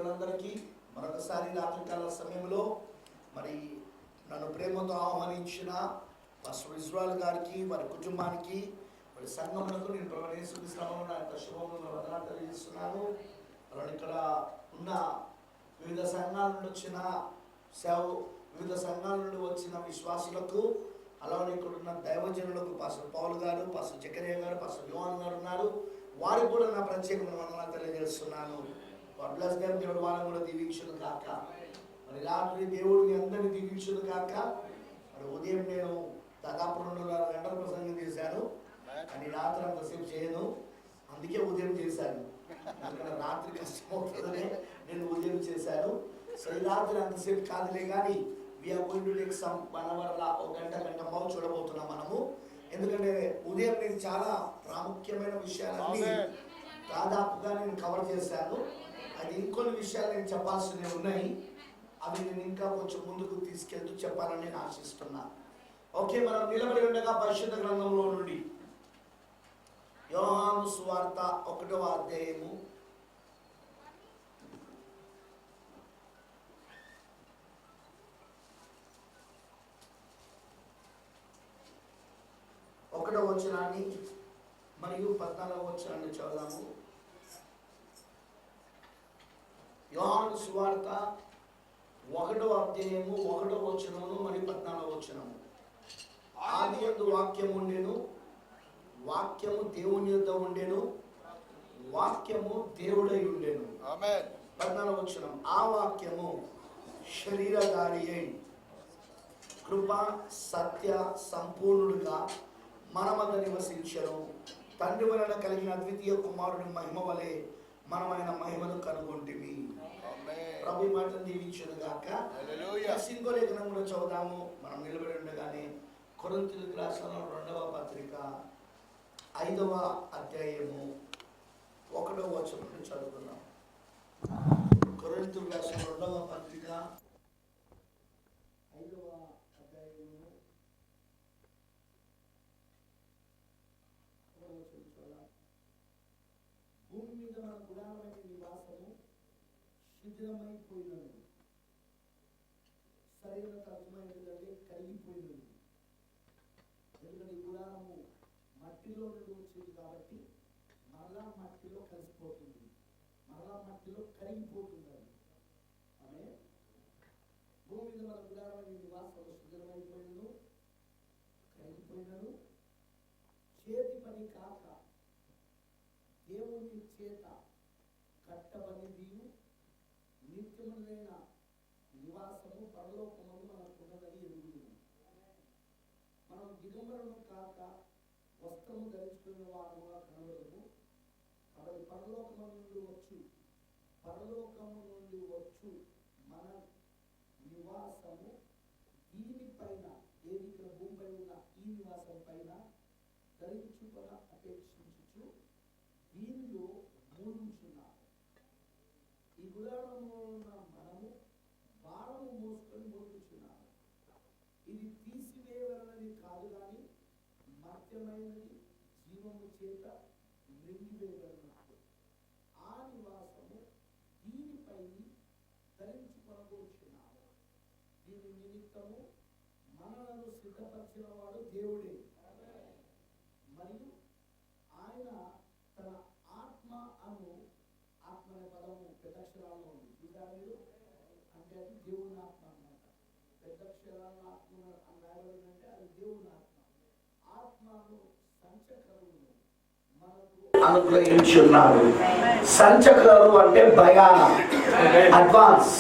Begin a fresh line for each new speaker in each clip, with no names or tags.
బిడ్డలందరికీ మరొకసారి రాత్రికాల సమయంలో మరి నన్ను ప్రేమతో ఆహ్వానించిన పాస్టర్ ఇజ్రాయల్ గారికి వారి కుటుంబానికి మరి సంఘములకు నేను ప్రవేశిస్తున్నాను. నా యొక్క శుభములను వందనాలు తెలియజేస్తున్నాను. అలాగే ఇక్కడ ఉన్న వివిధ సంఘాల నుండి వచ్చిన వివిధ సంఘాల నుండి వచ్చిన విశ్వాసులకు, అలాగే ఇక్కడ ఉన్న దైవజనులకు పాస్టర్ పౌల్ గారు, పాస్టర్ జకరియా గారు, పాస్టర్ యోహాన్ గారు ఉన్నారు. వారికి కూడా నా ప్రత్యేకమైన వందనాలు తెలియజేస్తున్నాను. దేవుడు వాళ్ళని కూడా దీవించును కాక. మరి రాత్రి దేవుడు మీ అందరినీ దీవించును కాక. మరి ఉదయం నేను దాదాపు 2.5 గంటల ప్రసంగం చేశాను, కానీ రాత్రి అంతసేపు చేయను. అందుకే ఉదయం చేశాను, ఎందుకంటే రాత్రి కష్టమవుతుందనే నేను ఉదయం చేశాను. సో ఈ రాత్రి అంతసేపు కాదులే, కానీ we're going to take some 1 hour ఒక గంట బాగు చూడబోతున్నాం మనము. ఎందుకంటే ఉదయం నేను చాలా ప్రాముఖ్యమైన విషయాలన్నీ దాదాపుగా నేను కవర్ చేశాను. అది ఇంకొన్ని విషయాలు నేను చెప్పాల్సినవి ఉన్నాయి. అవి నేను ఇంకా కొంచెం ముందుకు తీసుకెళ్తూ చెప్పాలని నేను ఆశిస్తున్నాను. ఓకే, మనం నిలబడి ఉండగా పరిశుద్ధ గ్రంథంలో నుండి యోహాను సువార్త 1వ అధ్యాయము 1వ వచనాన్ని మరియు 14వ వచనాన్ని చదువుదాము. యోహాను సువార్త 1వ అధ్యాయము 1వ వచనమును మరియు 14వ వచనము. ఆదియందు వాక్యము ఉండెను, వాక్యము దేవుని యొద్ద ఉండెను, వాక్యము దేవుడై ఉండెను. ఆమేన్. 14వ వచనం. ఆ వాక్యము శరీరధారి అయి కృప సత్య సంపూర్ణుడుగా మన మధ్య నివసించెను. తండ్రి వలన కలిగిన అద్వితీయ కుమారుని మహిమ వలె మనమైన మహిమను కనుగొంటిమి. ప్రభు మాటను దీవించును గాక. హల్లెలూయా. ఇంకో లేఖనం కూడా చదువుదాము మనం నిలబడి ఉండగానే. కొరింథీయులకు రాసిన 2వ పత్రిక 5వ అధ్యాయము 1వ వచనం నుండి చదువుకుందాం. కొరింథీయులకు రాసిన 2వ పత్రిక 5వ అధ్యాయము 1వ వచనం చూద్దాం. భూమి మీద మన గుడారమైన నివాసము శిథిలమైపోయినది, సరైన అర్థమైనది కలిగిపోయినది. ఎందుకంటే ఈ గుడారము మట్టిలో నుండి వచ్చింది కాబట్టి మరలా మట్టిలో కలిసిపోతుంది, మరలా మట్టిలో కరిగిపోతుంది. ఆమె భూమి మీద మన గుడారమైన నివాసము శిథిలమైపోయినను కలిగిపోయినను, చేతి పని కాక దేవుని చేత కట్టబడిది నిత్యమైన నివాసము పరలోకమును మనకున్నదని ఎరుగుదుము. మనం దిగంబరులను కాక వస్త్రము ధరించుకునే వారుగా కనబడము. కాబట్టి పరలోకము నుండి వచ్చు మన నివాసము దీనిపైన, ఏది ఇక్కడ భూమిపై ఉన్న ఈ నివాసం పైన ధరించుకొని అపేక్షించుచు దీనిలో మూలుచున్నారు. ఈ గుడారంలో ఉన్న మనము భారము మోసుకొని మూలుచున్నాము. ఇది తీసివేయవలనది కాదు, కానీ మర్త్యమైనది జీవము చేత మృంగివేయబడినట్టు ఆ నివాసము దీనిపై ధరించుకొనబోచున్నాము. దీని నిమిత్తము మనలను సిద్ధపరిచిన వాడు దేవుడే. మరియు ఆయన తన ఆత్మ అనే పదము పెద్దక్షరాల్లో ఉంది. చూడాలి అంటే అది దేవుని ఆత్మ అన్నమాట. పెద్దక్షరాల ఆత్మ అని రాయబడిందంటే అది దేవుని ఆత్మ. ఆత్మను సంచకరులు మనకు అనుగ్రహించున్నారు. సంచకరులు అంటే భయాన, అడ్వాన్స్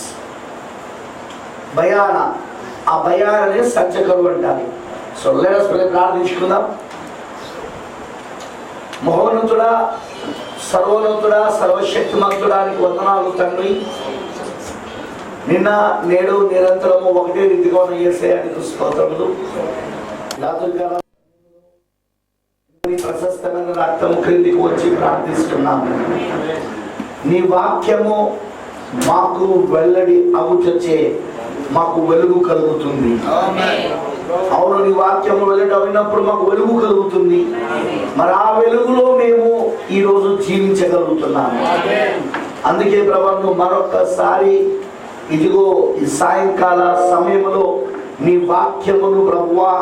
భయాన. ఆ భయాననే సంచకరులు అంటారు. సో లెట్ us ప్రార్థించుకుందాం. మహోన్నతుడా, సర్వోన్నతుడా, సర్వశక్తిమంతుడానికి వందనాలు తండ్రి. నిన్న నేడు నిరంతరము ఒకటే రీతిగా ఉన్న యేసయ్యకు స్తోత్రములు. ప్రశస్తమైన రక్తము క్రిందికి వచ్చి ప్రార్థిస్తున్నాము. నీ వాక్యము మాకు వెల్లడి అవుటచే మాకు వెలుగు కలుగుతుంది. అవును, నీ వాక్యము వెల్లడైనప్పుడు మాకు వెలుగు కలుగుతుంది. మరి ఆ వెలుగులో మేము ఈరోజు జీవించగలుగుతున్నాము. అందుకే ప్రభు నువ్వు మరొక్కసారి ఇదిగో ఈ సాయంకాల సమయంలో నీ వాక్యమును ప్రభువా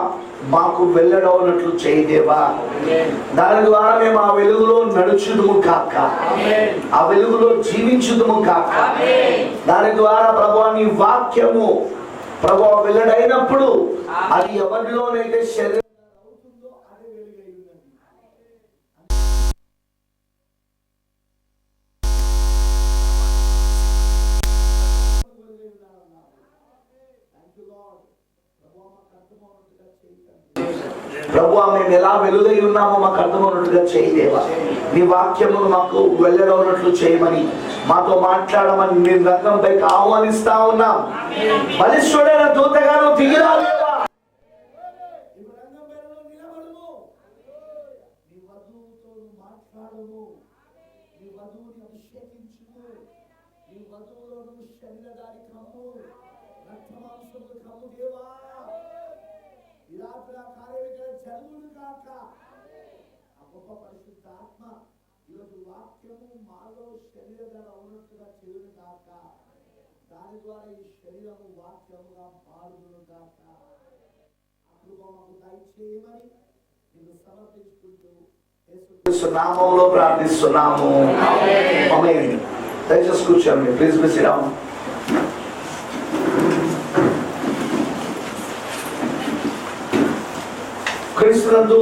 మాకు వెళ్ళడవునట్లు చేయదేవా. దాని ద్వారా మేము ఆ వెలుగులో నడుచుదుము కాక, ఆ వెలుగులో జీవించుదుము కాక. దాని ద్వారా ప్రభువా నీ వాక్యము ప్రభువా వెల్లడైనప్పుడు అది ఎవరిలోనైతే శరీరం అవుతుందో అదే వెలుగై ఉన్నది. ప్రభువా మేము ఎలా వెలుగై ఉన్నామో మాకు అర్థమవునట్లుగా చేయలేవా. నీ వాక్యమును మాకు వెళ్ళడవునట్లు చేయమని, మాతో మాట్లాడమని నేను రంగంపైకి ఆహ్వానిస్తా ఉన్నాం. బలిష్ఠుడైన దూతగాను దిగిరాలేవా. నీ వధువుతో మాట్లాడము, నీ వధువుని అభిషేకించుము, నీ వధువులో శరీరధారి కమ్ము, రక్త మాంసములు కమ్ము దేవా. ఈ రాత్రి ఆ కార్యం ఇక్కడ జరుగును కాక. ఆ గొప్ప పరిశుద్ధ ఆత్మ ఈరోజు వాక్యము మాలో శరీరధార ఉన్నట్టుగా చేయును కాక. దాని ద్వారా ఈ శరీరము వాక్యముగా మారును కాక. ఆ కృప మాకు దయచేయమని నేను సమర్పించుకుంటూ యేసు నామములో ప్రార్థిస్తున్నాము. ఆమేన్. దయచేసి కూర్చోండి. Please be SIT down. క్రీస్తునందు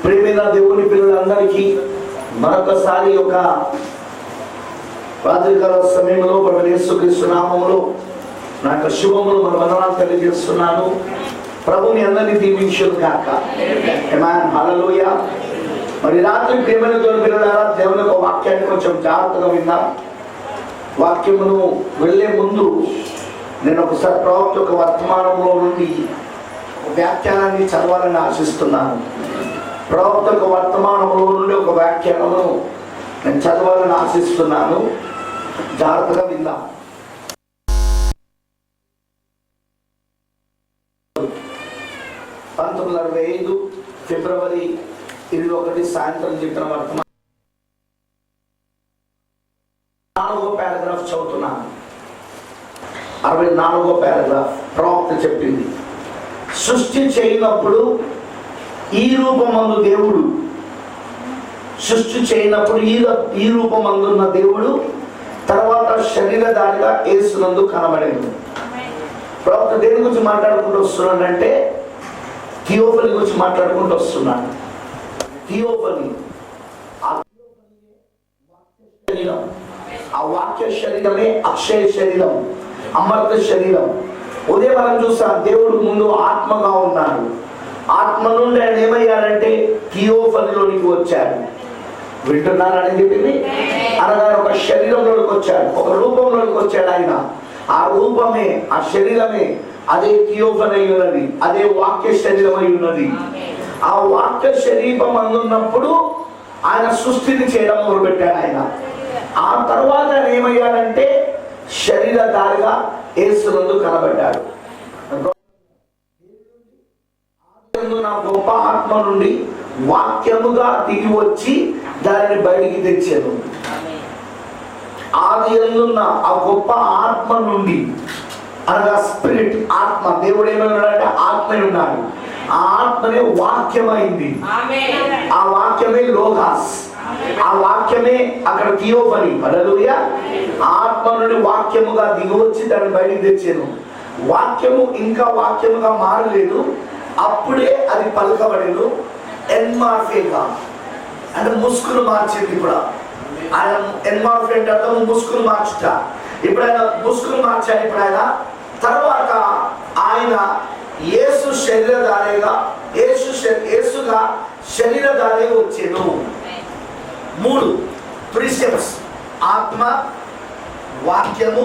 ప్రియమైన దేవుని పిల్లలందరికీ మరొకసారి ఒక రాత్రికాల సమయంలో ప్రభువైన యేసుక్రీస్తు నామములో నా యొక్క శుభములు మన వందనాలు తెలియజేస్తున్నాను. ప్రభుని అందరినీ దీవించును గాక. ఆమేన్. హల్లెలూయా. మరి రాత్రి ప్రియమైన దేవుని పిల్లలారా, దేవుని యొక్క వాక్యాన్ని కొంచెం జాగ్రత్తగా విందాం. వాక్యమును వెళ్ళే ముందు నేను ఒకసారి ప్రవక్త యొక్క వర్తమానంలో నుండి వ్యాఖ్యానాన్ని చదవాలని ఆశిస్తున్నాను. ప్రవక్త యొక్క వర్తమానంలో నుండి ఒక వ్యాఖ్యానము నేను చదవాలని ఆశిస్తున్నాను. జాగ్రత్తగా విందాం. 1965 ఫిబ్రవరి 21 సాయంత్రం చెప్పిన వర్తమానం 4వ పారాగ్రాఫ్ చదువుతున్నాను. 64వ పారాగ్రాఫ్ ప్రవక్త చెప్పింది, సృష్టి చేయనప్పుడు ఈ రూపమందు దేవుడు, సృష్టి చేయనప్పుడు ఈ రూపమందున్న దేవుడు తర్వాత శరీరధారిగా యేసునందు కనబడేది. ప్రవక్త దేని గురించి మాట్లాడుకుంటూ వస్తున్నాడంటే థియోఫనీ గురించి మాట్లాడుకుంటూ వస్తున్నాడు. థియోఫనీ ఆ వాక్య శరీరమే అక్షయ శరీరం, అమర్త శరీరం. ఉదయం మనం చూస్తాం దేవుడు ముందు ఆత్మగా ఉన్నాడు. ఆత్మ నుండి ఆయన ఏమయ్యాడంటే థియోఫనీలోనికి వచ్చాడు. వింటున్నారని చెప్పింది అనగా ఒక శరీరంలోకి వచ్చాడు, ఒక రూపంలోకి వచ్చాడు ఆయన. ఆ రూపమే, ఆ శరీరమే అదే థియోఫనీ అయి ఉన్నది, అదే వాక్య శరీరం అయి ఉన్నది. ఆ వాక్య శరీరం అందున్నప్పుడు ఆయన సృష్టిని చేయడం మొదలుపెట్టాడు ఆయన. ఆ తర్వాత ఆయన ఏమయ్యాడంటే శరీరధారిగా యేసునందు కనబడ్డాడు. నా గొప్ప ఆత్మ నుండి వాక్యముగా దిగి వచ్చి దానిని బయటికి తెచ్చాను. ఆది యందున్న ఆ గొప్ప ఆత్మ నుండి అనగా స్పిరిట్, ఆత్మ, దేవుడు ఏమన్నాడంటే ఆత్మ ఉన్నాడు. ఆ ఆత్మనే వాక్యమైంది. ఆ వాక్యమే లోగాస్, ఆ వాక్యమే అక్కడ థియోఫనీ. హల్లెలూయా. ఆత్మ నుండి వాక్యముగా దిగి వచ్చి దాన్ని బయటికి తెచ్చాను. వాక్యము ఇంకా వాక్యముగా మారలేదు, అప్పుడే అది పలుకబడేను. ఎన్మార్ఫేగా అంటే ముసుగులు మార్చింది. ఇప్పుడు ఆయన ఎన్మార్ఫే అంటే అర్థం ముసుగులు మార్చుట. ఇప్పుడు ఆయన ముసుగులు మార్చాడు. ఇప్పుడు ఆయన తర్వాత ఆయన యేసు శరీరధారిగా, యేసుగా శరీరధారి వచ్చేను. 3 ప్రిన్సిపల్స్: ఆత్మ, వాక్యము,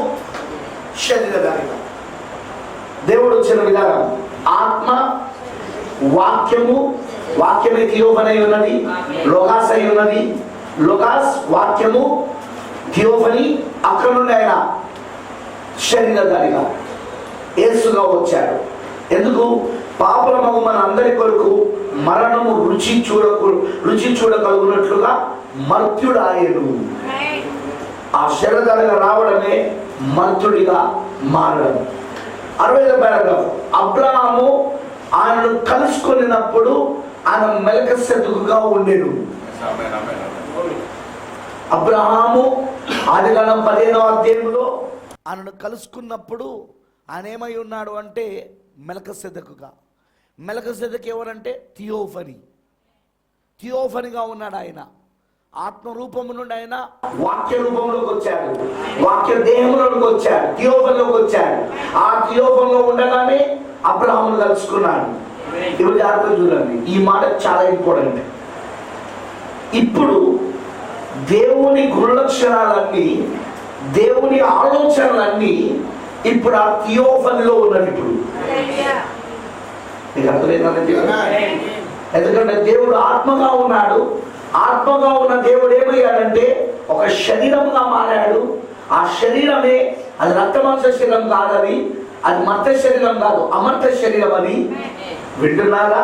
శరీరధారిగా. దేవుడు వచ్చిన విధానం ఆత్మ, వాక్యము. వాక్యమే థియోఫనీ అయి ఉన్నది, లోగాస్ అయి ఉన్నది. లోగాస్, వాక్యము, థియోఫనీ. అక్కడ నుండి ఆయన శరీరధారిగా యేసుగా వచ్చాడు. ఎందుకు? పాపలమగు మన అందరి కొరకు మరణము రుచి చూడకలుగునట్లుగా మర్త్యుడాయను. ఆ శరీరధారిగా రావడమే మంత్రుడిగా మారడం. 60వ పారాగ్రాఫ్. అబ్రహాము ఆయనను కలుసుకున్నప్పుడు ఆయన మెల్కీసెదెకుగా ఉండెను. అబ్రహాము ఆదికాండం 15వ అధ్యాయంలో ఆయనను కలుసుకున్నప్పుడు ఆయన ఏమై ఉన్నాడు అంటే మెల్కీసెదెకుగా. మెల్కీసెదెకు ఎవరంటే థియోఫనీగా ఉన్నాడు. ఆయన ఆత్మరూపము నుండి ఆయన వాక్య రూపంలోకి వచ్చాడు, వాక్య దేహంలోకి వచ్చాడు, థియోఫనీలోకి వచ్చాడు. ఆ థియోఫనీలో ఉండగానే అబ్రహామును కలుసుకున్నాడు. ఇప్పుడు జాగ్రత్త చూడండి, ఈ మాట చాలా ఇంపార్టెంట్. ఇప్పుడు దేవుని గుణలక్షణాలన్నీ, దేవుని ఆలోచనలన్నీ ఇప్పుడు ఆ థియోఫనీలో ఉన్నది. ఇప్పుడు మీకు అర్థమైందండి? ఎందుకంటే దేవుడు ఆత్మగా ఉన్నాడు. ఆత్మగా ఉన్న దేవుడు ఏమయ్యాడంటే ఒక శరీరంగా మారాడు. ఆ శరీరమే, అది రక్తమాంస శరీరం కాదని, అది మర్త శరీరం కాదు, అమర్త శరీరం అని వింటున్నారా?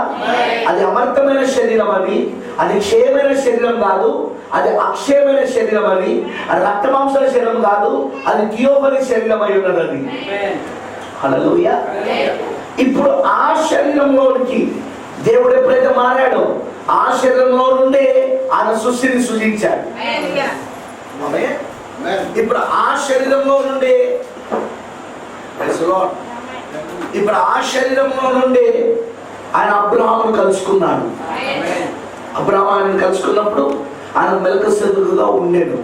అది అమర్తమైన శరీరం అని, అది క్షయమైన శరీరం కాదు, అది అక్షయమైన శరీరం అని, అది రక్తమాంసాల శరీరం కాదు, అది థియోఫనీ శరీరం అయి ఉన్నదని. హల్లెలూయా. ఇప్పుడు ఆ శరీరంలోనికి దేవుడు ఎప్పుడైతే మారాడో ఆ శరీరంలో నుండే ఆయన సృష్టిని సృజించాడు. ఇప్పుడు ఆ శరీరంలో నుండే ఇప్పుడు ఆ శరీరంలో నుండి ఆయన అబ్రహామును కలుసుకున్నాడు. అబ్రహామును కలుసుకున్నప్పుడు ఆయన మెల్కీసెదెకుగా ఉండేను.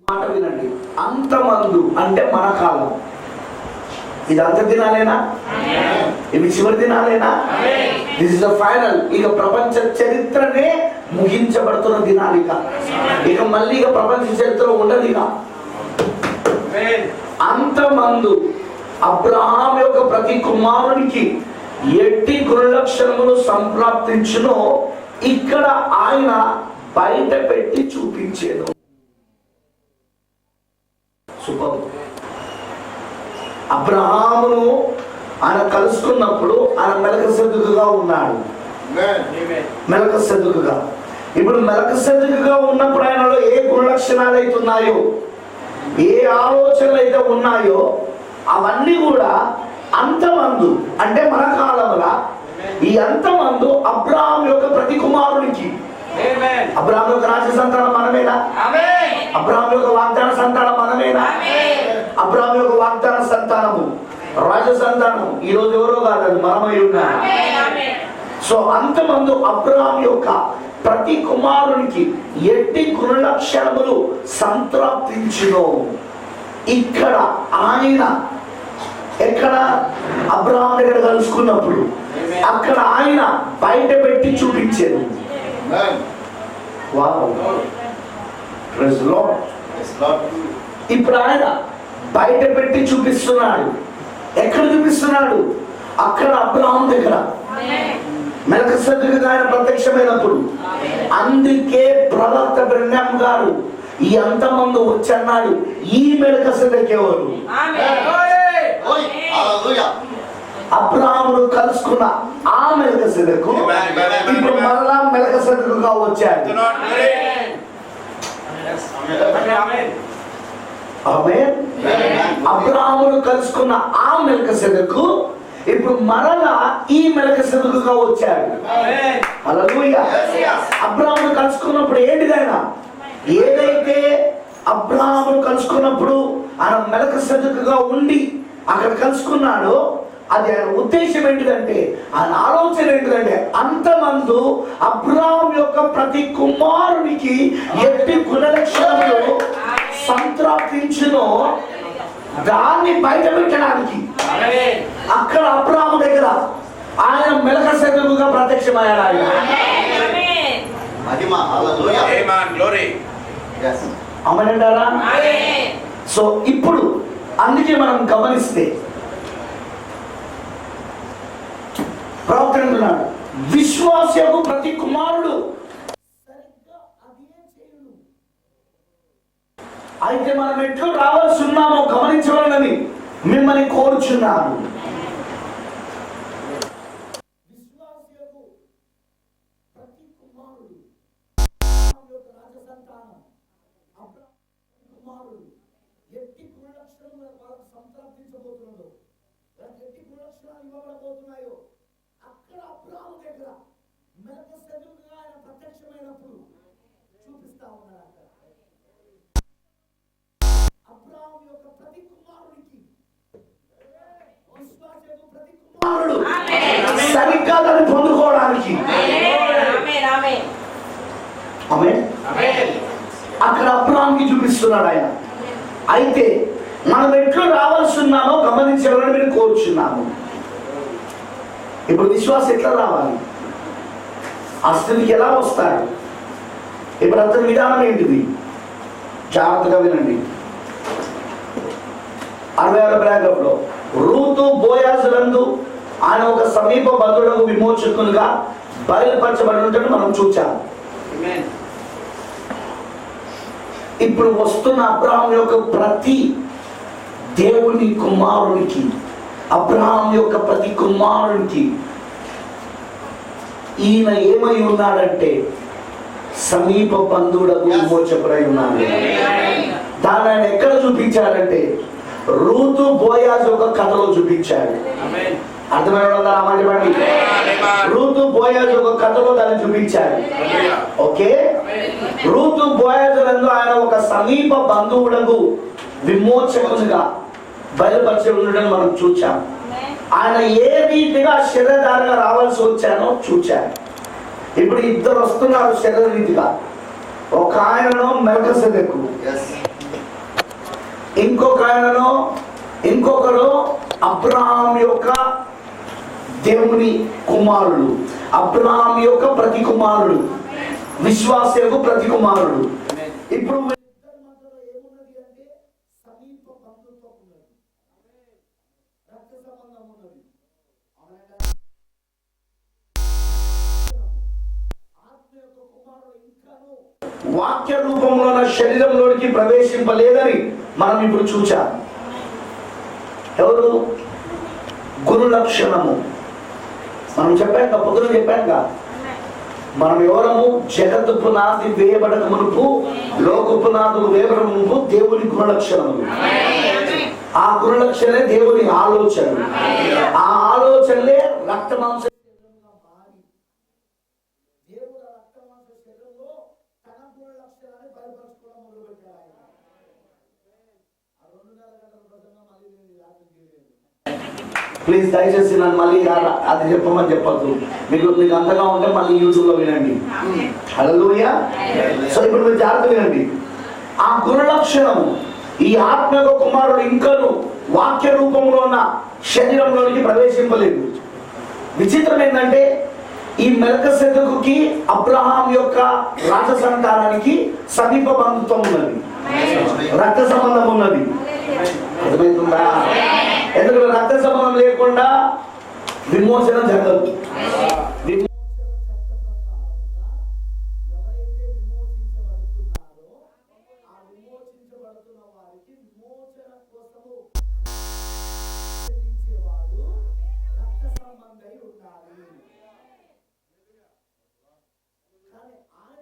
మాట వినండి, అంతమందు అంటే మన కాలం. ఇది అంత దినాలేనా? ఇవి చివరి దినాలేనా? This is the final. ఇక ప్రపంచ చరిత్రనే ముగించబడుతున్న దినాలు. ఇక మళ్ళీ ఇక ప్రపంచ చరిత్ర ఉండదు. ఇక అంతమందు అబ్రహాం యొక్క ప్రతి కుమారునికి ఎట్టి గుణలక్షణములు సంప్రాప్తించునో ఇక్కడ ఆయన బయట పెట్టి చూపించేను. సూపర్. అబ్రహామును ఆయన కలుసుకున్నప్పుడు ఆయన మెల్కీసెదెకుగా ఉన్నాడు. మెల్కీసెదెకుగా. ఇప్పుడు మెల్కీసెదెకుగా ఉన్నప్పుడు ఆయనలో ఏ గుణలక్షణాలు అయితే ఉన్నాయో, ఏ ఆలోచనలు అయితే ఉన్నాయో అవన్నీ కూడా అంతమందు అంటే మన కాలంలో ఈ అంతమందు అబ్రహాం యొక్క ప్రతి కుమారునికి. అబ్రహాం యొక్క రాజ సంతానం మనమేనా? అబ్రహాం యొక్క వాగ్దాన సంతానం మనమేనా? అబ్రహాం యొక్క వాగ్దాన సంతానము, రాజ సంతానం ఈ రోజు ఎవరో కాదు, అది మనమై ఉన్నాం. సో అంతమందు అబ్రహాం యొక్క ప్రతి కుమారునికి ఎట్టి గుణలక్షణములు సంప్రాప్తించునో ఇక్కడ ఆయన ఎక్కడ అబ్రహాం దగ్గర కలుసుకున్నప్పుడు అక్కడ ఆయన బయట పెట్టి చూపించారు. ఇప్పుడు ఆయన బయట పెట్టి చూపిస్తున్నాడు. ఎక్కడ చూపిస్తున్నాడు? అక్కడ అబ్రహాం దగ్గర మెల్కీసెదెకుగా ఆయన ప్రత్యక్షమైనప్పుడు. అందుకే ప్రవక్త బ్రహ్మం గారు ఈ అంతమంది వచ్చి అన్నాడు, ఈ మెల్కీసెదెకు ఎవరు? అబ్రహామును కలుసుకున్న ఆ మెల్కీసెదెకు ఇప్పుడు మరలా మెల్కీసెదెకుగా వచ్చాడు. అబ్రహామును కలుసుకున్న ఆ మెల్కీసెదెకు ఇప్పుడు మరలా ఈ మెల్కీసెదెకుగా వచ్చాడు. హల్లెలూయా. అబ్రహామును కలుసుకున్నప్పుడు ఏంటిదైనా ఏదైతే అబ్రహామును కలుసుకున్నప్పుడు ఆయన మెల్కీసెదెకుగా ఉండి అక్కడ కలుసుకున్నాడో అది ఆయన ఉద్దేశం ఏంటిదంటే, ఆయన ఆలోచన ఏంటిదంటే అంతమందు అబ్రహాం యొక్క ప్రతి కుమారునికి ఎట్టి గుణలక్షణములు సంప్రాప్తించునో దాన్ని బయట పెట్టడానికి అక్కడ అబ్రహాము దగ్గర ఆయన మెల్కీసెదెకుగా ప్రత్యక్షమయ్యాడు. అమనంటారా? సో ఇప్పుడు అందుకే మనం గమనిస్తే ప్రవక్త అంటున్నాడు, విశ్వాసకు ప్రతి కుమారుడు సరిగ్గా అదే చేయును. అయితే మనం ఎట్లు రావాల్సి ఉన్నామో గమనించవాలని మిమ్మల్ని కోరుచున్నాను. విశ్వాసకు ప్రతి కుమారుడు రాజ సంతానం సంప్రాప్తించబోతున్నదో, ఎట్టి గుణలక్షణాలు ఇవ్వబడబోతున్నాయో, అక్కడ అబ్రాహాము దగ్గర మెల్కీసెదెకుగా ఆయన ప్రత్యక్షమైనప్పుడు చూపిస్తా ఉన్నాడు. అక్కడ అబ్రాహాము యొక్క ప్రతి కుమారుడికి, విశ్వాసము ప్రతి కుమారుడు సరిగ్గా దాన్ని పొందుకోవడానికి అక్కడ అబ్రాహాముకి చూపిస్తున్నాడు ఆయన. అయితే మనం ఎట్లు రావాల్సి ఉన్నామో గమనించాలని మీరు కోరుచున్నాము. ఇప్పుడు విశ్వాసం ఎట్లా రావాలి, ఆ స్థితికి ఎలా వస్తాడు, ఇప్పుడు అతని విధానం ఏంటిది? జాగ్రత్తగా వినండి. 66వ పారాగ్రాఫ్లో రూతు బోయాజులందు ఆయన ఒక సమీప బంధువులకు విమోచకులుగా బయలుపరచబడి ఉంటాడు మనం చూచాము. ఇప్పుడు వస్తున్న అబ్రహాం యొక్క ప్రతి దేవుని కుమారునికి, అబ్రహాం యొక్క ప్రతి కుమారునికి ఈయన ఏమై ఉన్నాడంటే సమీప బంధువులకు విమోచకుడై ఉన్నాడు. దాన్ని ఆయన ఎక్కడ చూపించాడంటే రూతు బోయాజు ఒక కథలో చూపించాడు. అర్థమైన రూతు బోయాజు ఒక కథలో దాన్ని చూపించాడు. ఓకే, రూతు బోయాజులందు ఆయన ఒక సమీప బంధువులకు విమోచకునిగా బయలుపరిచి ఉండడం మనం చూచాం. ఆయన ఏ రీతిగా శరీరధారగా రావాల్సి వచ్చానో చూచాను. ఇప్పుడు ఇద్దరు వస్తున్నారు శరీర రీతిగా. ఒక ఆయనను మెల్కీసెదెకు, ఇంకొకరు అబ్రహాం యొక్క దేవుని కుమారుడు, అబ్రహాం యొక్క ప్రతి కుమారుడు, విశ్వాస యొక్క ప్రతి కుమారుడు. ఇప్పుడు ఏమున్నది అంటే సమీప బంధుత్వం ఉన్నది, రక్త సంబంధం ఉన్నది. ఆత్మ యొక్క కుమారుడు ఇంకాను వాక్య రూపంలో శరీరంలోనికి ప్రవేశింపలేదని మనం ఇప్పుడు చూచాం. ఎవరు? గురులక్షణము. మనం చెప్పాక పొద్దున చెప్పాక మనం ఎవరము? జగత్తు పునాది వేయబడక మునుపు, లోక పునాదులు వేయబడక మునుపు దేవుని గుణలక్షణములు. ఆ గుణలక్షణే దేవుని ఆలోచన. ఆ ఆలోచనలే రక్త మాంస ప్లీజ్ దయచేసి నన్ను మళ్ళీ అది చెప్పమని చెప్పద్దు. మీకు అంతగా ఉంటే మళ్ళీ యూట్యూబ్లో వినండి. హల్లెలూయా. సో ఇప్పుడు మీరు జాగ్రత్త వినండి. ఆ గుణలక్షణము ఈ ఆత్మక కుమారుడు ఇంకను వాక్య రూపంలో ఉన్న శరీరంలోనికి ప్రవేశింపలేదు. విచిత్రం ఏంటంటే ఈ మెల్కీసెదెకుకి అబ్రహాం యొక్క రాజ సంతానానికి సమీప బంధుత్వం ఉన్నది, రక్త సంబంధం ఉన్నది. అర్థమవుతుందా? ఎందుకంటే రక్త సంబంధం లేకుండా విమోచన జరగదు.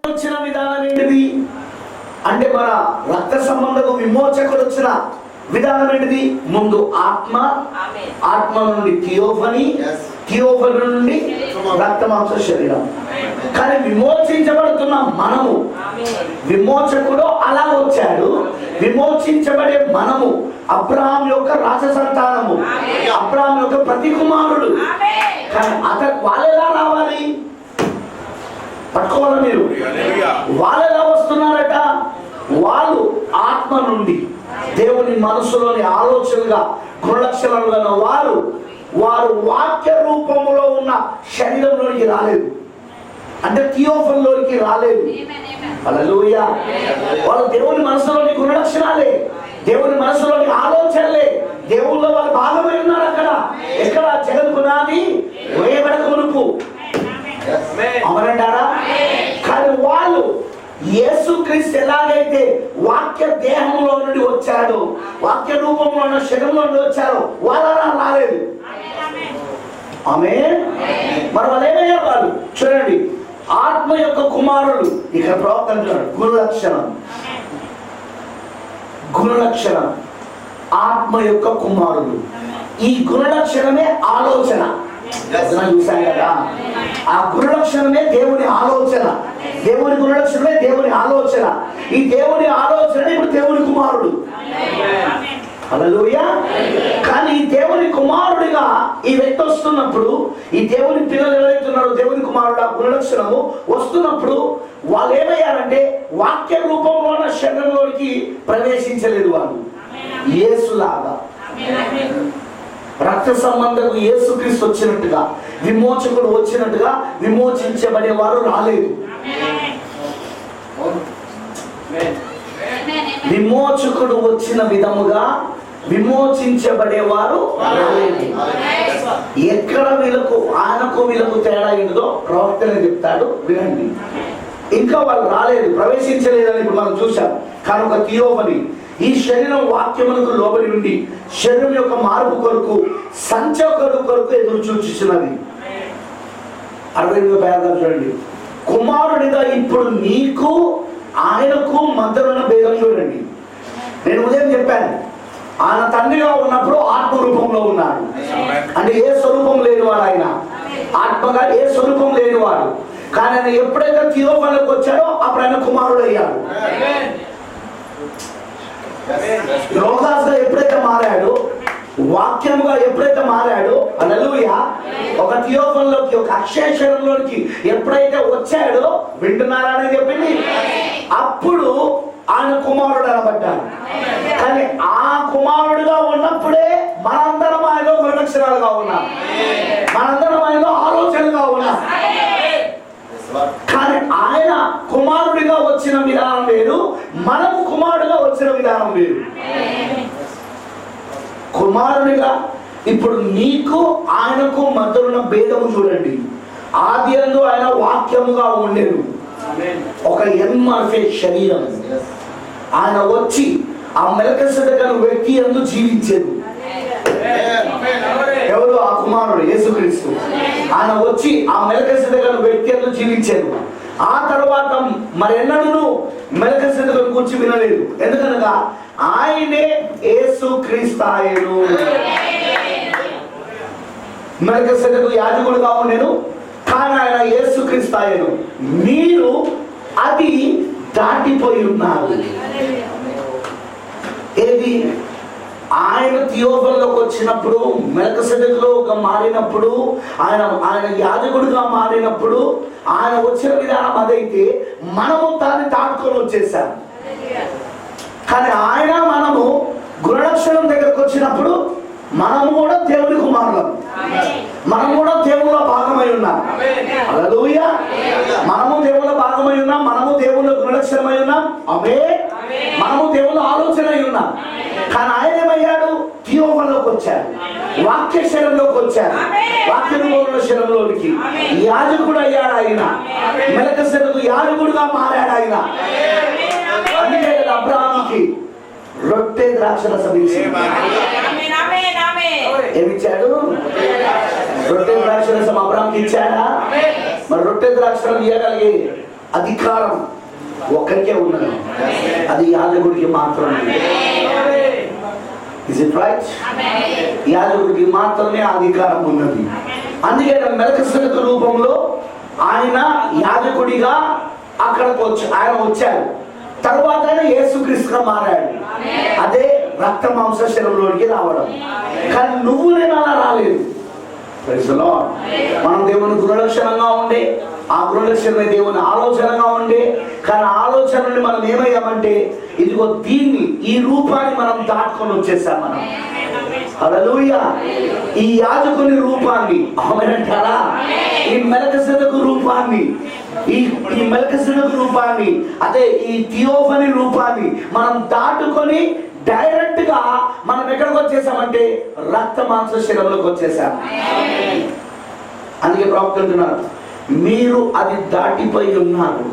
వచ్చిన విధానం ఏంటిది అంటే మన రక్త సంబంధకు విమోచకుడు వచ్చిన విధానం ఏంటిది? ముందు ఆత్మ నుండి థియోఫనీ నుండి రక్త మాంస శరీరం. కానీ విమోచించబడుతున్న మనము, విమోచకుడు అలా వచ్చాడు, విమోచించబడే మనము అబ్రహాం యొక్క రాజ సంతానము, అబ్రహాం యొక్క ప్రతి కుమారుడు. కానీ వాళ్ళు ఎలా రావాలి? పట్టుకోవాలి మీరు. వాళ్ళు ఎలా వస్తున్నారట? వాళ్ళు ఆత్మ నుండి దేవుని మనసులోని ఆలోచనగా గుణలక్షణాలుగా వారు వాక్య రూపంలో ఉన్న శరీరంలోనికి రాలేదు, అంటే థియోఫనీలోనికి రాలేదు. హల్లెలూయా. వాళ్ళు దేవుని మనసులోని గుణలక్షణాలే, దేవుని మనసులోని ఆలోచనలే, దేవుళ్ళో వాళ్ళు భాగమై ఉన్నారు. అక్కడ ఎక్కడ? జగత్ పునాది వేయబడక మునుపు. అవునంటారా? కానీ వాళ్ళు యేసుక్రీస్తు ఎలాగైతే వాక్య దేహంలో నుండి వచ్చాడో, వాక్య రూపంలో ఉన్న శరీరంలో నుండి వచ్చారో వాళ్ళ రాలేదు. ఆమేన్. మరి వాళ్ళు ఏమయ్యారు? వాళ్ళు చూడండి, ఆత్మ యొక్క కుమారుడు. ఇక్కడ ప్రవక్త అంటున్నాడు గుణలక్షణం. ఆత్మ యొక్క కుమారుడు. ఈ గుణలక్షణమే ఆలోచన. చూసాం కదా, ఆ గుణలక్షణమే దేవుని ఆలోచన. దేవుని గుణలక్షణమే దేవుని ఆలోచన. ఈ దేవుని ఆలోచన ఇప్పుడు దేవుని కుమారుడు. హల్లెలూయా. కానీ ఈ దేవుని కుమారుడిగా ఈ వ్యక్తి వస్తున్నప్పుడు, ఈ దేవుని పిల్లలు ఎవరైతున్నారో దేవుని కుమారుడు ఆ గుణలక్షణము వస్తున్నప్పుడు వాళ్ళు ఏమయ్యారంటే వాక్య రూపంలో ఉన్న శరీరంలోకి ప్రవేశించలేదు. వాళ్ళు యేసులాగా రక్త సంబంధకు యేసుక్రీస్తు వచ్చినట్టుగా, విమోచకుడు వచ్చినట్టుగా విమోచించబడే వారు రాలేదు. విమోచకుడు వచ్చిన విధముగా విమోచించబడేవారు రాలేదు. ఎక్కడ వీళ్ళకు ఆయనకు వీళ్ళకు తేడా ఏంటో ప్రవక్తనే చెప్తాడు, వినండి. ఇంకా వాళ్ళు రాలేదు, ప్రవేశించలేదని ఇప్పుడు మనం చూసాం. కనుక థియోఫనీ ఈ శరీరం వాక్యములకు లోబడి ఉండి శరీరం యొక్క మార్పు కొరకు సంచకరు కొరకు ఎదురు చూచుచున్నది. 68వ పారాగ్రాఫ్ చూడండి. కుమారుడిగా ఇప్పుడు నీకు ఆయనకు మధ్యనున్న భేదం చూడండి. నేను ఉదయం చెప్పాను, ఆయన తండ్రిగా ఉన్నప్పుడు ఆత్మ రూపంలో ఉన్నాడు. అంటే ఏ స్వరూపం లేనివాడు ఆయన, ఆత్మగా ఏ స్వరూపం లేనివాడు. కానీ ఆయన ఎప్పుడైతే థియోఫనీకి వచ్చాడో అప్పుడు ఆయన కుమారుడు అయ్యాడు. లోకాస్గా ఎప్పుడైతే మారాడు, వాక్యముగా ఎప్పుడైతే మారాడు, హల్లెలూయా, ఒక థియోఫనీలోకి, ఒక అక్షయశరంలోకి ఎప్పుడైతే వచ్చాడో, వింటున్నారా అని చెప్పింది, అప్పుడు ఆయన కుమారుడు అనబడ్డాడు. కానీ ఆ కుమారుడుగా ఉన్నప్పుడే మనందరం ఆయనలో గుణలక్షణాలుగా ఉన్నాం, మనందరం ఆయనలో ఆలోచనలుగా ఉన్నాం. కానీ ఆయన కుమారుడిగా వచ్చిన విధానం వేరు, మనము కుమారుడిగా వచ్చిన విధానం వేరు. కుమారుడిగా ఇప్పుడు నీకు ఆయనకు మధ్య ఉన్న భేదము చూడండి. ఆదియందు ఆయన వాక్యముగా ఉండేది, ఒక ఎన్మార్ఫే శరీరం. ఆయన వచ్చి ఆ మెల్కీసెదెకు వ్యక్తి యందు జీవించేది. ఎవరు? ఆ కుమారుడు యేసుక్రీస్తు. ఆయన వచ్చి ఆ మెల్కీసెదెకు వ్యక్తి యందు జీవించేది. ఆ తర్వాత మరెన్నడూ మెల్కీసెదెకు గురించి వినలేదు. ఎందుకనగా ఆయనే యేసుక్రీస్తు ఆయను. మెల్కీసెదెకు యాజకుడుగా ఉండేను, కానీ ఆయన యేసుక్రీస్తు ఆయను. మీరు అది దాటిపోయి ఉన్నారు. ఏది? ఆయన థియోఫనీలోకి వచ్చినప్పుడు, మెల్కీసెదెకుగా మారినప్పుడు, ఆయన యాజకుడిగా మారినప్పుడు ఆయన వచ్చిన విధానం అదైతే మనము దాన్ని దాటుకొని వచ్చేసాం. కానీ ఆయన మనము గుణలక్షణం దగ్గరకు వచ్చినప్పుడు మనము కూడా దేవుని కుమారులం, మనం కూడా దేవుళ్ళ భాగమై ఉన్నాం. హల్లెలూయా. మనము దేవుళ్ళ భాగమై ఉన్నాం, మనము దేవుళ్ళ గుణలక్షణమై ఉన్నాం. ఆమేన్. మనము దేవుళ్ళ ఆలోచన అయి ఉన్నాం. కానీ ఆయన ఏమయ్యాడు? థియోఫనీలోకి వచ్చాడు, వాక్య శరీరంలోకి వచ్చాడు, వాక్య రూపంలో శరీరంలోనికి యాజకుడు అయ్యాడు. ఆయన మెల్కీసెదెకు యాజకుడుగా మారాడు. ఆయన అందుకే అబ్రహాముకి రొట్టె ద్రాక్షరసం ఇచ్చాడు. ఏమిచ్చాడు? రొట్టె ద్రాక్షరసం అబ్రహాంకి ఇచ్చాడా? మరి రొట్టె ద్రాక్షరసం ఇవ్వగలిగే అధికారం ఒక్కరికే ఉన్నది, అది యాజకుడికి మాత్రమే. Is it right? యాజకుడికి మాత్రమే అధికారం ఉన్నది. అందుకే మెల్కీసెదెకు రూపంలో ఆయన యాజకుడిగా అక్కడికి ఆయన వచ్చాడు. తర్వాత ఆయన యేసుక్రీస్తుగా మారాడు. అదే రక్త మాంస శరీరంలోకి రావడం. కానీ నువ్వు నేను అలా రాలేదు. మనం దేవుని గుణలక్షణంగా ఉండే, ఆ గుణలక్షణమే దేవుని ఆలోచనగా ఉండే. కానీ ఆలోచనని మనం ఏమయ్యామంటే, ఇదిగో దీన్ని, ఈ రూపాన్ని మనం దాటుకొని వచ్చేసాం. మనం హల్లెలూయా. ఈ యాజకుని రూపాన్ని, ఆమేనంటారా? ఈ మెల్కీసెదెకు రూపాన్ని, ఈ మెల్కీసెదెకు రూపాన్ని, అదే ఈ థియోఫనీ రూపాన్ని మనం దాటుకొని డైరెక్ట్ గా మనం ఎక్కడికి వచ్చేసామంటే రక్త మాంస శరీరంలోకి వచ్చేసాం. అందుకే ప్రవక్త అంటున్నారు, మీరు అది దాటిపోయి ఉన్నారు.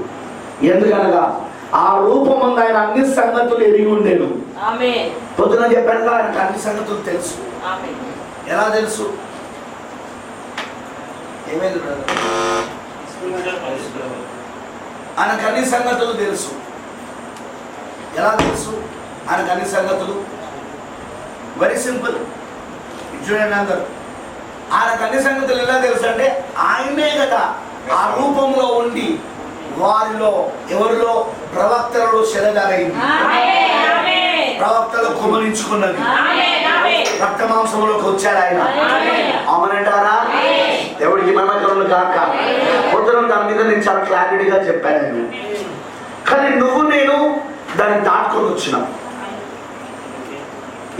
ఎందుకనగా ఆ రూపం ఉంది, ఆయన అన్ని సంగతులు ఎరిగి ఉండేను. పొద్దున చెప్పాను, ఆయనకు అన్ని సంగతులు తెలుసు. ఎలా తెలుసు? ఏమైంది? ఆయనకు అన్ని సంగతులు తెలుసు. ఎలా తెలుసు ఆయనకు అన్ని సంగతులు? Very simple. చూడండి అందరు, ఆయనకు అన్ని సంగతులు ఎలా తెలుసు అంటే ఆయనే కదా ఆ రూపంలో ఉండి వారిలో ఎవరిలో ప్రవక్తలలో శరదారైంది, ప్రవక్తలు కుమరించుకున్నది, రక్త మాంసంలోకి వచ్చాడు ఆయన. అవునంటారా? దేవుడికి మహిమ కాక. పొద్దున దాని మీద నేను చాలా క్లారిటీగా చెప్పాను. కానీ నువ్వు నేను దాన్ని దాటుకొని వచ్చినాం.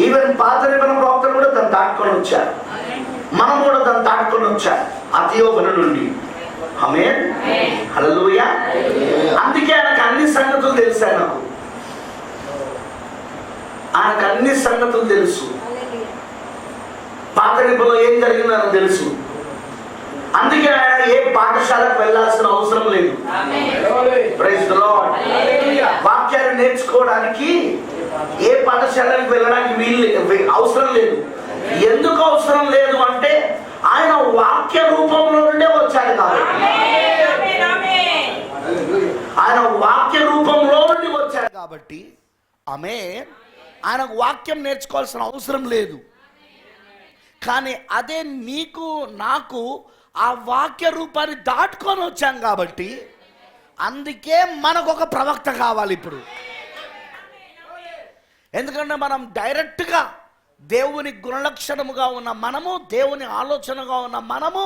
ఈవెన్ పాత నిబంధన ప్రవక్తలు కూడా దాన్ని దాటుకొని వచ్చారు, మనం కూడా దాన్ని దాటుకొని వచ్చారు అతియోగన నుండి. ఆమేన్, హల్లెలూయా. అందుకే ఆయనకు అన్ని సంగతులు తెలుసు. ఆయనకు అన్ని సంగతులు తెలుసు. పాత నిబంధనలో ఏం జరిగిందో ఆయనకు తెలుసు. అందుకే ఆయన ఏ పాఠశాలకు వెళ్ళాల్సిన అవసరం లేదు. Praise the Lord. వాక్యాన్ని నేర్చుకోవడానికి ఏ పాఠశాలకు వెళ్ళడానికి అవసరం లేదు. ఎందుకు అవసరం లేదు అంటే ఆయన వాక్య రూపంలో నుండే వచ్చాడు కాబట్టి. ఆయన వాక్య రూపంలో నుండి వచ్చాడు కాబట్టి ఆయనకు వాక్యం నేర్చుకోవాల్సిన అవసరం లేదు. కానీ అదే నీకు నాకు ఆ వాక్య రూపాన్ని దాటుకొని వచ్చాం కాబట్టి అందుకే మనకు ఒక ప్రవక్త కావాలి ఇప్పుడు. ఎందుకంటే మనం డైరెక్ట్గా దేవుని గుణలక్షణముగా ఉన్న మనము, దేవుని ఆలోచనగా ఉన్న మనము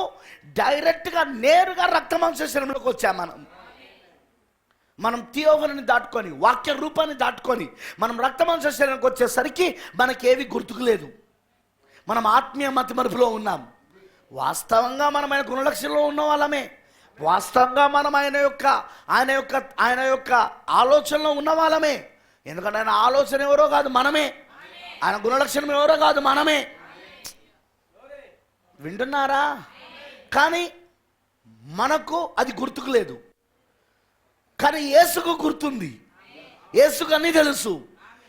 డైరెక్ట్గా నేరుగా రక్తమాంసలోకి వచ్చాం. మనం థియోఫనీని దాటుకొని వాక్య రూపాన్ని దాటుకొని మనం రక్తమాంసలోకి వచ్చేసరికి మనకేవి గుర్తుకు లేదు. మనం ఆత్మీయ మతిమరుపులో ఉన్నాం. వాస్తవంగా మనం ఆయన గుణలక్షణంలో ఉన్న వాళ్ళమే. వాస్తవంగా మనం ఆయన యొక్క ఆలోచనలో ఉన్న వాళ్ళమే. ఎందుకంటే ఆయన ఆలోచన ఎవరో కాదు మనమే, ఆయన గుణలక్షణం ఎవరో కాదు మనమే. వింటున్నారా? కానీ మనకు అది గుర్తుకు లేదు. కానీ యేసుకు గుర్తుంది. యేసుకు అన్నీ తెలుసు,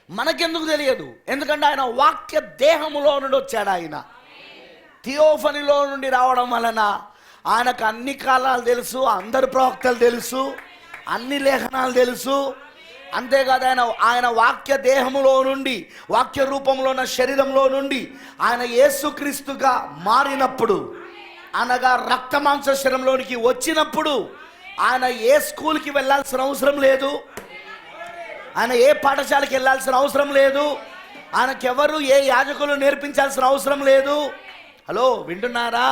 మనకెందుకు తెలియదు? ఎందుకంటే ఆయన వాక్య దేహములో నుండి వచ్చాడు. ఆయన థియోఫనీలో నుండి రావడం వలన ఆయనకు అన్ని కాలాలు తెలుసు, అందరు ప్రవక్తలు తెలుసు, అన్ని లేఖనాలు తెలుసు. అంతేకాదు ఆయన వాక్య దేహములో నుండి, వాక్య రూపంలో ఉన్న శరీరంలో నుండి ఆయన యేసుక్రీస్తుగా మారినప్పుడు, అనగా రక్తమాంస శరీరంలోనికి వచ్చినప్పుడు ఆయన ఏ స్కూల్కి వెళ్ళాల్సిన అవసరం లేదు, ఆయన ఏ పాఠశాలకి వెళ్ళాల్సిన అవసరం లేదు, ఆయనకెవరు ఏ యాజకులు నేర్పించాల్సిన అవసరం లేదు. హలో, వింటున్నారా?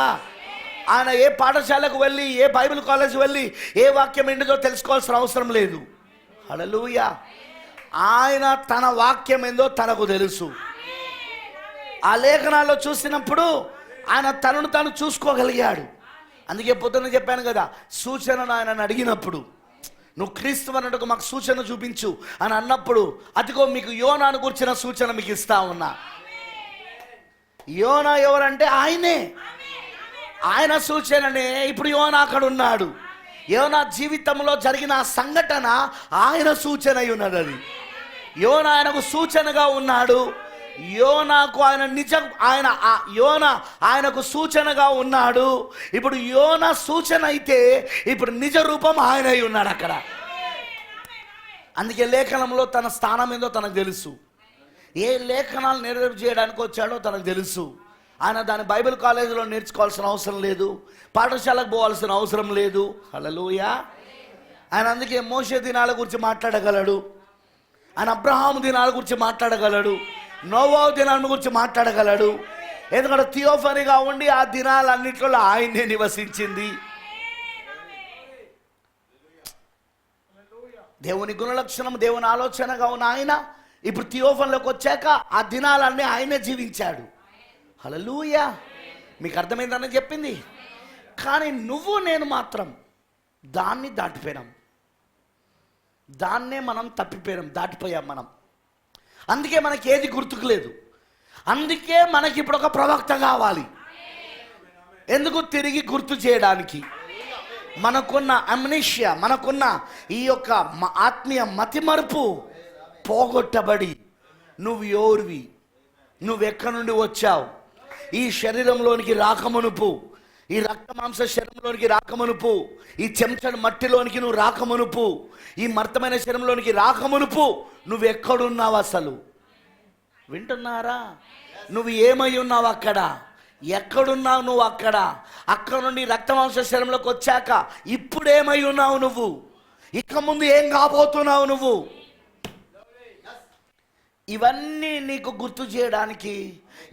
ఆయన ఏ పాఠశాలకు వెళ్ళి, ఏ బైబిల్ కాలేజ్ వెళ్ళి ఏ వాక్యం ఏంటిదో తెలుసుకోవాల్సిన అవసరం లేదు. హల్లెలూయా. ఆయన తన వాక్యం ఏందో తనకు తెలుసు. ఆ లేఖనాల్లో చూసినప్పుడు ఆయన తనను తాను చూసుకోగలిగాడు. అందుకే పొద్దున్న చెప్పాను కదా, సూచనను ఆయన అడిగినప్పుడు, నువ్వు క్రీస్తు అన్నట్టుకు మాకు సూచన చూపించు అని అన్నప్పుడు, అదిగో మీకు యోనాను గురించిన సూచన మీకు ఇస్తా ఉన్నా. యోనా ఎవరంటే ఆయనే. ఆయన సూచననే ఇప్పుడు యోనా అక్కడ ఉన్నాడు. యోనా జీవితంలో జరిగిన సంఘటన ఆయన సూచన అయి ఉన్నది. అది యోనా ఆయనకు సూచనగా ఉన్నాడు. యోనాకు యోనా ఆయనకు సూచనగా ఉన్నాడు. ఇప్పుడు యోనా సూచన అయితే ఇప్పుడు నిజ రూపం ఆయన అయి ఉన్నాడు అక్కడ. అందుకే లేఖనంలో తన స్థానం ఏందో తనకు తెలుసు. ఏ లేఖనాలు నెరవేర్పు చేయడానికి వచ్చాడో తనకు తెలుసు. ఆయన దాని బైబిల్ కాలేజీలో నేర్చుకోవాల్సిన అవసరం లేదు, పాఠశాలకు పోవాల్సిన అవసరం లేదు. హల్లెలూయా. ఆయన అందుకే మోషే దినాల గురించి మాట్లాడగలడు, ఆయన అబ్రహాము దినాల గురించి మాట్లాడగలడు, నోవాహు దినాల గురించి మాట్లాడగలడు. ఎందుకంటే థియోఫనీగా ఉండి ఆ దినాలన్నింటిలో ఆయనే నివసించింది. దేవుని గుణలక్షణం, దేవుని ఆలోచనగా ఉన్న ఆయన ఇప్పుడు థియోఫనీలోకి వచ్చాక ఆ దినాలన్నీ ఆయనే జీవించాడు. హల్లెలూయా. మీకు అర్థమైందని చెప్పింది. కానీ నువ్వు నేను మాత్రం దాన్ని దాటిపోయాం. దాన్నే మనం దాటిపోయాం మనం. అందుకే మనకి ఏది గుర్తుకు లేదు. అందుకే మనకి ఇప్పుడు ఒక ప్రవక్త కావాలి. ఎందుకు? తిరిగి గుర్తు చేయడానికి. మనకున్న అమ్నీషియా, మనకున్న ఈ యొక్క ఆత్మీయ మతిమరుపు పోగొట్టబడి, నువ్వు ఎవరివి, నువ్వెక్కడి నుండి వచ్చావు, ఈ శరీరంలోనికి రాకమునుపు, ఈ రక్త మాంస శరీరంలోనికి రాకమునుపు, ఈ చెంచడు మట్టిలోనికి నువ్వు రాకమునుపు, ఈ మర్తమైన శరీరంలోనికి రాకమునుపు నువ్వు ఎక్కడున్నావు అసలు? వింటున్నారా? నువ్వు ఏమై ఉన్నావు అక్కడ, ఎక్కడున్నావు నువ్వు అక్కడ నుండి రక్తమాంస శరీరంలోకి వచ్చాక ఇప్పుడు ఏమై ఉన్నావు నువ్వు, ఇక ముందు ఏం కాబోతున్నావు నువ్వు. ఇవన్నీ నీకు గుర్తు చేయడానికి,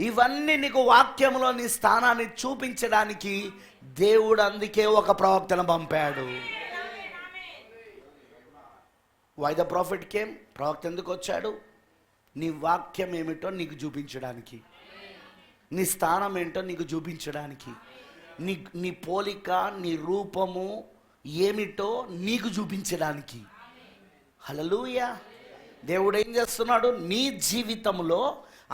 ఇవన్నీ నీకు వాక్యంలో నీ స్థానాన్ని చూపించడానికి దేవుడు అందుకే ఒక ప్రవక్తను పంపాడు. Why the prophet came? ప్రవక్త ఎందుకు వచ్చాడు? నీ వాక్యం ఏమిటో నీకు చూపించడానికి, నీ స్థానం ఏంటో నీకు చూపించడానికి, నీ పోలిక, నీ రూపము ఏమిటో నీకు చూపించడానికి. హల్లెలూయా. దేవుడు ఏం చేస్తున్నాడు? నీ జీవితంలో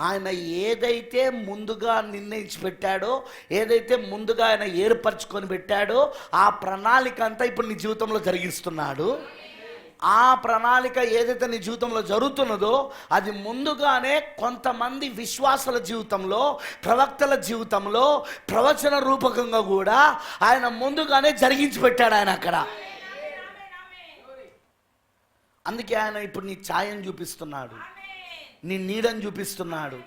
ఆయన ఏదైతే ముందుగా నిర్ణయించి పెట్టాడో, ఏదైతే ముందుగా ఆయన ఏర్పరచుకొని పెట్టాడో ఆ ప్రణాళిక అంతా ఇప్పుడు నీ జీవితంలో జరిగిస్తున్నాడు. ఆ ప్రణాళిక ఏదైతే నీ జీవితంలో జరుగుతున్నదో అది ముందుగానే కొంతమంది విశ్వాసుల జీవితంలో, ప్రవక్తల జీవితంలో ప్రవచన రూపకంగా కూడా ఆయన ముందుగానే జరిగించి పెట్టాడు ఆయన అక్కడ. అందుకే ఆయన ఇప్పుడు నీ ఛాయను చూపిస్తున్నాడు, నీ నీడను చూపిస్తున్నాడు.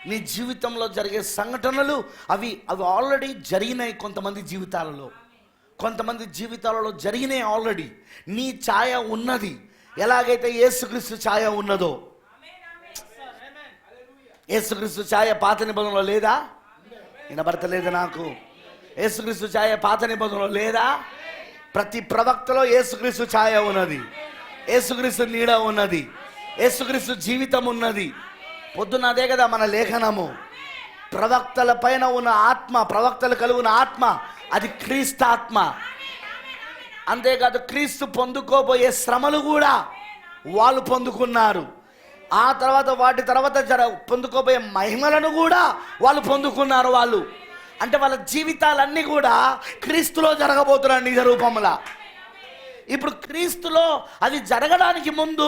నీ జీవితంలో జరిగే సంఘటనలు అవి ఆల్రెడీ జరిగినాయి. కొంతమంది జీవితాలలో జరిగినాయి ఆల్రెడీ. నీ ఛాయ ఉన్నది. ఎలాగైతే యేసుక్రీస్తు ఛాయ ఉన్నదో, యేసుక్రీస్తు ఛాయ పాత నిబంధనలో లేదా? వినబడతలేదు నాకు. యేసుక్రీస్తు ఛాయ పాత నిబంధనలో లేదా? ప్రతి ప్రవక్తలో యేసుక్రీస్తు ఛాయ ఉన్నది, యేసుక్రీస్తు నీడ ఉన్నది, యేసుక్రీస్తు జీవితం ఉన్నది. పొద్దున్న అదే కదా మన లేఖనము. ప్రవక్తల పైన ఉన్న ఆత్మ, ప్రవక్తలు కలిగిన ఆత్మ అది క్రీస్తు ఆత్మ. అంతేకాదు క్రీస్తు పొందుకోబోయే శ్రమలు కూడా వాళ్ళు పొందుకున్నారు. ఆ తర్వాత వాటి తర్వాత పొందుకోబోయే మహిమలను కూడా వాళ్ళు పొందుకున్నారు. వాళ్ళు అంటే వాళ్ళ జీవితాలన్నీ కూడా క్రీస్తులో జరగబోతున్నారు నిజ రూపంలో. ఇప్పుడు క్రీస్తులో అది జరగడానికి ముందు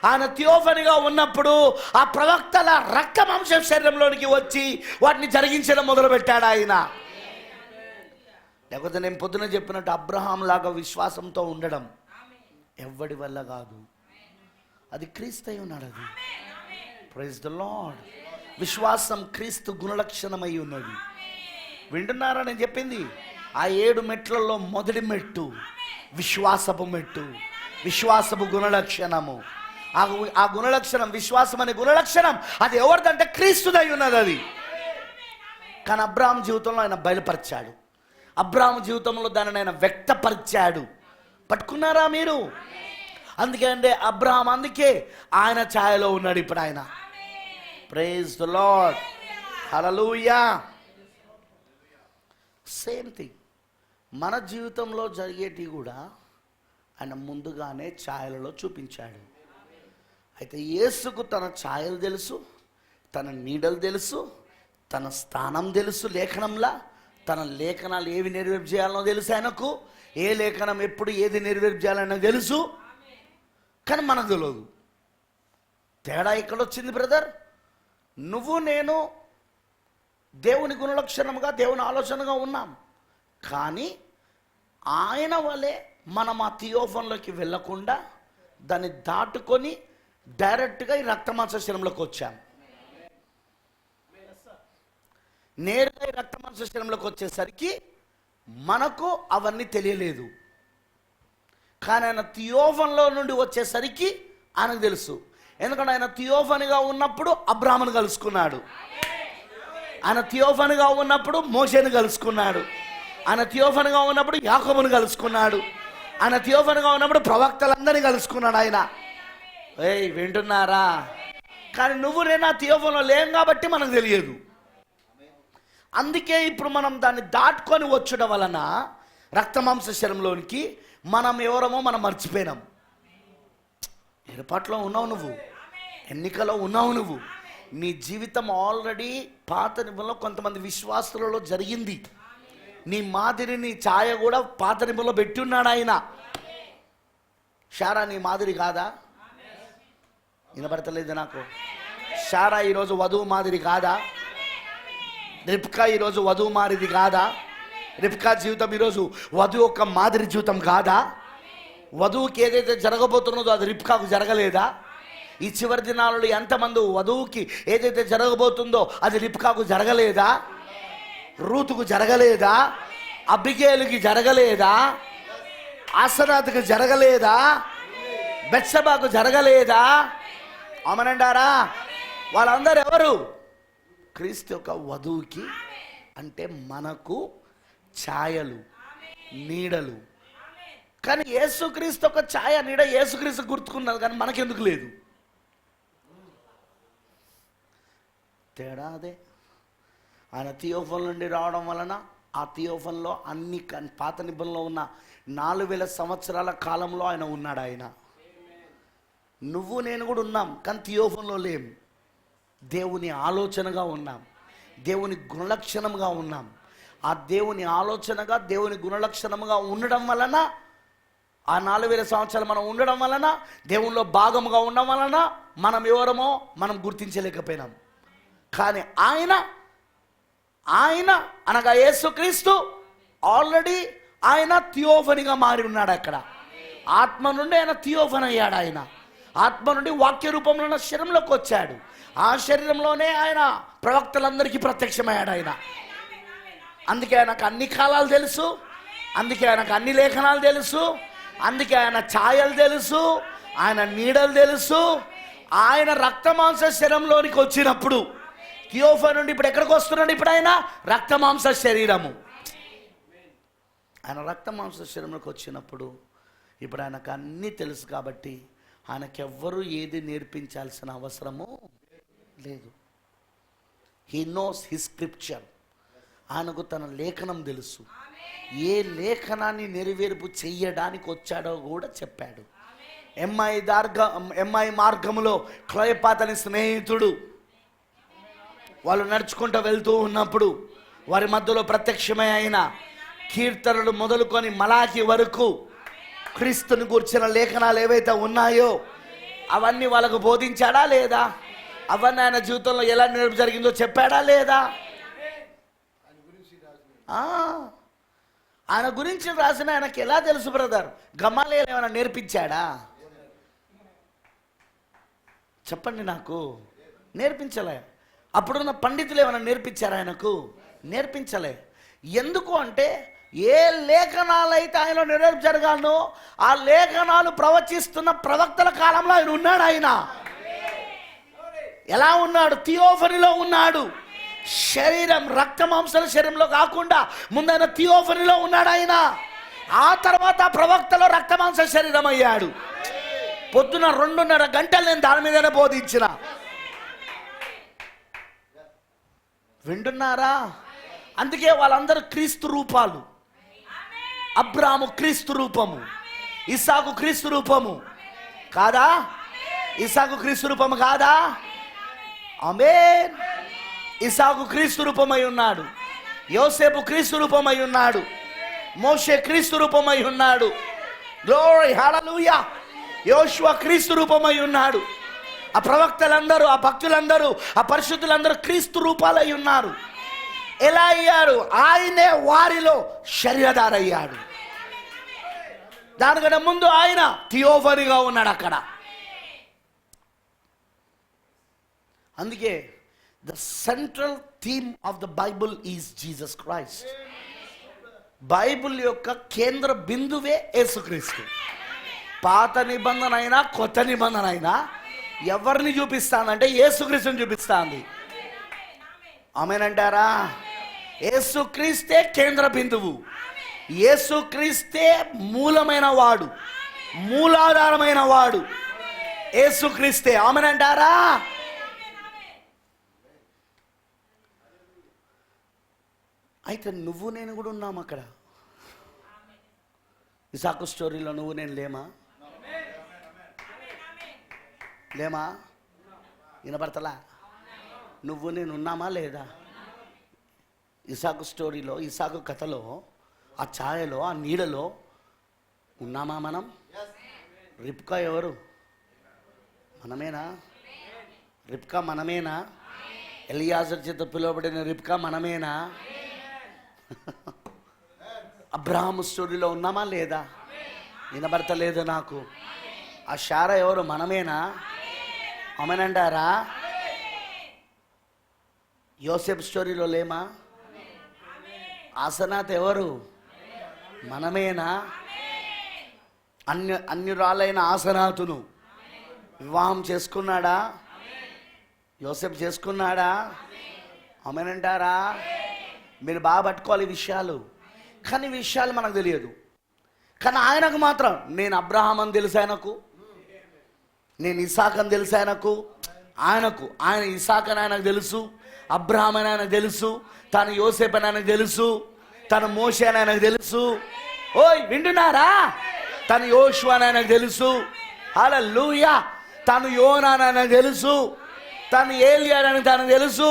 ఆయన థియోఫనీగా ఉన్నప్పుడు ఆ ప్రవక్తల రక్తమాంస శరీరంలోనికి వచ్చి వాటిని జరిగించడం మొదలుపెట్టాడు ఆయన. లేకపోతే నేను పొద్దున చెప్పినట్టు అబ్రహాం లాగా విశ్వాసంతో ఉండడం ఎవ్వడి వల్ల కాదు, అది క్రీస్తు అయి ఉన్నాడు. అది ప్రైజ్ ద లార్డ్. విశ్వాసం క్రీస్తు గుణలక్షణమై ఉన్నది. వింటున్నారా నేను చెప్పింది? ఆ 7 మెట్లలో మొదటి మెట్టు విశ్వాసపు మెట్టు, విశ్వాసపు గుణలక్షణము. ఆ గుణలక్షణం, విశ్వాసం అనే గుణలక్షణం అది ఎవరిదంటే క్రీస్తుదై ఉన్నది అది. కానీ అబ్రహాం జీవితంలో ఆయన బయలుపరిచాడు, అబ్రహాం జీవితంలో దానిని ఆయన వ్యక్తపరిచాడు. పట్టుకున్నారా మీరు? అందుకే అంటే అబ్రహాం అందుకే ఆయన ఛాయలో ఉన్నాడు ఇప్పుడు ఆయన. Praise the Lord. Hallelujah. Same thing మన జీవితంలో జరిగేటివి కూడా ఆయన ముందుగానే ఛాయలలో చూపించాడు. అయితే యేసుకు తన ఛాయలు తెలుసు, తన నీడలు తెలుసు, తన స్థానం తెలుసు. లేఖనంలా తన లేఖనాలు ఏవి నెరవేర్పు చేయాలనో తెలుసు ఆయనకు. ఏ లేఖనం ఎప్పుడు ఏది నెరవేర్పు చేయాలనో తెలుసు. కానీ మనకు తెలియదు. తేడా ఎక్కడొచ్చింది బ్రదర్? నువ్వు నేను దేవుని గుణలక్షణంగా, దేవుని ఆలోచనగా ఉన్నాం. కానీ ఆయన వలె మనం ఆ థియోఫన్లోకి వెళ్ళకుండా దాన్ని దాటుకొని డైరెక్ట్గా ఈ రక్తమాంస శరీరంలోకి వచ్చాం. నేరుగా ఈ రక్తమాంస శరీరంలోకి వచ్చేసరికి మనకు అవన్నీ తెలియలేదు. కానీ ఆయన థియోఫన్లో నుండి వచ్చేసరికి ఆయనకు తెలుసు. ఎందుకంటే ఆయన థియోఫన్గా ఉన్నప్పుడు అబ్రాహామును కలుసుకున్నాడు, ఆయన థియోఫన్గా ఉన్నప్పుడు మోషేను కలుసుకున్నాడు, ఆయన థియోఫన్గా ఉన్నప్పుడు యాకోబును కలుసుకున్నాడు, ఆయన థియోఫన్గా ఉన్నప్పుడు ప్రవక్తలందరినీ కలుసుకున్నాడు ఆయన. ఏయ్ వింటున్నారా? కానీ నువ్వు నేను ఆ థియోఫన్లో లేం కాబట్టి మనకు తెలియదు. అందుకే ఇప్పుడు మనం దాన్ని దాటుకొని వచ్చడం వలన రక్తమాంస శరీరంలోనికి మనం ఎవరమో మనం మర్చిపోయినాం. ఏర్పాట్లో ఉన్నావు నువ్వు, ఎన్నికలో ఉన్నావు నువ్వు. నీ జీవితం ఆల్రెడీ పాత నిబంధనలో కొంతమంది విశ్వాసులలో జరిగింది. నీ మాదిరి, నీ ఛాయ కూడా పాత నిబంధనలో పెట్టి ఉన్నాడు ఆయన. శారా నీ మాదిరి కాదా? వినపడతలేదు నాకు. శారా ఈరోజు వధువు మాదిరి కాదా? రిబ్కా ఈరోజు వధువు మాదిరి కాదా? రిబ్కా జీవితం ఈరోజు వధువు ఒక మాదిరి జీవితం కాదా? వధువుకి ఏదైతే జరగబోతున్నదో అది రిబ్కాకు జరగలేదా? ఈ చివరి దినాలలో ఎంతమంది వధువుకి ఏదైతే జరగబోతుందో అది రిబ్కాకు జరగలేదా? రూతుకు జరగలేదా? అబిగేలుకి జరగలేదా? ఆసనాథ్కి జరగలేదా? బెత్షెబాకు జరగలేదా? ఆమేనంటారా? వాళ్ళందరూ ఎవరు? క్రీస్తు యొక్క వధువుకి, అంటే మనకు ఛాయలు, నీడలు. కానీ యేసుక్రీస్తు ఒక ఛాయ, నీడ యేసుక్రీస్తు గుర్తుకున్నది, కానీ మనకెందుకు లేదు? తేడా అదే. ఆయన థియోఫన్ నుండి రావడం వలన ఆ థియోఫన్లో అన్ని పాత నిబంధనలో ఉన్న 4000 సంవత్సరాల కాలంలో ఆయన ఉన్నాడు. ఆయన నువ్వు నేను కూడా ఉన్నాం, కానీ థియోఫన్లో లేం. దేవుని ఆలోచనగా ఉన్నాం, దేవుని గుణలక్షణంగా ఉన్నాం. ఆ దేవుని ఆలోచనగా, దేవుని గుణలక్షణంగా ఉండడం వలన, ఆ 4000 సంవత్సరాలు మనం ఉండడం వలన, దేవునిలో భాగముగా ఉండడం వలన మనం ఎవరమో మనం గుర్తించలేకపోయినాం. కానీ ఆయన అనగా యేసుక్రీస్తు ఆల్రెడీ ఆయన థియోఫనీగా మారి ఉన్నాడు. అక్కడ ఆత్మ నుండి ఆయన థియోఫన్ అయ్యాడు. ఆయన ఆత్మ నుండి వాక్య రూపంలో శరీరంలోకి వచ్చాడు. ఆ శరీరంలోనే ఆయన ప్రవక్తలందరికీ ప్రత్యక్షమయ్యాడు. ఆయన అందుకే ఆయనకు అన్ని కాలాలు తెలుసు, అందుకే ఆయనకు అన్ని లేఖనాలు తెలుసు, అందుకే ఆయన ఛాయలు తెలుసు, ఆయన నీడలు తెలుసు. ఆయన రక్తమాంస శరీరంలోనికి వచ్చినప్పుడు థియోఫన్ నుండి ఇప్పుడు ఎక్కడికి వస్తున్నాడు? ఇప్పుడు ఆయన రక్తమాంస శరీరము. ఆయన రక్తమాంస శరీరంలోకి వచ్చినప్పుడు ఇప్పుడు ఆయనకు అన్నీ తెలుసు. కాబట్టి ఆయనకెవ్వరూ ఏది నేర్పించాల్సిన అవసరము లేదు. He knows his scripture. ఆయనకు తన లేఖనం తెలుసు. ఏ లేఖనాన్ని నెరవేర్పు చెయ్యడానికి వచ్చాడో కూడా చెప్పాడు. ఎమ్మాయి మార్గములో క్లయోపాతని స్నేహితుడు వాళ్ళు నడుచుకుంటూ వెళ్తూ ఉన్నప్పుడు వారి మధ్యలో ప్రత్యక్షమై అయిన కీర్తనలు మొదలుకొని మలాకి వరకు క్రీస్తుని గురించిన లేఖనాలు ఏవైతే ఉన్నాయో అవన్నీ వాళ్ళకు బోధించాడా లేదా? అవన్నీ ఆయన జీవితంలో ఎలా నేర్పు జరిగిందో చెప్పాడా లేదా? ఆయన గురించి రాసిన ఆయనకి ఎలా తెలుసు బ్రదర్? గమాలియేలు ఏమైనా నేర్పించాడా? చెప్పండి నాకు. నేర్పించలే. అప్పుడున్న పండితులు ఏమైనా నేర్పించారా ఆయనకు? నేర్పించలే. ఎందుకు అంటే ఏ లేఖనాలైతే ఆయనలో నెరవేర్పు జరగాలనో ఆ లేఖనాలు ప్రవచిస్తున్న ప్రవక్తల కాలంలో ఆయన ఉన్నాడు. ఆయన ఎలా ఉన్నాడు? థియోఫనీలో ఉన్నాడు. శరీరం రక్తమాంసాల శరీరంలో కాకుండా ముందైన థియోఫనీలో ఉన్నాడు ఆయన. ఆ తర్వాత ప్రవక్తలో రక్తమాంస శరీరం అయ్యాడు. పొద్దున 2.5 గంటలు నేను దాని మీదనే బోధించిన. వింటున్నారా? అందుకే వాళ్ళందరూ క్రీస్తు రూపాలు. అబ్రాము క్రీస్తు రూపము, ఇస్సాకు క్రీస్తు రూపము కాదా? ఇస్సాకు క్రీస్తు రూపము కాదా? ఆమేన్. ఇస్సాకు క్రీస్తు రూపమై ఉన్నాడు. యోసేపు క్రీస్తు రూపమై ఉన్నాడు. మోషే క్రీస్తు రూపమై ఉన్నాడు. గ్లోరీ హల్లెలూయా. యోషువ క్రీస్తు రూపమై ఉన్నాడు. ఆ ప్రవక్తలందరూ, ఆ భక్తులందరూ, ఆ పరిశుద్ధులందరూ క్రీస్తు రూపాలై ఉన్నారు. ఎలా అయ్యారు? ఆయనే వారిలో శరీరధారయ్యాడు. దానికన్నా ముందు ఆయన థియోఫనీగా ఉన్నాడు అక్కడ. అందుకే the central theme of the Bible is Jesus Christ. Bible యొక్క కేంద్ర బిందువే యేసుక్రీస్తు. పాత నిబంధన అయినా కొత్త నిబంధన అయినా ఎవరిని చూపిస్తానంటే యేసుక్రీస్తుని చూపిస్తాంది. ఆమేనంటారా? యేసుక్రీస్తే కేంద్ర బిందువు. యేసుక్రీస్తే మూలమైన వాడు, మూలాధారమైన వాడు యేసుక్రీస్తే. ఆమేనంటారా? అయితే నువ్వు నేను కూడా ఉన్నాం అక్కడ. ఇసాకు స్టోరీలో నువ్వు నేను లేమా? వినపడతలా? నువ్వు నేను ఉన్నామా లేదా? ఇసాకు స్టోరీలో, ఇసాకు కథలో, ఆ ఛాయలో, ఆ నీడలో ఉన్నామా మనం? రిబ్కా ఎవరు? మనమేనా? రిబ్కా మనమేనా? ఎలియాజర్ చేత పిలువబడిన రిబ్కా మనమేనా? అబ్రహాము స్టోరీలో ఉన్నామా లేదా? వినబడతలేదు నాకు. ఆ శారా ఎవరు? మనమేనా? ఆమేనంటారా? యోసేపు స్టోరీలో లేమా? ఆసనాత్ ఎవరు? మనమేనా? అన్యురాలైన ఆసనాతును వివాహం చేసుకున్నాడా? యోసేపు చేసుకున్నాడా? ఆమేనంటారా? మీరు బాగా పట్టుకోవాలి విషయాలు. కానీ విషయాలు మనకు తెలియదు. కానీ ఆయనకు మాత్రం, నేను అబ్రహాం అని తెలుసు ఆయనకు, నేను ఇసాక్ అని తెలుసు ఆయనకు ఆయన ఇసాక్ అని ఆయనకు తెలుసు, అబ్రహాం అని ఆయనకు తెలుసు, తను యోసేపు అని ఆయనకు తెలుసు, తను మోషే అని ఆయనకు తెలుసు. ఓయ్ వింటున్నారా? తను యోషువ అని ఆయనకు తెలుసు. హల్లెలూయా. తను యోనా అని ఆయనకు తెలుసు, తను ఏలియా అని తనకు తెలుసు.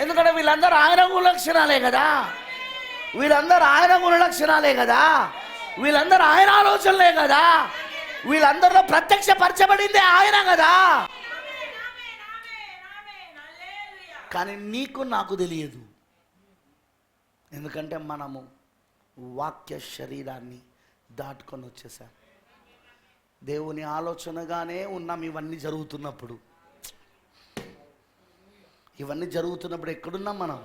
ఎందుకంటే వీళ్ళందరూ ఆయన గుణలక్షణాలే కదా, వీళ్ళందరూ ఆయన గుణలక్షణాలే కదా, వీళ్ళందరూ ఆయన ఆలోచనలే కదా, వీళ్ళందరిలో ప్రత్యక్షపరచబడిందే ఆయన కదా. కానీ నీకు నాకు తెలియదు. ఎందుకంటే మనము వాక్య శరీరాన్ని దాటుకొని వచ్చేసాం. దేవుని ఆలోచనగానే ఉన్నాం. ఇవన్నీ జరుగుతున్నప్పుడు ఎక్కడున్నాం మనం?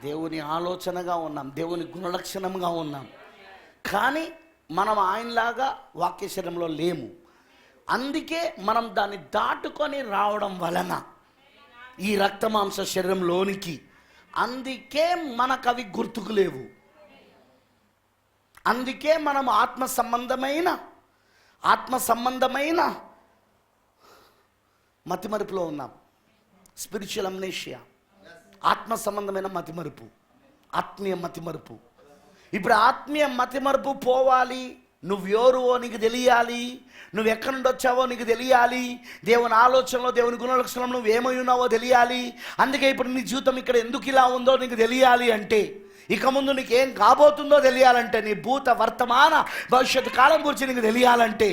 దేవుని ఆలోచనగా ఉన్నాం, దేవుని గుణలక్షణంగా ఉన్నాం. కానీ మనం ఆయనలాగా వాక్య శరీరంలో లేము. అందుకే మనం దాన్ని దాటుకొని రావడం వలన ఈ రక్తమాంస శరీరంలోనికి, అందుకే మనకు అవి గుర్తుకు లేవు. అందుకే మనం ఆత్మ సంబంధమైన మతిమరుపులో ఉన్నాం. స్పిరిచువల్ అమ్నేషియా, ఆత్మ సంబంధమైన మతిమరుపు, ఆత్మీయ మతిమరుపు. ఇప్పుడు ఆత్మీయ మతిమరుపు పోవాలి. నువ్వు ఎవరువో నీకు తెలియాలి, నువ్వు ఎక్కడి నుండి వచ్చావో నీకు తెలియాలి, దేవుని ఆలోచనలో దేవుని గుణలక్షణంలో నువ్వు ఏమై ఉన్నావో తెలియాలి. అందుకే ఇప్పుడు నీ జీవితం ఇక్కడ ఎందుకు ఇలా ఉందో నీకు తెలియాలి అంటే, ఇక ముందు నీకు ఏం కాబోతుందో తెలియాలంటే, నీ భూత వర్తమాన భవిష్యత్తు కాలం గురించి నీకు తెలియాలంటే,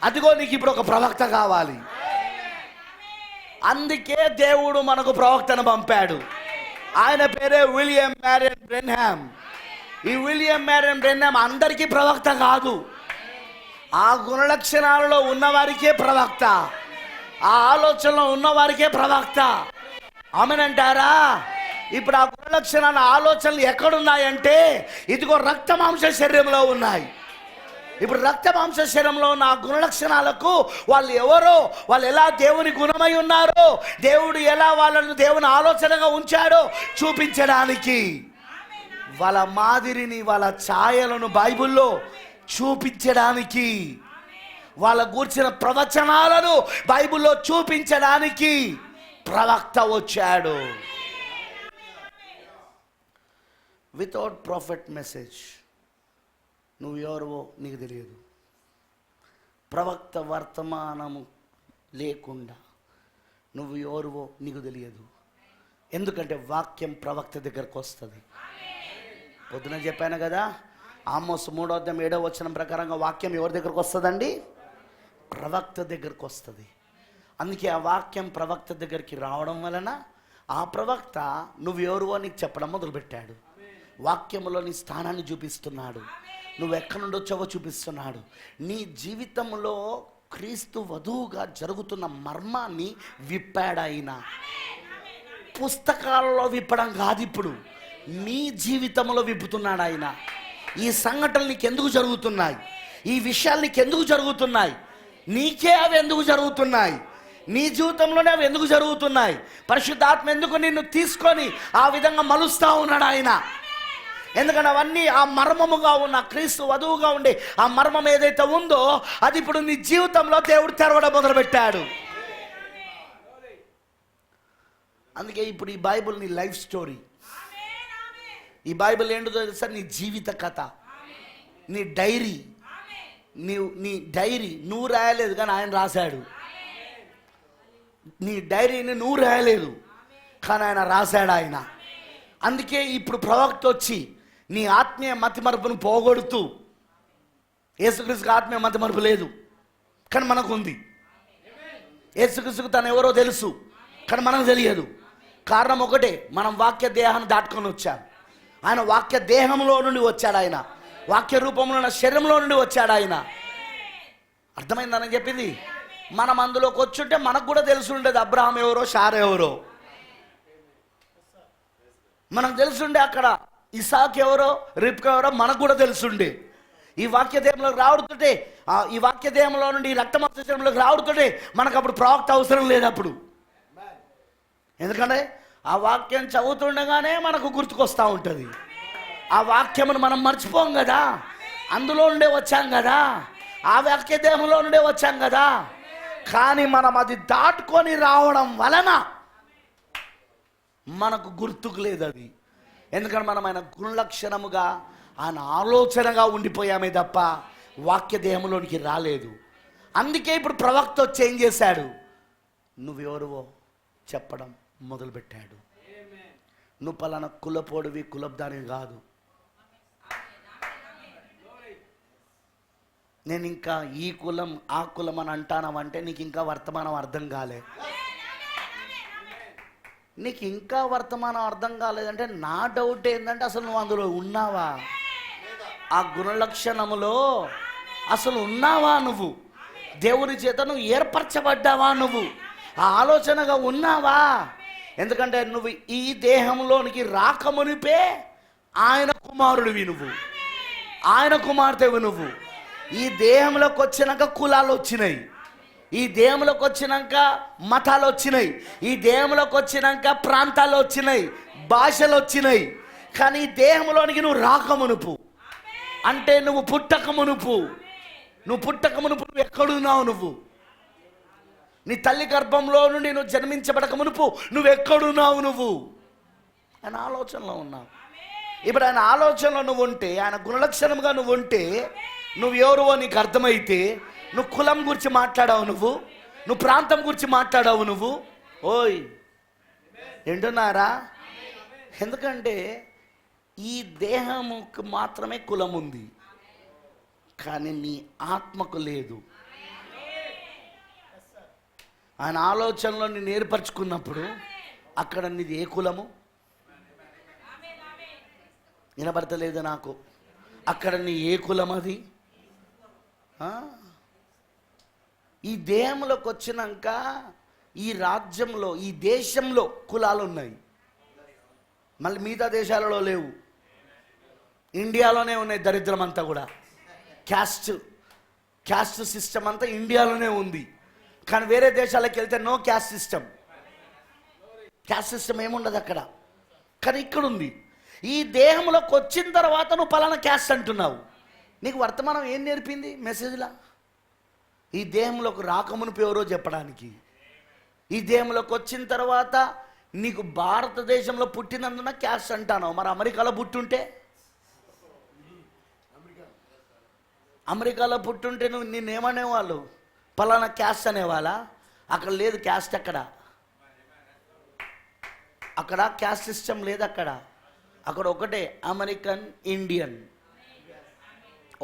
అదిగో నీకు ఇప్పుడు ఒక ప్రవక్త కావాలి. అందుకే దేవుడు మనకు ప్రవక్తను పంపాడు. ఆయన పేరే విలియం మ్యారియన్ బ్రెన్హామ్. ఈ విలియం మ్యారియన్ బ్రెన్హామ్ అందరికీ ప్రవక్త కాదు, ఆ గుణలక్షణాలలో ఉన్నవారికే ప్రవక్త, ఆ ఆలోచనలో ఉన్నవారికే ప్రవక్త. ఆమెనంటారా? ఇప్పుడు ఆ గుణలక్షణాల ఆలోచనలు ఎక్కడున్నాయంటే, ఇదిగో రక్తమాంస శరీరంలో ఉన్నాయి. ఇప్పుడు రక్తమాంస శరీరంలో ఉన్న ఆ గుణలక్షణాలకు వాళ్ళు ఎవరో, వాళ్ళు ఎలా దేవుని గుణమై ఉన్నారో, దేవుడు ఎలా వాళ్ళను దేవుని ఆలోచనగా ఉంచాడో చూపించడానికి, వాళ్ళ మాదిరిని వాళ్ళ ఛాయలను బైబిల్లో చూపించడానికి, వాళ్ళ గూర్చిన ప్రవచనాలను బైబిల్లో చూపించడానికి ప్రవక్త వచ్చాడు. వితౌట్ ప్రాఫిట్ మెసేజ్ నువ్వు ఎవరివో నీకు తెలియదు. ప్రవక్త వర్తమానము లేకుండా నువ్వు ఎవరివో నీకు తెలియదు. ఎందుకంటే వాక్యం ప్రవక్త దగ్గరకు వస్తుంది. పొద్దున చెప్పాను కదా, ఆమోస్ 3:7 ప్రకారంగా వాక్యం ఎవరి దగ్గరకు వస్తుందండి? ప్రవక్త దగ్గరకు వస్తుంది. అందుకే ఆ వాక్యం ప్రవక్త దగ్గరికి రావడం వలన ఆ ప్రవక్త నువ్వు ఎవరివో నీకు చెప్పడం మొదలుపెట్టాడు. వాక్యంలో నీ స్థానాన్ని చూపిస్తున్నాడు, నువ్వు ఎక్కడి నుండి వచ్చావో చూపిస్తున్నాడు. నీ జీవితంలో క్రీస్తు వధువుగా జరుగుతున్న మర్మాన్ని విప్పాడు ఆయన. పుస్తకాలలో విప్పడం కాదు, ఇప్పుడు నీ జీవితంలో విప్పుతున్నాడు ఆయన. ఈ సంఘటనలు నీకు ఎందుకు జరుగుతున్నాయి, ఈ విషయాలు నీకు ఎందుకు జరుగుతున్నాయి, నీకే అవి ఎందుకు జరుగుతున్నాయి, నీ జీవితంలోనే అవి ఎందుకు జరుగుతున్నాయి, పరిశుద్ధాత్మ ఎందుకు నిన్ను తీసుకొని ఆ విధంగా మలుస్తా ఉన్నాడు ఆయన. ఎందుకంటే అవన్నీ ఆ మర్మముగా ఉన్న క్రీస్తు వధువుగా ఉండే ఆ మర్మం ఏదైతే ఉందో అది ఇప్పుడు నీ జీవితంలో దేవుడు తెరవడం మొదలుపెట్టాడు. అందుకే ఇప్పుడు ఈ బైబిల్ నీ లైఫ్ స్టోరీ. ఈ బైబిల్ ఏంటో తెలుసా? నీ జీవిత కథ, నీ డైరీ. నీ డైరీ నువ్వు రాయలేదు కానీ ఆయన రాశాడు. నీ డైరీని నువ్వు రాయలేదు కానీ ఆయన రాశాడు ఆయన. అందుకే ఇప్పుడు ప్రవక్త వచ్చి నీ ఆత్మీయ మతిమరుపును పోగొడుతూ, యేసుక్రీస్తుకు ఆత్మీయ మతిమరుపు లేదు కానీ మనకు ఉంది. యేసుక్రీస్తుకు తను ఎవరో తెలుసు కానీ మనకు తెలియదు. కారణం ఒకటే, మనం వాక్య దేహాన్ని దాటుకొని వచ్చాం. ఆయన వాక్య దేహంలో నుండి వచ్చాడు, ఆయన వాక్య రూపంలో ఉన్న శరీరంలో నుండి వచ్చాడు ఆయన. అర్థమైందని చెప్పింది. మనం అందులోకి వచ్చుంటే మనకు కూడా తెలిసి ఉండేది అబ్రహాం ఎవరో, షారా ఎవరో. మనకు తెలుసుండే అక్కడ ఇసాక్ ఎవరో, రిబ్కా ఎవరో మనకు కూడా తెలుసుండే. ఈ వాక్యదేహంలోకి రావడుతుంటే, ఈ వాక్యదేహంలో నుండి ఈ రక్తమాంసలోకి రావడుతుంటే మనకు అప్పుడు ప్రవక్త అవసరం లేదు అప్పుడు. ఎందుకంటే ఆ వాక్యం చదువుతుండగానే మనకు గుర్తుకొస్తూ ఉంటుంది. ఆ వాక్యమును మనం మర్చిపోం కదా, అందులో నుండే వచ్చాం కదా, ఆ వాక్యదేహంలో నుండే వచ్చాం కదా. కానీ మనం అది దాటుకొని రావడం వలన మనకు గుర్తుకు లేదు అది. ఎందుకంటే మనం ఆయన గుణలక్షణముగా, ఆయన ఆలోచనగా ఉండిపోయామే తప్ప వాక్యదేహంలోనికి రాలేదు. అందుకే ఇప్పుడు ప్రవక్త వచ్చి ఏం చేశాడు, నువ్వెవరువో చెప్పడం మొదలుపెట్టాడు. నువ్వు పలానా కులపోడివి, కులబ్దానివి కాదు. నేను ఇంకా ఈ కులం ఆ కులం అని అంటానంటే నీకు ఇంకా వర్తమానం అర్థం కాలే. నీకు ఇంకా వర్తమానం అర్థం కాలేదంటే నా డౌట్ ఏంటంటే అసలు నువ్వు అందులో ఉన్నావా, ఆ గుణలక్షణములో అసలు ఉన్నావా, నువ్వు దేవుని చేత నువ్వు ఏర్పరచబడ్డావా, నువ్వు ఆ ఆలోచనగా ఉన్నావా. ఎందుకంటే నువ్వు ఈ దేహంలోనికి రాకమునిపే ఆయన కుమారుడివి, నువ్వు ఆయన కుమార్తెవి. నువ్వు ఈ దేహంలోకి వచ్చినాక కులాలు వచ్చినాయి, ఈ దేహంలోకి వచ్చినాక మతాలు వచ్చినాయి, ఈ దేహంలోకి వచ్చినాక ప్రాంతాలు వచ్చినాయి, భాషలు వచ్చినాయి. కానీ ఈ దేహంలోనికి నువ్వు రాకమునుపు అంటే నువ్వు పుట్టకమునుపు, నువ్వు ఎక్కడున్నావు, నీ తల్లి గర్భంలో నుండి నువ్వు జన్మించబడక మునుపు నువ్వు ఎక్కడున్నావు, నువ్వు ఆయన ఆలోచనలో ఉన్నావు. ఇప్పుడు ఆయన ఆలోచనలో నువ్వు ఉంటే, ఆయన గుణలక్షణంగా నువ్వు ఉంటే, నువ్వు ఎవరువో నీకు అర్థమైతే, నువ్వు కులం గురించి మాట్లాడావు, నువ్వు ప్రాంతం గురించి మాట్లాడావు, నువ్వు ఓయ్ వింటున్నారా? ఎందుకంటే ఈ దేహముకు మాత్రమే కులం ఉంది, కానీ నీ ఆత్మకు లేదు. ఆయన ఆలోచనలో నేను ఏర్పరచుకున్నప్పుడు అక్కడ నీది ఏ కులము వినబడతలేదు నాకు. అక్కడ నీ ఏ కులం అది? ఈ దేహంలోకి వచ్చినాక ఈ రాజ్యంలో, ఈ దేశంలో కులాలు ఉన్నాయి, మళ్ళీ మిగతా దేశాలలో లేవు. ఇండియాలోనే ఉన్నాయి దరిద్రం అంతా కూడా. క్యాస్ట్ సిస్టమ్ అంతా ఇండియాలోనే ఉంది. కానీ వేరే దేశాలకు వెళ్తే నో క్యాస్ట్ సిస్టమ్ ఏముండదు అక్కడ. కానీ ఇక్కడ ఉంది. ఈ దేహంలోకి వచ్చిన తర్వాత నువ్వు పలానా క్యాస్ట్ అంటున్నావు. నీకు వర్తమానం ఏం నేర్పింది మెసేజ్లా? ఈ దేహంలోకి రాకమునుపు ఎవరో చెప్పడానికి. ఈ దేహంలోకి వచ్చిన తర్వాత నీకు భారతదేశంలో పుట్టినందున క్యాస్ట్ అంటాను. మరి అమెరికాలో పుట్టుంటే, అమెరికాలో పుట్టుంటే నువ్వు నిన్నేమనేవాళ్ళు? పలానా క్యాస్ట్ అనేవాళ్ళ? అక్కడ లేదు క్యాస్ట్. అక్కడ క్యాస్ట్ సిస్టమ్ లేదు. అక్కడ ఒకటే అమెరికన్ ఇండియన్,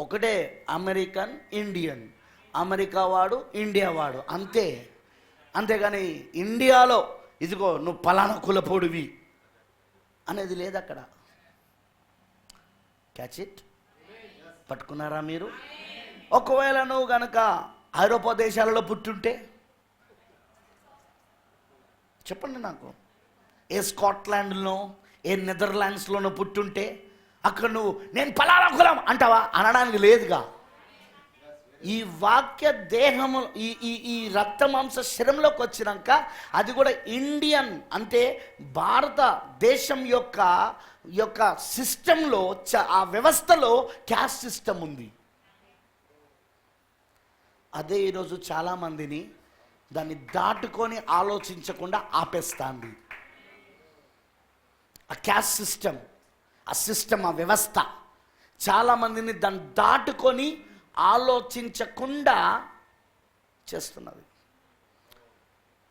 ఒకటే అమెరికన్ ఇండియన్, అమెరికా వాడు ఇండియా వాడు, అంతేగాని ఇండియాలో ఇదిగో నువ్వు పలానా కులపోడివి అనేది లేదు అక్కడ. Catch it? పట్టుకున్నారా మీరు? ఒకవేళ నువ్వు గనక ఐరోపా దేశాలలో పుట్టుంటే చెప్పండి నాకు, ఏ స్కాట్లాండ్లో, ఏ నెదర్లాండ్స్లోనో పుట్టుంటే అక్కడ నువ్వు నేను పలానా కులం అంటావా? అనడానికి లేదుగా. ఈ వాక్య దేహము, ఈ రక్తమాంస శరీరంలోకి వచ్చినాక అది కూడా ఇండియన్ అంటే భారతదేశం యొక్క సిస్టంలో, ఆ వ్యవస్థలో క్యాస్ట్ సిస్టమ్ ఉంది. అదే ఈరోజు చాలామందిని దాన్ని దాటుకొని ఆలోచించకుండా ఆపేస్తుంది. ఆ క్యాస్ట్ సిస్టమ్, ఆ వ్యవస్థ చాలామందిని దాన్ని దాటుకొని ఆలోచించకుండా చేస్తున్నది.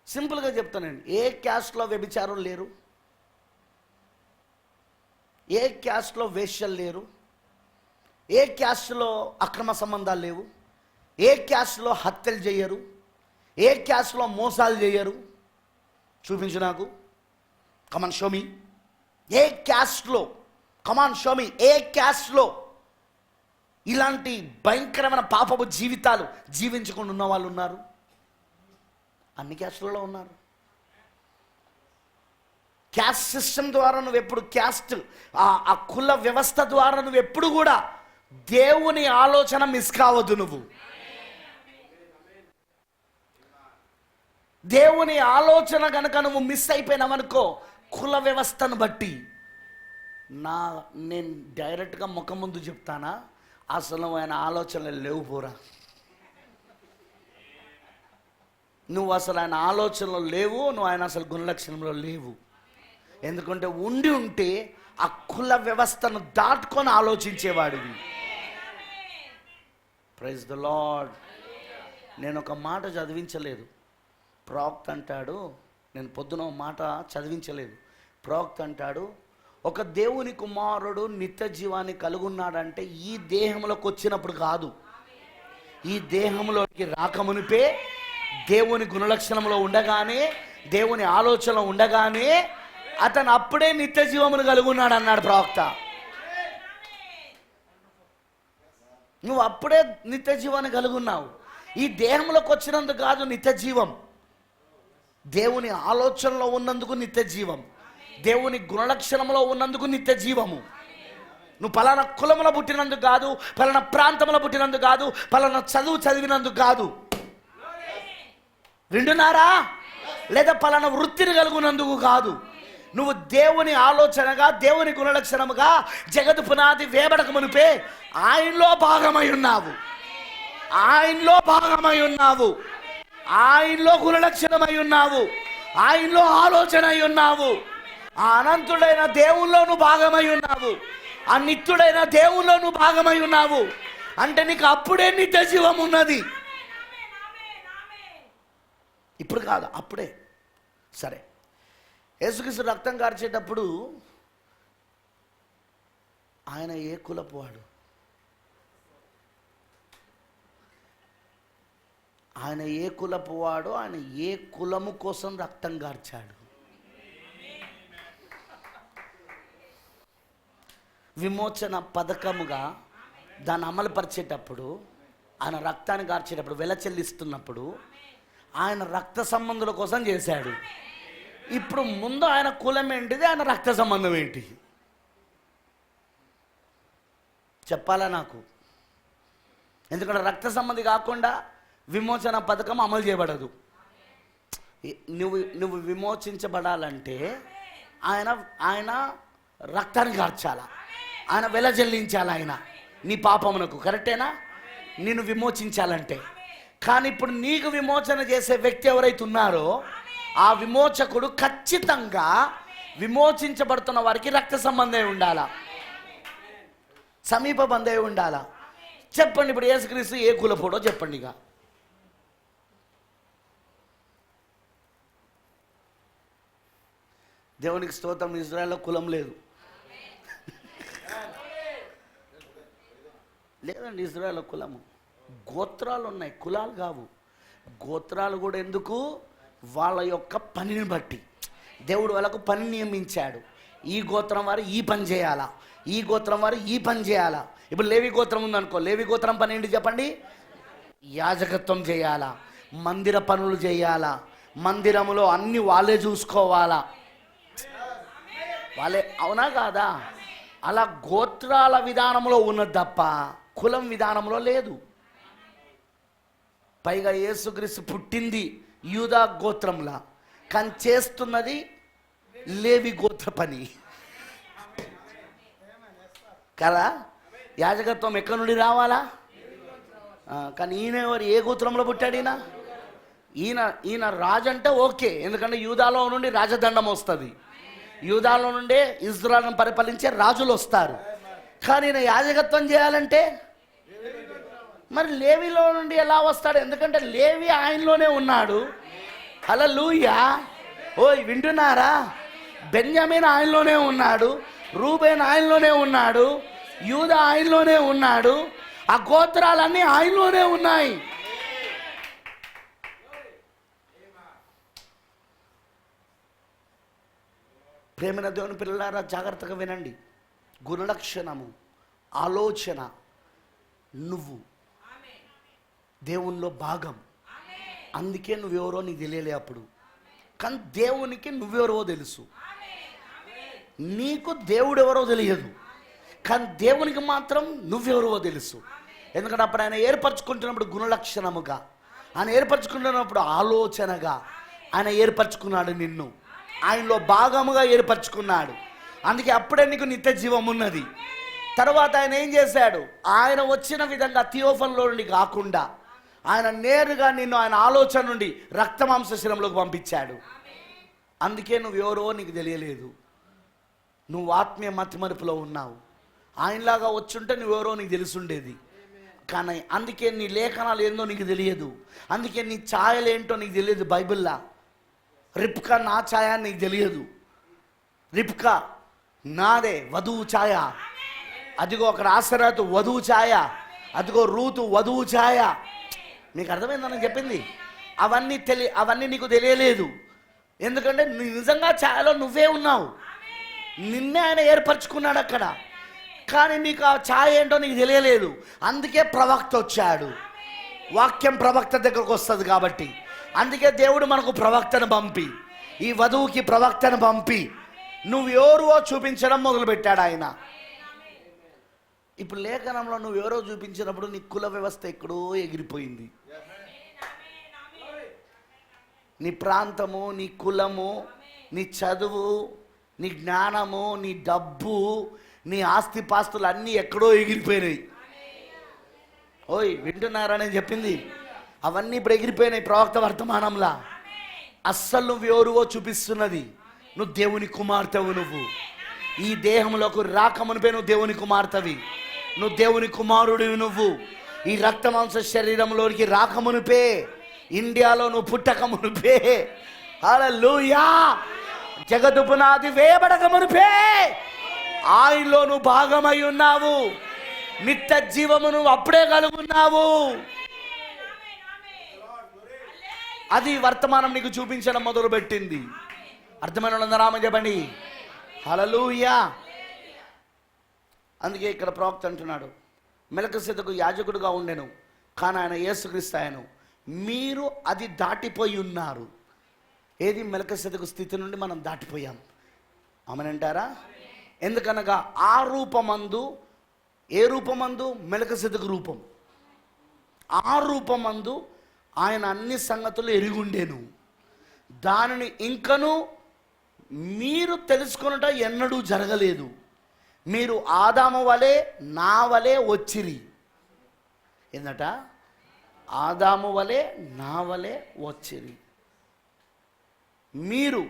సింపుల్గా చెప్తానండి, ఏ క్యాస్ట్లో వ్యభిచారం లేరు, ఏ క్యాస్ట్లో వేశ్యలు లేరు, ఏ క్యాస్ట్లో అక్రమ సంబంధాలు లేవు, ఏ క్యాస్ట్లో హత్యలు చేయరు, ఏ క్యాస్ట్లో మోసాలు చేయరు. చూపించు నాకు. Come on show me. ఏ క్యాస్ట్లో, కమాన్ షో మీ, ఏ క్యాస్ట్లో ఇలాంటి భయంకరమైన పాపపు జీవితాలు జీవించకుండా ఉన్న వాళ్ళు ఉన్నారు? అన్ని క్యాస్టులలో ఉన్నారు. క్యాస్ట్ సిస్టమ్ ద్వారా నువ్వు ఎప్పుడు ఆ కుల వ్యవస్థ ద్వారా నువ్వు ఎప్పుడు కూడా దేవుని ఆలోచన మిస్ కావద్దు. నువ్వు దేవుని ఆలోచన కనుక నువ్వు మిస్ అయిపోయినావనుకో, కుల వ్యవస్థను బట్టి నేను డైరెక్ట్గా ముఖం ముందు చెప్తానా, అసలు ఆయన ఆలోచనలు లేవు పోరా. నువ్వు అసలు ఆయన ఆలోచనలో లేవు, నువ్వు ఆయన అసలు గుణలక్షణంలో లేవు. ఎందుకంటే ఉండి ఉంటే ఆ కుల వ్యవస్థను దాటుకొని ఆలోచించేవాడివి. Praise the lord. నేను ఒక మాట చదివించలేదు. ప్రవక్త అంటాడు, నేను పొద్దున ఒక మాట చదివించలేదు. ప్రవక్త అంటాడు, ఒక దేవుని కుమారుడు నిత్య జీవాన్ని కలుగున్నాడంటే ఈ దేహంలోకి వచ్చినప్పుడు కాదు, ఈ దేహంలోకి రాకమునిపే దేవుని గుణలక్షణంలో ఉండగానే, దేవుని ఆలోచనలో ఉండగానే అతను అప్పుడే నిత్య జీవమును కలుగున్నాడు అన్నాడు ప్రవక్త. నువ్వు అప్పుడే నిత్య జీవాన్ని కలుగున్నావు. ఈ దేహంలోకి వచ్చినందుకు కాదు నిత్య జీవం, దేవుని ఆలోచనలో ఉన్నందుకు నిత్య జీవం, దేవుని గుణలక్షణంలో ఉన్నందుకు నిత్య జీవము. నువ్వు పలానా కులంలో పుట్టినందుకు కాదు, పలానా ప్రాంతంలో పుట్టినందుకు కాదు, పలానా చదువు చదివినందుకు కాదు. వింటున్నారా? లేదా పలానా వృత్తిని కలుగునందుకు కాదు. నువ్వు దేవుని ఆలోచనగా, దేవుని గుణలక్షణముగా జగత్ పునాది వేబడక మునిపే ఆయనలో భాగమై ఉన్నావు, ఆయనలో భాగమై ఉన్నావు, ఆయనలో గుణలక్షణమై ఉన్నావు, ఆయనలో ఆలోచన అయి ఉన్నావు. ఆ అనంతుడైన దేవుల్లో నువ్వు భాగమై ఉన్నావు, ఆ నిత్యుడైన దేవుల్లో నువ్వు భాగమై ఉన్నావు. అంటే నీకు అప్పుడే నిత్య జీవం ఉన్నది. ఇప్పుడు కాదు, అప్పుడే. సరే, యేసుక్రీస్తు రక్తం కార్చేటప్పుడు ఆయన ఏ కులపు వాడు? ఆయన ఏ కులపు వాడు? ఆయన ఏ కులము కోసం రక్తం కార్చాడు? విమోచన పథకముగా దాన్ని అమలుపరిచేటప్పుడు, ఆయన రక్తాన్ని కార్చేటప్పుడు, వెల చెల్లిస్తున్నప్పుడు ఆయన రక్త సంబంధుల కోసం చేశాడు. ఇప్పుడు ముందు ఆయన కులం ఏంటిది, ఆయన రక్త సంబంధం ఏంటి చెప్పాలా నాకు? ఎందుకంటే రక్త సంబంధి కాకుండా విమోచన పథకం అమలు చేయబడదు. నువ్వు విమోచించబడాలంటే ఆయన రక్తాన్ని కార్చాలా, ఆయన వెల చెల్లించాలి, ఆయన నీ పాపమునకు. కరెక్టేనా? నిన్ను విమోచించాలంటే. కానీ ఇప్పుడు నీకు విమోచన చేసే వ్యక్తి ఎవరైతే ఉన్నారో ఆ విమోచకుడు ఖచ్చితంగా విమోచించబడుతున్న వారికి రక్త సంబంధం ఉండాలా, సమీప బంధే ఉండాలా. చెప్పండి, ఇప్పుడు యేసుక్రీస్తు ఏ కులపోడో చెప్పండి. ఇక దేవునికి స్తోత్రం, ఇజ్రాయెల్లో కులం లేదు. లేదండి, ఇజ్రాయెల్లో కులము, గోత్రాలు ఉన్నాయి, కులాలు కావు. గోత్రాలు కూడా ఎందుకు? వాళ్ళ యొక్క పనిని బట్టి దేవుడు వాళ్ళకు పని నియమించాడు. ఈ గోత్రం వారు ఈ పని చేయాలా, ఈ గోత్రం వారు ఈ పని చేయాలా. ఇప్పుడు లేవి గోత్రం ఉందనుకో, లేవి గోత్రం పని ఏంటి చెప్పండి? యాజకత్వం చేయాలా, మందిర పనులు చేయాలా, మందిరములో అన్ని వాళ్ళే చూసుకోవాలా, వాళ్ళే. అవునా కాదా? అలా గోత్రాల విధానంలో ఉన్నది తప్ప కులం విధానంలో లేదు. పైగా యేసుక్రీస్తు పుట్టింది యూదా గోత్రంలా, కానీ చేస్తున్నది లేవి గోత్ర పని కదా. యాజకత్వం ఎక్కడి నుండి రావాలా? కానీ ఈయన ఎవరు? ఏ గోత్రంలో పుట్టాడు ఈయన రాజు అంటే ఓకే, ఎందుకంటే యూదాలో నుండి రాజదండం వస్తుంది, యూదాలో నుండే ఇజ్రాయెల్ను పరిపాలించే రాజులు వస్తారు. కానీ ఈయన యాజకత్వం చేయాలంటే మరి లేవిలో నుండి ఎలా వస్తాడు? ఎందుకంటే లేవి ఆయనలోనే ఉన్నాడు. హల్లెలూయా. ఓయ్ వింటున్నారా? బెన్యామీన్ ఆయనలోనే ఉన్నాడు, రూబేన్ ఆయనలోనే ఉన్నాడు, యూదా ఆయనలోనే ఉన్నాడు, ఆ గోత్రాలన్నీ ఆయనలోనే ఉన్నాయి. ప్రేమైన దేవుని పిల్లలారా, జాగ్రత్తగా వినండి. గుణలక్షణము, ఆలోచన, నువ్వు దేవునిలో భాగం. అందుకే నువ్వెవరో నీకు తెలియలే అప్పుడు. కానీ దేవునికి నువ్వెవరో తెలుసు. నీకు దేవుడు ఎవరో తెలియదు, కానీ దేవునికి మాత్రం నువ్వెవరో తెలుసు. ఎందుకంటే అప్పుడు ఆయన ఏర్పరచుకుంటున్నప్పుడు గుణలక్షణముగా, ఆయన ఏర్పరచుకుంటున్నప్పుడు ఆలోచనగా ఆయన ఏర్పరచుకున్నాడు. నిన్ను ఆయనలో భాగముగా ఏర్పరచుకున్నాడు. అందుకే అప్పుడే నీకు నిత్య జీవం ఉన్నది. తర్వాత ఆయన ఏం చేశాడు? ఆయన వచ్చిన విధంగా థియోఫన్లో నుండి కాకుండా ఆయన నేరుగా నిన్ను ఆయన ఆలోచన నుండి రక్తమాంస శరీరంలోకి పంపించాడు. అందుకే నువ్వెవరో నీకు తెలియలేదు. నువ్వు ఆత్మీయ మతిమరుపులో ఉన్నావు. ఆయనలాగా వచ్చుంటే నువ్వెవరో నీకు తెలుసుండేది. కానీ అందుకే నీ లేఖనాలు ఏందో నీకు తెలియదు. అందుకే నీ ఛాయలు ఏంటో నీకు తెలియదు. బైబిల్లా రిబ్కా నా ఛాయ నీకు తెలియదు. రిబ్కా నాదే వధువు ఛాయ. అదిగో అక్కడ ఆసరాతు వధువు ఛాయ, అదిగో రూతు వధువు ఛాయ. మీకు అర్థమైందని చెప్పింది. అవన్నీ నీకు తెలియలేదు. ఎందుకంటే నిజంగా ఛాయలో నువ్వే ఉన్నావు. నిన్నే ఆయన ఏర్పరచుకున్నాడు అక్కడ. కానీ నీకు ఆ ఛాయ ఏంటో నీకు తెలియలేదు. అందుకే ప్రవక్త వచ్చాడు. వాక్యం ప్రవక్త దగ్గరకు వస్తుంది కాబట్టి అందుకే దేవుడు మనకు ప్రవక్తను పంపి, ఈ వధువుకి ప్రవక్తను పంపి నువ్వు ఎవరో చూపించడం మొదలుపెట్టాడు ఆయన. ఇప్పుడు లేఖనంలో నువ్వు ఎవరో చూపించినప్పుడు నీ కుల వ్యవస్థ ఎక్కడో ఎగిరిపోయింది. నీ ప్రాంతము, నీ కులము, నీ చదువు, నీ జ్ఞానము, నీ డబ్బు, నీ ఆస్తిపాస్తులు అన్నీ ఎక్కడో ఎగిరిపోయినాయి. ఓయ్ వింటున్నారా నేను చెప్పింది? అవన్నీ ఇప్పుడు ఎగిరిపోయినాయి ప్రవక్త వర్తమానంలా. అస్సలు నువ్వు ఎవరువో చూపిస్తున్నది. నువ్వు దేవుని కుమార్తెవు. నువ్వు ఈ దేహంలోకి రాకమునిపే నువ్వు దేవుని కుమార్తెవి. నువ్వు దేవుని కుమారుడివి. నువ్వు ఈ రక్తమాంస శరీరంలోనికి రాకమునిపే, ఇండియాలో నువ్వు పుట్టకమునిపే, హల్లెలూయా, జగత్తు పునాది వేయబడకమునిపే ఆయనలో నువ్వు భాగమై ఉన్నావు. నిత్య జీవము నువ్వు అప్పుడే కలుగున్నావు. అది వర్తమానం నీకు చూపించడం మొదలుపెట్టింది. అర్థమైన వాళ్ళందరూ ఆమేన్ చెప్పండి. హల్లెలూయా. అందుకే ఇక్కడ ప్రవక్త అంటున్నాడు, మెల్కీసెదెకు యాజకుడుగా ఉండెను, కానీ ఆయన యేసుక్రీస్తు ఆయను. మీరు అది దాటిపోయి ఉన్నారు. ఏది? మెల్కీసెదెకు స్థితి నుండి మనం దాటిపోయాం. ఆమేనంటారా? ఎందుకనగా ఆ రూపమందు, ఏ రూపమందు? మెల్కీసెదెకు రూపం. ఆ రూపమందు ఆయన అన్ని సంగతులు ఎరిగుండెను. దానిని ఇంకను మీరు తెలుసుకొనుట ఎన్నడూ జరగలేదు. మీరు ఆదాము వలె నా వలె వచ్చిరి. ఏందట? ఆదాము వలె నా వలె వచ్చిరి. మీరు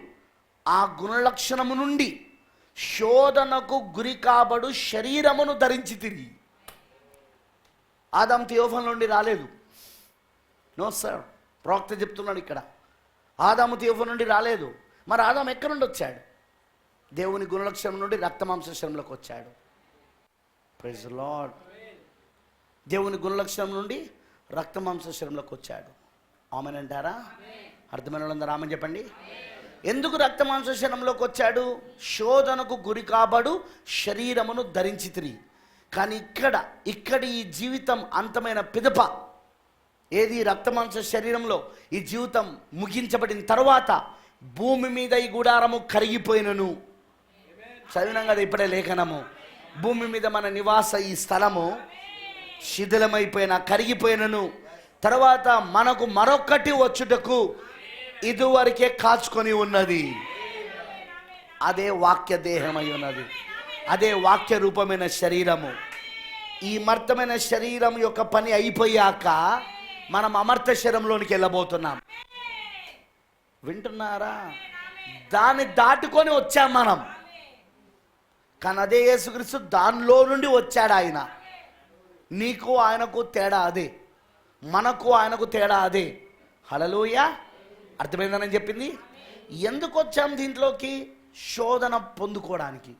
ఆ గుణలక్షణము నుండి శోధనకు గురి కాబడు శరీరమును ధరించి తిరిగి. ఆదాము థియోఫన్ నుండి రాలేదు. నో సార్, ప్రవక్త చెప్తున్నాడు ఇక్కడ, ఆదాము థియోఫన్ నుండి రాలేదు. మరి ఆదాము ఎక్కడి నుండి వచ్చాడు? దేవుని గుణలక్షణం నుండి రక్తమాంస శరీరంలోకి వచ్చాడు. Praise the Lord. దేవుని గుణలక్షణం నుండి రక్తమాంస శరీరంలోకి వచ్చాడు. ఆమేన్ అంటారా? అర్థమైన వాళ్ళందరూ ఆమేన్ చెప్పండి. ఎందుకు రక్తమాంస శరీరంలోకి వచ్చాడు? శోధనకు గురి కాబడు శరీరమును ధరించితిరి. కానీ ఇక్కడ ఈ జీవితం అంతమైన పిదప, ఏది? రక్తమాంస శరీరంలో ఈ జీవితం ముగించబడిన తర్వాత భూమి మీద ఈ గుడారము కరిగిపోయినను. చదివినాం కదా ఇప్పుడే లేఖనము. భూమి మీద మన నివాస ఈ స్థలము శిథిలమైపోయిన, కరిగిపోయినను. తర్వాత మనకు మరొకటి వచ్చుటకు ఇదివరకే కాచుకొని ఉన్నది. అదే వాక్య దేహమై ఉన్నది. అదే వాక్య రూపమైన శరీరము. ఈ మర్తమైన శరీరం యొక్క పని అయిపోయాక మనం అమర్త శరీరంలోనికి వెళ్ళబోతున్నాం. వింటున్నారా? దాన్ని దాటుకొని వచ్చాం మనం. కానీ అదే యేసుక్రీస్తు దానిలో నుండి వచ్చాడు ఆయన. నీకు ఆయనకు తేడా అదే, మనకు ఆయనకు తేడా అదే. హల్లెలూయా. అర్థమైందని చెప్పింది. ఎందుకు వచ్చాం దీంట్లోకి? శోధన పొందుకోవడానికి.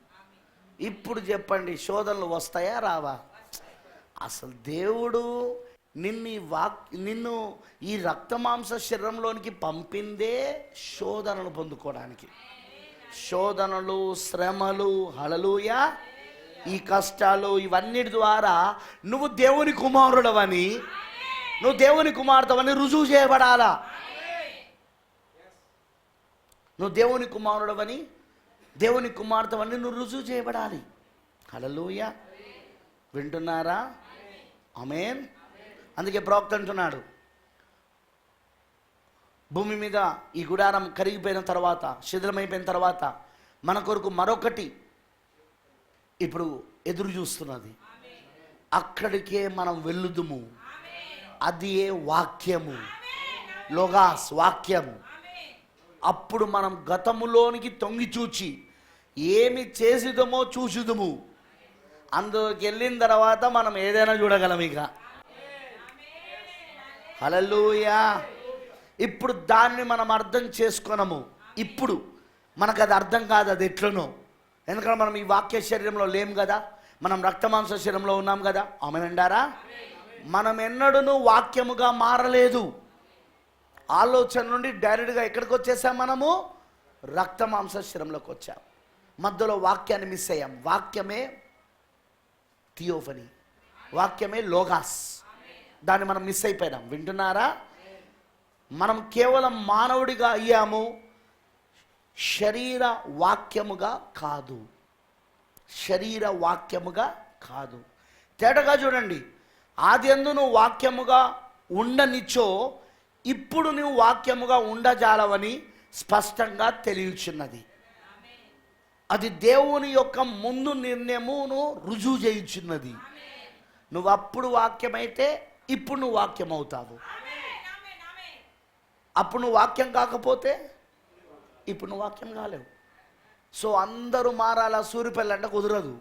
ఇప్పుడు చెప్పండి, శోధనలు వస్తాయా రావా? అసలు దేవుడు నిన్ను ఈ రక్తమాంస శరీరంలోనికి పంపిందే శోధనలు పొందుకోవడానికి. శోధనలు, శ్రమలు, హల్లెలూయా, ఈ కష్టాలు, ఇవన్నిటి ద్వారా నువ్వు దేవుని కుమారుడవని, నువ్వు దేవుని కుమార్తెవని రుజువు చేయబడాలా.
నువ్వు దేవుని కుమారుడవని, దేవుని కుమార్తెవని నువ్వు రుజువు చేయబడాలి. హల్లెలూయా. వింటున్నారా? ఆమేన్. అందుకే ప్రవక్త అంటున్నాడు, భూమి మీద ఈ గుడారం కరిగిపోయిన తర్వాత, శిథిలమైపోయిన తర్వాత మన కొరకు మరొకటి ఇప్పుడు ఎదురు చూస్తున్నది. అక్కడికే మనం వెళ్ళుదుము. అది ఏ వాక్యము, లోగాస్ వాక్యం. అప్పుడు మనం గతములోనికి తొంగి చూచి ఏమి చేసిదమో చూసుదుము. అందులోకి వెళ్ళిన తర్వాత మనం ఏదైనా చూడగలం ఇక. హల్లెలూయా. ఇప్పుడు దాన్ని మనం అర్థం చేసుకొనము. ఇప్పుడు మనకు అది అర్థం కాదు, అది ఎట్లనో. ఎందుకంటే మనం ఈ వాక్య శరీరంలో లేం కదా, మనం రక్తమాంస శరీరంలో ఉన్నాం కదా. ఆమేనంటారా? మనం ఎన్నడూ వాక్యముగా మారలేదు. ఆలోచన నుండి డైరెక్ట్గా ఎక్కడికి వచ్చేసాం? మనము రక్తమాంస శరీరంలోకి వచ్చాం. మధ్యలో వాక్యాన్ని మిస్ అయ్యాం. వాక్యమే థియోఫనీ, వాక్యమే లోగాస్. దాన్ని మనం మిస్ అయిపోయినాం. వింటున్నారా? మనం కేవలం మానవుడిగా అయ్యాము, శరీర వాక్యముగా కాదు. శరీర వాక్యముగా కాదు. తేటగా చూడండి. ఆదియందు నువ్వు వాక్యముగా ఉండనిచ్చో ఇప్పుడు నువ్వు వాక్యముగా ఉండజాలవని స్పష్టంగా తెలియచున్నది. అది దేవుని యొక్క ముందు నిర్ణయమును రుజువు చేయుచున్నది. నువ్వు అప్పుడు వాక్యమైతే ఇప్పుడు నువ్వు వాక్యం అవుతావు. అప్పుడు నువ్వు వాక్యం కాకపోతే ఇప్పుడు నువ్వు వాక్యం కాలేవు. సో అందరూ మారాలా? సూర్యపల్లి అంటే కుదరదు.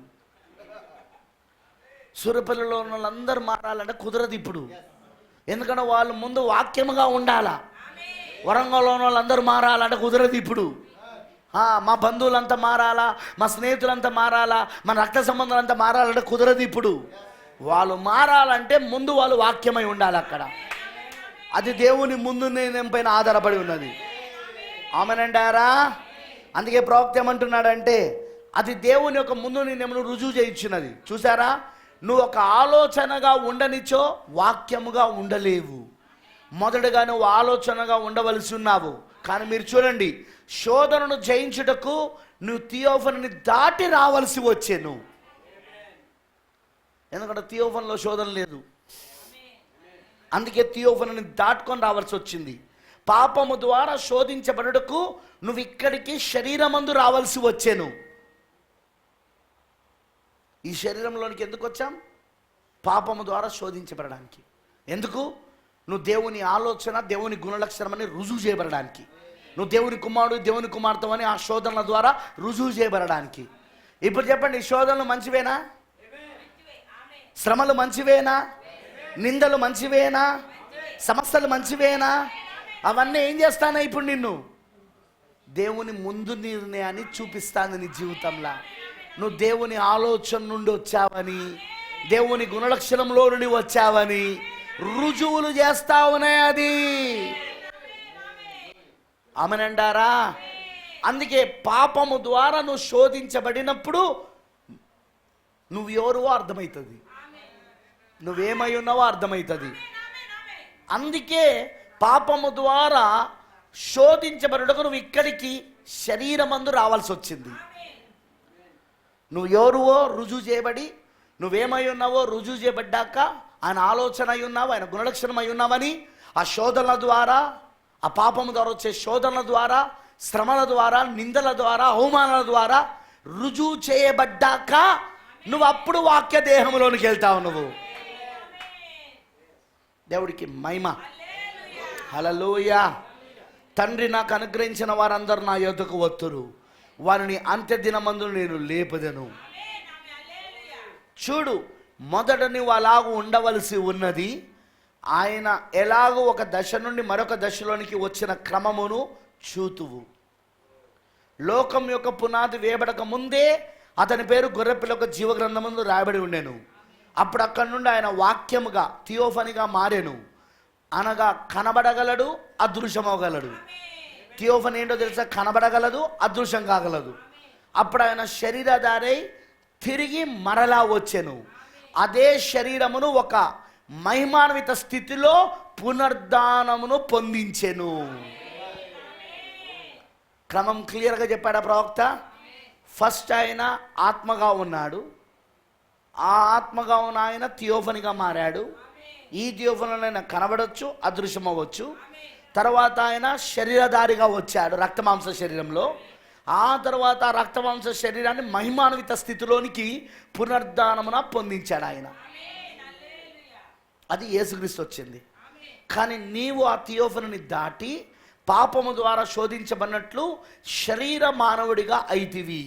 సూర్యపల్లిలో ఉన్న వాళ్ళందరూ మారాలంటే కుదరదు ఇప్పుడు. ఎందుకంటే వాళ్ళు ముందు వాక్యముగా ఉండాలా. వరంగల్లో ఉన్న వాళ్ళందరూ మారాలంటే కుదరదు ఇప్పుడు. మా బంధువులంతా మారాలా, మా స్నేహితులంతా మారాలా, మన రక్త సంబంధాలంతా మారాలంటే కుదరదు ఇప్పుడు. వాళ్ళు మారాలంటే ముందు వాళ్ళు వాక్యమై ఉండాలి అక్కడ. అది దేవుని ముందు నిర్ణయం పైన ఆధారపడి ఉన్నది. ఆమేనంటారా? అందుకే ప్రవక్త ఏమంటున్నాడంటే అది దేవుని యొక్క ముందు నిర్ణయమును రుజువు చేయించినది. చూసారా? నువ్వు ఒక ఆలోచనగా ఉండనిచ్చో వాక్యముగా ఉండలేవు. మొదటగా నువ్వు ఆలోచనగా ఉండవలసి ఉన్నావు. కానీ మీరు చూడండి, శోధనను జయించుటకు నువ్వు థియోఫనీని దాటి రావాల్సి వచ్చేను. ఎందుకంటే థియోఫనీలో శోధన లేదు. అందుకే థియోఫనీని దాటుకొని రావాల్సి వచ్చింది. పాపము ద్వారా శోధించబడుటకు నువ్వు ఇక్కడికి శరీరమందు రావాల్సి వచ్చేను. ఈ శరీరంలోనికి ఎందుకు వచ్చాం? పాపము ద్వారా శోధించబడడానికి. ఎందుకు? నువ్వు దేవుని ఆలోచన, దేవుని గుణలక్షణం అని రుజువు చేయబడడానికి. నువ్వు దేవుని కుమారుడు, దేవుని కుమార్తె అని ఆ శోధనల ద్వారా రుజువు చేయబడడానికి. ఇప్పుడు చెప్పండి, శోధనలు మంచివేనా? శ్రమలు మంచివేనా? నిందలు మంచివేనా? సమస్యలు మంచివేనా? అవన్నీ ఏం చేస్తానా ఇప్పుడు? నిన్ను దేవుని ముందు నిర్ణయాన్ని చూపిస్తాను. నీ జీవితంలో నువ్వు దేవుని ఆలోచన నుండి వచ్చావని, దేవుని గుణలక్షణంలో నుండి వచ్చావని రుజువులు చేస్తావునే. అది ఆమేనంటారా? అందుకే పాపము ద్వారా నువ్వు శోధించబడినప్పుడు నువ్వు ఎవరువో అర్థమవుతుంది, నువ్వేమై ఉన్నావో అర్థమవుతుంది. అందుకే పాపము ద్వారా శోధించబడుటకు నువ్వు ఇక్కడికి శరీరమందు రావాల్సి వచ్చింది. నువ్వు ఎవరువో రుజువు చేయబడి, నువ్వేమై ఉన్నావో రుజువు చేయబడ్డాక ఆయన ఆలోచన అయి ఉన్నావు, ఆయన గుణలక్షణం అయి ఉన్నావని ఆ శోధనల ద్వారా, ఆ పాపము ద్వారా వచ్చే శోధనల ద్వారా, శ్రమల ద్వారా, నిందల ద్వారా, అవమానాల ద్వారా రుజువు చేయబడ్డాక నువ్వు అప్పుడు వాక్య దేహంలోనికి వెళ్తావు. నువ్వు దేవుడికి మహిమ. హల్లెలూయా. తండ్రి నాకు అనుగ్రహించిన వారందరూ నా యొద్దకు వత్తురు, వారిని అంత్య దినమందు నేను లేపదను. చూడు, మొదట నువ్వు అలాగూ ఉండవలసి ఉన్నది. ఆయన ఎలాగో ఒక దశ నుండి మరొక దశలోనికి వచ్చిన క్రమమును చూతువు. లోకం యొక్క పునాది వేయబడక ముందే అతని పేరు గొర్రెపిల్ల యొక్క జీవగ్రంథమందు రాయబడి ఉండెను. అప్పుడు అక్కడి నుండి ఆయన వాక్యముగా థియోఫనీగా మారెను. అనగా కనబడగలడు, అదృశ్యమవగలడు. థియోఫనీ ఏంటో తెలుసా? కనబడగలదు, అదృశ్యం కాగలదు. అప్పుడు ఆయన శరీరధారై తిరిగి మరలా వచ్చెను. అదే శరీరమును ఒక మహిమాన్విత స్థితిలో పునర్ధానమును పొందించెను. క్రమం క్లియర్గా చెప్పాడా ప్రవక్త? ఫస్ట్ ఆయన ఆత్మగా ఉన్నాడు, ఆ ఆత్మగా ఉన్న ఆయన థియోఫనీగా మారాడు. ఈ థియోఫనీలో ఆయన కనబడవచ్చు, అదృశ్యం అవ్వచ్చు. తర్వాత ఆయన శరీరధారిగా వచ్చాడు రక్తమాంస శరీరంలో. ఆ తర్వాత రక్తమాంస శరీరాన్ని మహిమాన్విత స్థితిలోనికి పునరుద్ధానమున పొందించాడు ఆయన. అది యేసుక్రీస్తు వచ్చింది. కానీ నీవు ఆ థియోఫనీని దాటి పాపము ద్వారా శోధించబడినట్లు శరీర మానవుడిగా అయితివి.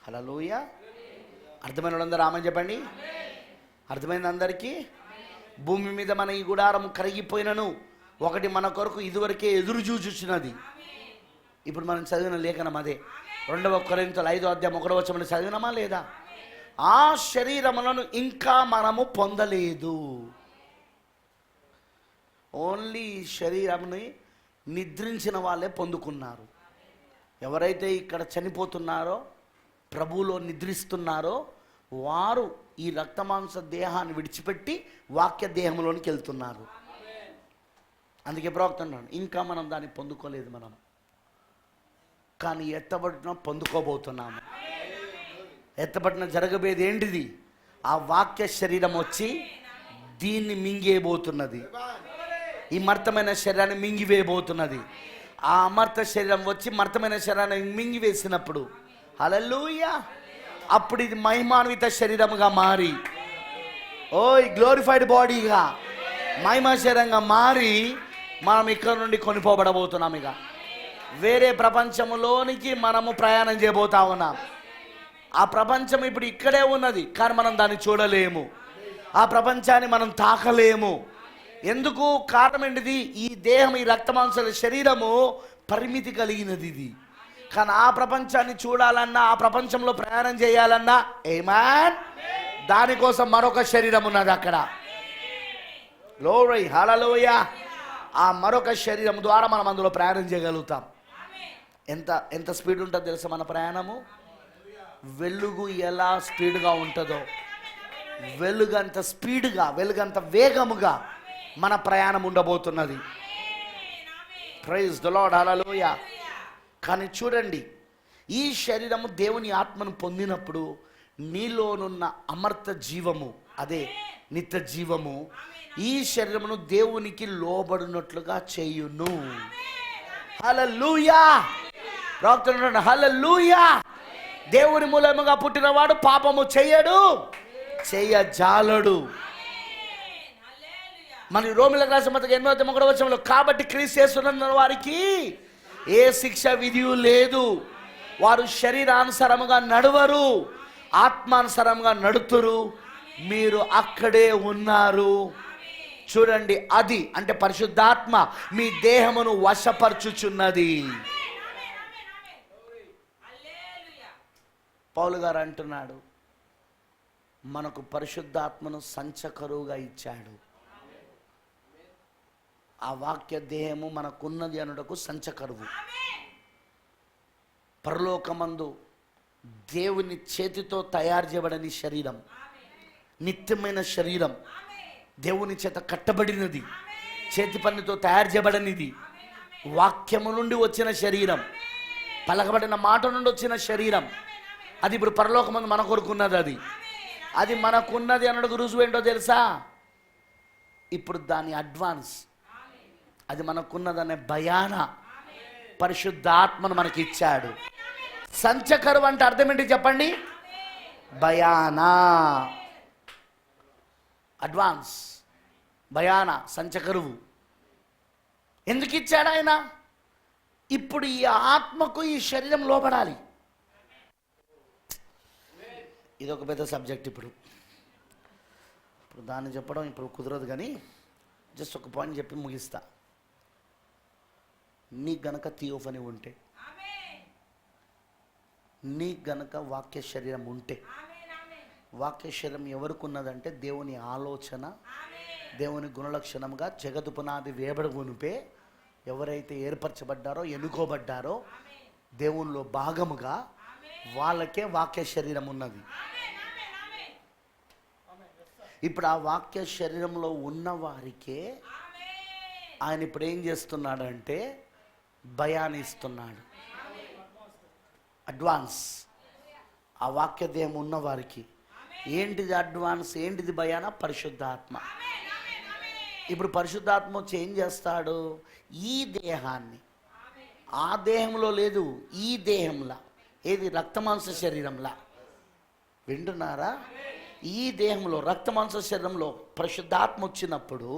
హల్లెలూయా. అర్థమైన వాళ్ళందరూ ఆమేన్ చెప్పండి. అర్థమైంది అందరికీ? భూమి మీద మన ఈ గుడారం కరిగిపోయినను ఒకటి మన కొరకు ఇదివరకే ఎదురు చూచుచున్నది. ఇప్పుడు మనం చదివిన లేఖనం అదే. 2 కొరింథీయులు 5వ అధ్యాయం 1వ వచనం చదివినామా లేదా? ఆ శరీరములను ఇంకా మనము పొందలేదు. ఓన్లీ శరీరంని నిద్రించిన వాళ్ళే పొందుకున్నారు. ఎవరైతే ఇక్కడ చనిపోతున్నారో, ప్రభువులో నిద్రిస్తున్నారో, వారు ఈ రక్తమాంస దేహాన్ని విడిచిపెట్టి వాక్య దేహంలోనికి వెళ్తున్నారు. అందుకే ప్రవక్త అన్నాడు, ఇంకా మనం దాన్ని పొందుకోలేదు మనం, కానీ ఎత్తబడిన పొందుకోబోతున్నాము. ఎత్తబడిన జరగబోయేది ఏంటిది? ఆ వాక్య శరీరం వచ్చి దీన్ని మింగేయబోతున్నది. ఈ మర్తమైన శరీరాన్ని మింగివేయబోతున్నది. ఆ అమర్త శరీరం వచ్చి మర్తమైన శరీరాన్ని మింగివేసినప్పుడు హల్లెలూయా, అప్పుడు ఇది మహిమాన్విత శరీరముగా మారి, గ్లోరిఫైడ్ బాడీగా మహిమ శరీరంగా మారి మనం ఇక్కడ నుండి కొనిపోబడబోతున్నాం. ఇక వేరే ప్రపంచంలోనికి మనము ప్రయాణం చేయబోతా ఉన్నాం. ఆ ప్రపంచం ఇప్పుడు ఇక్కడే ఉన్నది, కానీ మనం దాన్ని చూడలేము. ఆ ప్రపంచాన్ని మనం తాకలేము. ఎందుకు? కారణం ఏంటిది? ఈ దేహం, ఈ రక్తమాంసాల శరీరము పరిమితి కలిగినది ఇది. కానీ ఆ ప్రపంచాన్ని చూడాలన్నా, ఆ ప్రపంచంలో ప్రయాణం చేయాలన్నా, ఆమేన్, దానికోసం మరొక శరీరం ఉన్నది అక్కడ. గ్లోరీ, హల్లెలూయా. ఆ మరొక శరీరం ద్వారా మనం అందులో ప్రయాణం చేయగలుగుతాం. ఎంత స్పీడ్ ఉంటుందో తెలుసా మన ప్రయాణము? వెలుగు ఎలా స్పీడ్గా ఉంటుందో, వెలుగంత స్పీడ్గా, వెలుగంత వేగముగా మన ప్రయాణం ఉండబోతున్నది. ప్రైజ్ ది లార్డ్, హల్లెలూయా. కానీ చూడండి, ఈ శరీరము దేవుని ఆత్మను పొందినప్పుడు నీలోనున్న అమర్త జీవము, అదే నిత్య జీవము, ఈ శరీరమును దేవునికి లోబడినట్లుగా చేయును. హల్లెలూయా. ప్రవక్త హల్లెలూయా. దేవుని మూలముగా పుట్టినవాడు పాపము చేయడు, చేయజాలడు. మన రోమిలకు రాసిన పత్రిక 8వ వచనంలో, కాబట్టి క్రీస్తు యేసునందు వారికి ఏ శిక్ష విధియు లేదు, వారు శరీరానుసారముగా నడవరు, ఆత్మానుసారముగా నడుతురు, మీరు అక్కడే ఉన్నారు. చూడండి, అది అంటే పరిశుద్ధాత్మ మీ దేహమును వశపరచుచున్నది. పౌలు గారు అంటున్నాడు, మనకు పరిశుద్ధాత్మను సంచకరువుగా ఇచ్చాడు. ఆ వాక్య దేహము మనకున్నది అనుటకు సంచకరువు. పరలోకమందు దేవుని చేతితో తయారు చేయబడని శరీరం, నిత్యమైన శరీరం, దేవుని చేత కట్టబడినది, చేతి పనితో తయారు చేయబడనిది, వాక్యము నుండి వచ్చిన శరీరం, పలకబడిన మాట నుండి వచ్చిన శరీరం, అది ఇప్పుడు పరలోకమందు మన కొరుకున్నది. అది మనకున్నది అన్నట్టుకు రుజువు ఏంటో తెలుసా? ఇప్పుడు దాని అడ్వాన్స్, అది మనకున్నదనే భయాన పరిశుద్ధాత్మను మనకి ఇచ్చాడు. సంచకరువు అంటే అర్థం ఏంటి చెప్పండి? భయానా, అడ్వాన్స్, భయాన, సంచకరువు. ఎందుకు ఇచ్చాడు ఆయన? ఇప్పుడు ఈ ఆత్మకు ఈ శరీరం లోబడాలి. ఇది ఒక పెద్ద సబ్జెక్ట్. ఇప్పుడు దాన్ని చెప్పడం ఇప్పుడు కుదరదు, కానీ జస్ట్ ఒక పాయింట్ చెప్పి ముగిస్తా. నీ గనక థియోఫనీ ఉంటే, నీ గనక వాక్య శరీరం ఉంటే, వాక్య శరీరం ఎవరికి ఉన్నదంటే దేవుని ఆలోచన, దేవుని గుణలక్షణంగా జగదు పునాది వేయబడి ఉనిపే ఎవరైతే ఏర్పరచబడ్డారో, ఎన్నుకోబడ్డారో దేవునిలో భాగముగా, వాళ్ళకే వాక్య శరీరం ఉన్నది. ఇప్పుడు ఆ వాక్య శరీరంలో ఉన్న వారికే ఆయన ఇప్పుడు ఏం చేస్తున్నాడంటే భయాన్ని ఇస్తున్నాడు. అడ్వాన్స్ ఆ వాక్య దేహం ఉన్న వారికి ఏంటిది అడ్వాన్స్, ఏంటిది భయాన? పరిశుద్ధాత్మ. ఇప్పుడు పరిశుద్ధాత్మ వచ్చి ఏం చేస్తాడు? ఈ దేహాన్ని, ఆ దేహంలో లేదు, ఈ దేహంలా, ఏది రక్తమాంస శరీరంలా, వింటున్నారా? ఈ దేహంలో రక్తమాంస శరీరంలో పరిశుద్ధాత్మ వచ్చినప్పుడు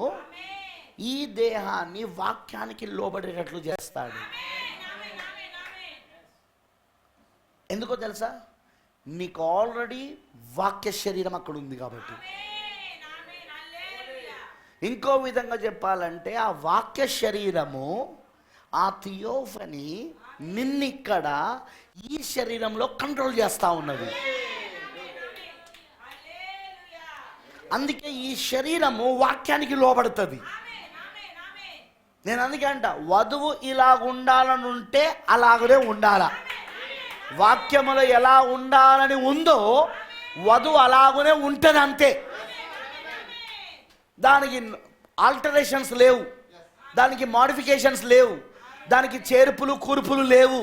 ఈ దేహాన్ని వాక్యానికి లోబడేటట్లు చేస్తాడు. ఎందుకో తెలుసా? నీకు ఆల్రెడీ వాక్య శరీరం అక్కడ ఉంది కాబట్టి. ఇంకో విధంగా చెప్పాలంటే ఆ వాక్య శరీరము, ఆ థియోఫనీ నిన్నిక్కడ ఈ శరీరంలో కంట్రోల్ చేస్తూ ఉన్నది. అందుకే ఈ శరీరము వాక్యానికి లోబడుతుంది. నేను అందుకే అంట, వధువు ఇలాగ ఉండాలని ఉంటే అలాగనే ఉండాలా. వాక్యములో ఎలా ఉండాలని ఉందో వధువు అలాగనే ఉంటుంది, అంతే. దానికి ఆల్టరేషన్స్ లేవు, దానికి మాడిఫికేషన్స్ లేవు, దానికి చేర్పులు కూర్పులు లేవు,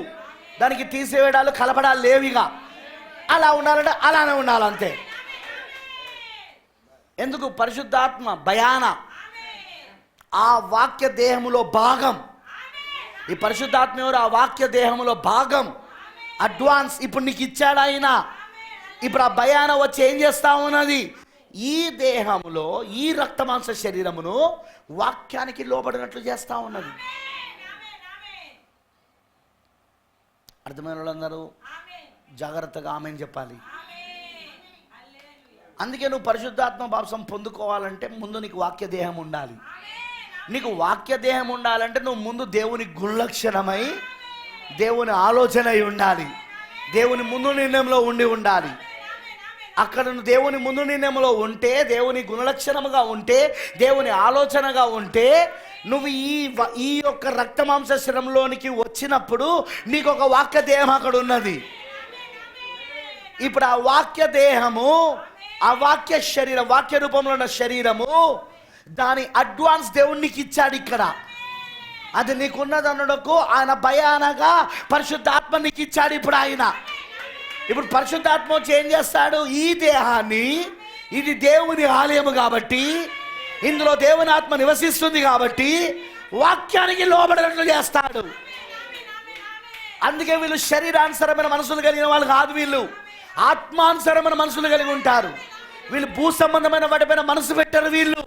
దానికి తీసివేయడాలు కలపడాలు లేవు. ఇక అలా ఉండాలంటే అలానే ఉండాలంతే. ఎందుకు? పరిశుద్ధాత్మ భయాన ఆ వాక్య దేహములో భాగం. ఈ పరిశుద్ధాత్మ ఎవరు? ఆ వాక్య దేహములో భాగం. అడ్వాన్స్ ఇప్పుడు నీకు ఇచ్చాడు ఆయన. ఇప్పుడు ఆ భయాన వచ్చి ఏం చేస్తా ఉన్నది? ఈ దేహములో ఈ రక్తమాంస శరీరమును వాక్యానికి లోబడినట్లు చేస్తా ఉన్నది. అర్థమైన వాళ్ళందరూ జాగ్రత్తగా ఆమెన్ చెప్పాలి. అందుకే నువ్వు పరిశుద్ధాత్మ బాప్సం పొందుకోవాలంటే ముందు నీకు వాక్య దేహం ఉండాలి. నీకు వాక్య దేహం ఉండాలంటే నువ్వు ముందు దేవుని గుణలక్షణమై, దేవుని ఆలోచన అయి ఉండాలి, దేవుని ముందు నిర్ణయంలో ఉండాలి. అక్కడ నువ్వు దేవుని ముందు నిర్ణయంలో ఉంటే, దేవుని గుణలక్షణముగా ఉంటే, దేవుని ఆలోచనగా ఉంటే, నువ్వు ఈ యొక్క రక్తమాంస శరీరంలోనికి వచ్చినప్పుడు నీకు ఒక వాక్య దేహం అక్కడ ఉన్నది. ఇప్పుడు ఆ వాక్య దేహము, ఆ వాక్య శరీరం, వాక్య రూపంలో ఉన్న శరీరము, దాని అడ్వాన్స్ దేవునికి ఇచ్చాడు ఇక్కడ. అది నీకున్నదన్నకు ఆయన భయానగా పరిశుద్ధాత్మ నీకు ఇచ్చాడు. ఇప్పుడు పరిశుద్ధాత్మ వచ్చి ఏం చేస్తాడు? ఈ దేహాన్ని, ఇది దేవుని ఆలయము కాబట్టి, ఇందులో దేవుని ఆత్మ నివసిస్తుంది కాబట్టి వాక్యానికి లోబడినట్లు చేస్తాడు. అందుకే వీళ్ళు శరీరానుసరమైన మనసులు కలిగిన వాళ్ళు కాదు, వీళ్ళు ఆత్మానుసరమైన మనసులు కలిగి ఉంటారు. వీళ్ళు భూ సంబంధమైన వాటిపైన మనసు పెట్టారు, వీళ్ళు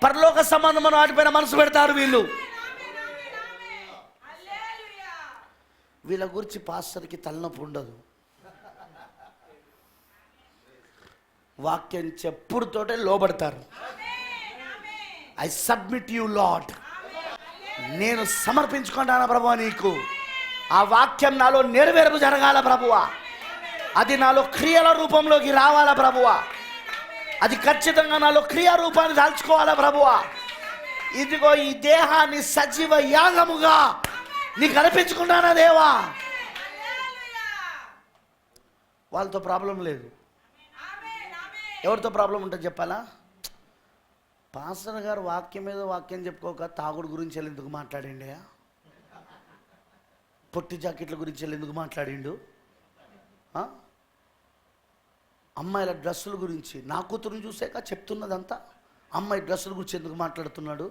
పరలోక సంబంధమైన వాటిపైన మనసు పెడతారు. వీళ్ళ గురించి పాస్టర్కి తలనొప్పి ఉండదు. వాక్యం చెప్పుడుతోటే లోబడతారు. ఐ సబ్మిట్ యు లార్డ్, నేను సమర్పించుకుంటాను ప్రభువా నీకు. ఆ వాక్యం నాలో నెరవేర్పు జరగాల ప్రభువా, అది నాలో క్రియల రూపంలోకి రావాలా ప్రభువా, అది ఖచ్చితంగా నాలో క్రియా రూపాన్ని దాల్చుకోవాలా ప్రభువా. ఇదిగో ఈ దేహాన్ని సజీవ యాగముగా నీకు అర్పించుకున్నానా దేవా. వాళ్ళతో ప్రాబ్లం లేదు. ఎవరితో ప్రాబ్లం ఉంటుంది చెప్పాలా? పాస్టర్ గారు వాక్యం మీద వాక్యం చెప్పుకోక తాగుడు గురించి ఎందుకు మాట్లాడిండే, పొట్టి జాకెట్ల గురించి ఎందుకు మాట్లాడిండు, అమ్మాయిల డ్రెస్సుల గురించి, నా కూతురుని చూసాక చెప్తున్నదంతా అమ్మాయి డ్రెస్సుల గురించి ఎందుకు మాట్లాడుతున్నాడు,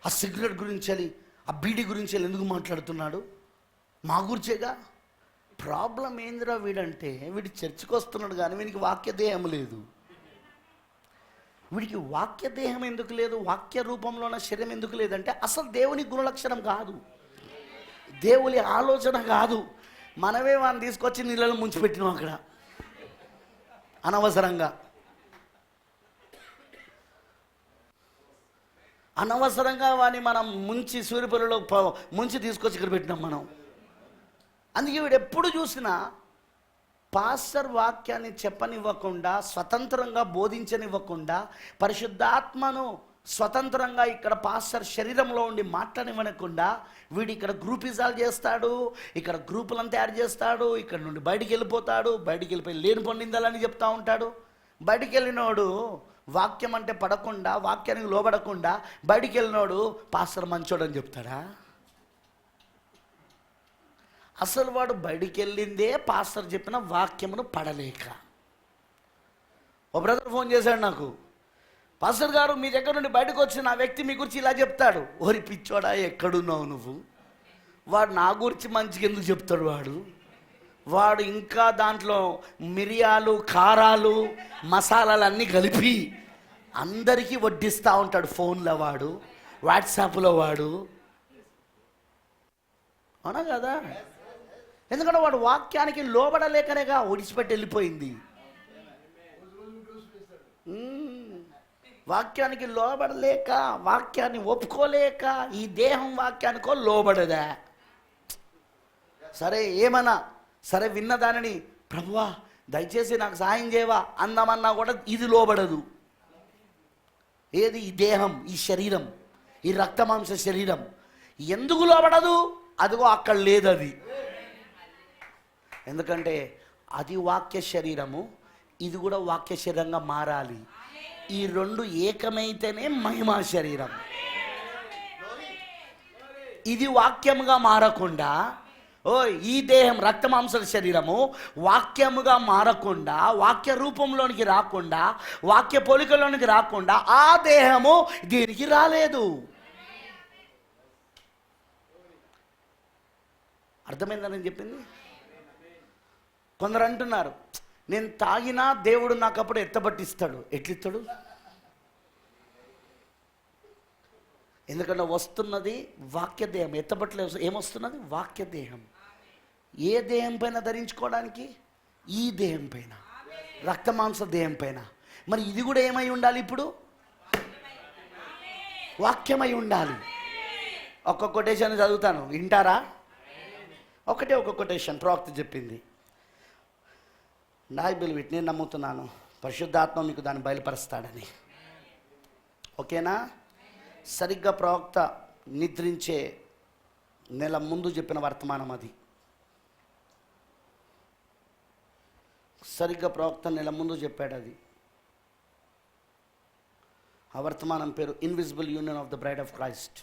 ఆ సిగరెట్ గురించి, ఆ బీడీ గురించి ఎందుకు మాట్లాడుతున్నాడు, మా గురించేగా. ప్రాబ్లం ఏందిరా వీడంటే, వీడి చర్చికి వస్తున్నాడు కానీ వీడికి వాక్య దేహం లేదు. వీడికి వాక్య దేహం ఎందుకు లేదు, వాక్య రూపంలో ఉన్న శరీరం ఎందుకు లేదంటే అసలు దేవుని గుణలక్షణం కాదు, దేవుని ఆలోచన కాదు. మనమే వాడిని తీసుకొచ్చి నీళ్ళలో ముంచిపెట్టినాం అక్కడ అనవసరంగా వాడిని మనం ముంచి సూర్యపల్లిలో ముంచి తీసుకొచ్చి ఇక్కడ పెట్టినాం మనం. అందుకే వీడు ఎప్పుడు చూసినా పాస్టర్ వాక్యాన్ని చెప్పనివ్వకుండా, స్వతంత్రంగా బోధించనివ్వకుండా, పరిశుద్ధాత్మను స్వతంత్రంగా ఇక్కడ పాస్టర్ శరీరంలో ఉండి మాట్లాడనివ్వకుండా వీడు ఇక్కడ గ్రూపిజాలు చేస్తాడు, ఇక్కడ గ్రూపులను తయారు చేస్తాడు, ఇక్కడ నుండి బయటికి వెళ్ళిపోతాడు, బయటికి వెళ్ళిపోయి లేని పొందిందాలని చెప్తా ఉంటాడు. బయటికి వెళ్ళినోడు వాక్యం అంటే పడకుండా, వాక్యానికి లోబడకుండా బయటికి వెళ్ళినోడు పాస్టర్ మంచోడు అని చెప్తాడా? అసలు వాడు బయటికి వెళ్ళిందే పాస్టర్ చెప్పిన వాక్యమును పడలేక. ఓ బ్రదర్ ఫోన్ చేశాడు నాకు, పాస్టర్ గారు మీ దగ్గర నుండి బయటకు వచ్చిన ఆ వ్యక్తి మీ గురించి ఇలా చెప్తాడు. ఓరి పిచ్చోడా, ఎక్కడున్నావు నువ్వు? వాడు నా గురించి మంచిగా ఎందుకు చెప్తాడు? వాడు ఇంకా దాంట్లో మిరియాలు, కారాలు, మసాలాలు అన్నీ కలిపి అందరికీ వడ్డిస్తూ ఉంటాడు. ఫోన్లో వాడు, వాట్సాప్లో వాడు, అవునా కదా? ఎందుకంటే వాడు వాక్యానికి లోబడలేకనేగా ఒడిచిపెట్టి వెళ్ళిపోయింది. వాక్యానికి లోబడలేక, వాక్యాన్ని ఒప్పుకోలేక ఈ దేహం వాక్యానికో లోబడదా? సరే ఏమన్నా సరే, విన్న దానిని ప్రభువా దయచేసి నాకు సాయం చేయవా అందామన్నా కూడా ఇది లోబడదు. ఏది? ఈ దేహం, ఈ శరీరం, ఈ రక్తమాంస శరీరం ఎందుకు లోబడదు? అదిగో అక్కడ లేదు అది. ఎందుకంటే అది వాక్య శరీరము, ఇది కూడా వాక్య శరీరంగా మారాలి. ఈ రెండు ఏకమైతేనే మహిమా శరీరం. ఇది వాక్యముగా మారకుండా, ఈ దేహం రక్తమాంసల శరీరము వాక్యముగా మారకుండా, వాక్య రూపంలోనికి రాకుండా, వాక్య పోలికలోనికి రాకుండా ఆ దేహము దీనికి రాలేదు. అర్థమైందని నేను చెప్పింది? కొందరు అంటున్నారు, నేను తాగినా దేవుడు నాకు అప్పుడు ఎత్తబట్టిస్తాడు. ఎట్లిస్తాడు? ఎందుకంటే వస్తున్నది వాక్య దేహం. ఎత్తబట్టలేదు, ఏమొస్తున్నది? వాక్య దేహం. ఏ దేహం పైన ధరించుకోవడానికి? ఈ దేహం పైన, రక్తమాంస దేహం పైన. మరి ఇది కూడా ఏమై ఉండాలి? ఇప్పుడు వాక్యమై ఉండాలి. ఒక్క కొటేషన్ చదువుతాను, వింటారా? ఒకటే ఒక కొటేషన్ ప్రవక్త చెప్పింది. ఐ బిలీవ్ ఇట్, నేను నమ్ముతున్నాను పరిశుద్ధాత్మ మీకు దాన్ని బయలుపరుస్తాడని. ఓకేనా? సరిగ్గా ప్రవక్త నిద్రించే నెల ముందు చెప్పిన వర్తమానం అది. సరిగ్గా ప్రవక్త నెల ముందు చెప్పాడు అది. ఆ వర్తమానం పేరు invisible union of the bride of Christ,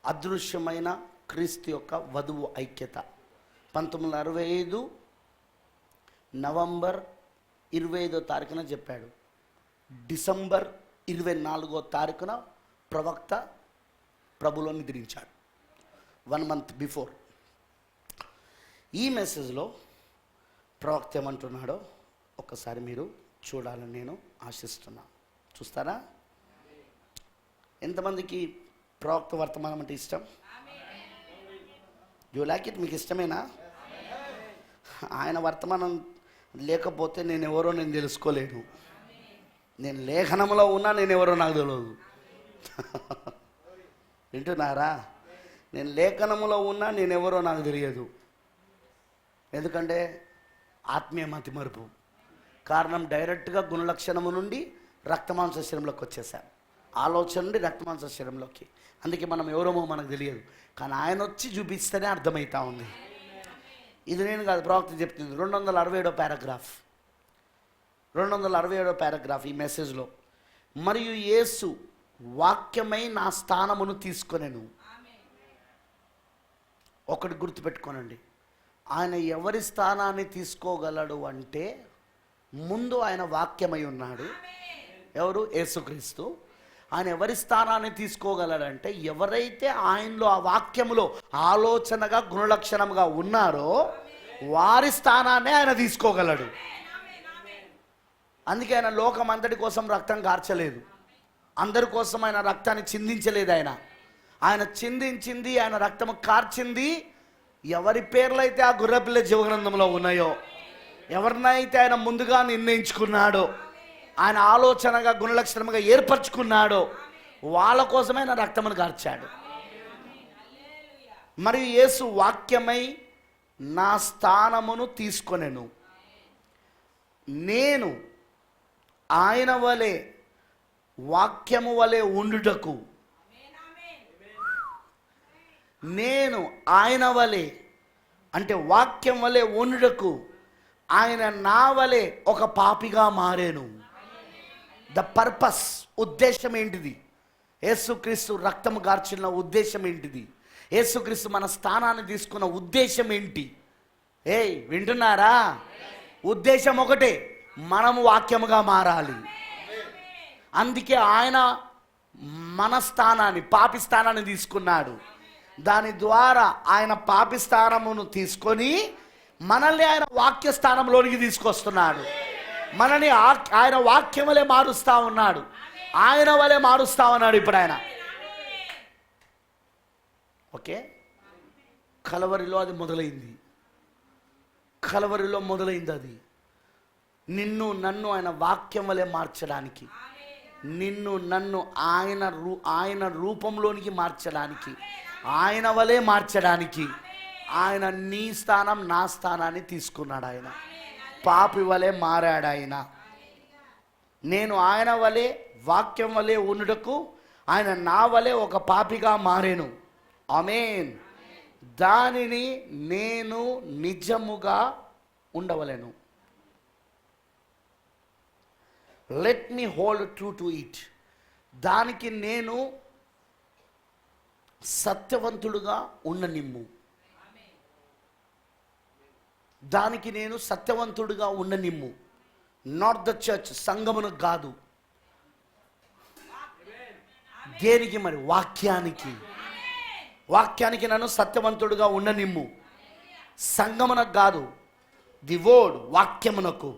అదృశ్యమైన క్రీస్తు యొక్క వధువు ఐక్యత. 1965 నవంబర్ 25వ తారీఖున చెప్పాడు. డిసెంబర్ 24వ తారీఖున ప్రవక్త ప్రభులో నిద్రించాడు, 1 మంత్ బిఫోర్. ఈ మెసేజ్లో ప్రవక్త ఏమంటున్నాడో ఒక్కసారి మీరు చూడాలని నేను ఆశిస్తున్నాను. చూస్తారా? ఎంతమందికి ప్రవక్త వర్తమానం అంటే ఇష్టం? You like it? మీకు ఇష్టమేనా? ఆయన వర్తమానం లేకపోతే నేను ఎవరో నేను తెలుసుకోలేను. నేను లేఖనంలో ఉన్నా నేను ఎవరో నాకు తెలియదు. వింటున్నారా? నేను లేఖనంలో ఉన్నా నేను ఎవరో నాకు తెలియదు. ఎందుకంటే ఆత్మీయ మతిమరుపు. కారణం డైరెక్ట్గా గుణలక్షణము నుండి రక్తమాంస శరీరంలోకి వచ్చేసాం. ఆలోచన నుండి రక్తమాంస శరీరంలోకి. అందుకే మనం ఎవరమో మనకు తెలియదు, కానీ ఆయన వచ్చి చూపిస్తేనే అర్థమవుతా ఉంది. ఇది నేను కాదు, ప్రవక్త చెప్తుంది. 267వ పారాగ్రాఫ్, 267వ పారాగ్రాఫ్ ఈ మెసేజ్లో. మరియు యేసు వాక్యమై నా స్థానమును తీసుకొనెను. ఒకటి గుర్తుపెట్టుకోనండి, ఆయన ఎవరి స్థానాన్ని తీసుకోగలడు అంటే ముందు ఆయన వాక్యమై ఉన్నాడు. ఎవరు? యేసుక్రీస్తు. ఆయన ఎవరి స్థానాన్ని తీసుకోగలడంటే ఎవరైతే ఆయనలో ఆ వాక్యములో ఆలోచనగా గుణలక్షణంగా ఉన్నారో వారి స్థానాన్ని ఆయన తీసుకోగలడు. అందుకే ఆయన లోకం అందరి కోసం రక్తం కార్చలేదు, అందరి కోసం ఆయన రక్తాన్ని చిందించలేదు. ఆయన చిందించింది, ఆయన రక్తము కార్చింది ఎవరి పేర్లైతే ఆ గుర్రపిల్ల జీవగ్రంథంలో ఉన్నాయో, ఎవరినైతే ఆయన ముందుగా నిర్ణయించుకున్నాడో, ఆయన ఆలోచనగా గుణలక్షణంగా ఏర్పరచుకున్నాడో వాళ్ళ కోసమే ఆయన రక్తమును కార్చాడు. మరియు యేసు వాక్యమై నా స్థానమును తీసుకొనెను. నేను ఆయన వలె వాక్యము వలె ఉండుటకు, నేను ఆయన వలె అంటే వాక్యం వలె ఉండుటకు ఆయన నా వలె ఒక పాపిగా మారేను. ద పర్పస్, ఉద్దేశం ఏంటిది? యేసుక్రీస్తు రక్తము గార్చిన ఉద్దేశం ఏంటిది? యేసుక్రీస్తు మన స్థానాన్ని తీసుకున్న ఉద్దేశం ఏంటి? ఏయ్, వింటున్నారా? ఉద్దేశం ఒకటే, మనము వాక్యముగా మారాలి. అందుకే ఆయన మన స్థానాన్ని, పాపి స్థానాన్ని తీసుకున్నాడు. దాని ద్వారా ఆయన పాపి స్థానమును తీసుకొని మనల్ని ఆయన వాక్య స్థానంలోనికి తీసుకొస్తున్నాడు. మనని ఆయన వాక్యం వలె మారుస్తా ఉన్నాడు. ఆయన వలె మారుస్తా ఉన్నాడు ఇప్పుడు ఆయన. ఓకే, కలవరిలో అది మొదలైంది. కలవరిలో మొదలైంది అది. నిన్ను నన్ను ఆయన వాక్యం వలె మార్చడానికి, నిన్ను నన్ను ఆయన రూపంలోనికి మార్చడానికి, ఆయన వలె మార్చడానికి ఆయన నీ స్థానం, నా స్థానాన్ని తీసుకున్నాడు. ఆయన పాపి వలె మారాడు. ఆయన నేను ఆయన వలె వాక్యం వలె ఉండుటకు ఆయన నా వలె ఒక పాపిగా మారేను. ఆమేన్. దానిని నేను నిజముగా ఉండవలెను. Let me hold true to it. దానికి నేను సత్యవంతుడుగా ఉండనిమ్ము. దానికి నేను సత్యవంతుడుగా ఉండనిమ్ము. నాట్ ద చర్చ్, సంఘమును కాదు. దేనికి మరి? వాక్యానికి. వాక్యానికి నన్ను సత్యవంతుడుగా ఉండనిమ్ము. సంఘమునకు కాదు, ది వర్డ్, వాక్యమునకు.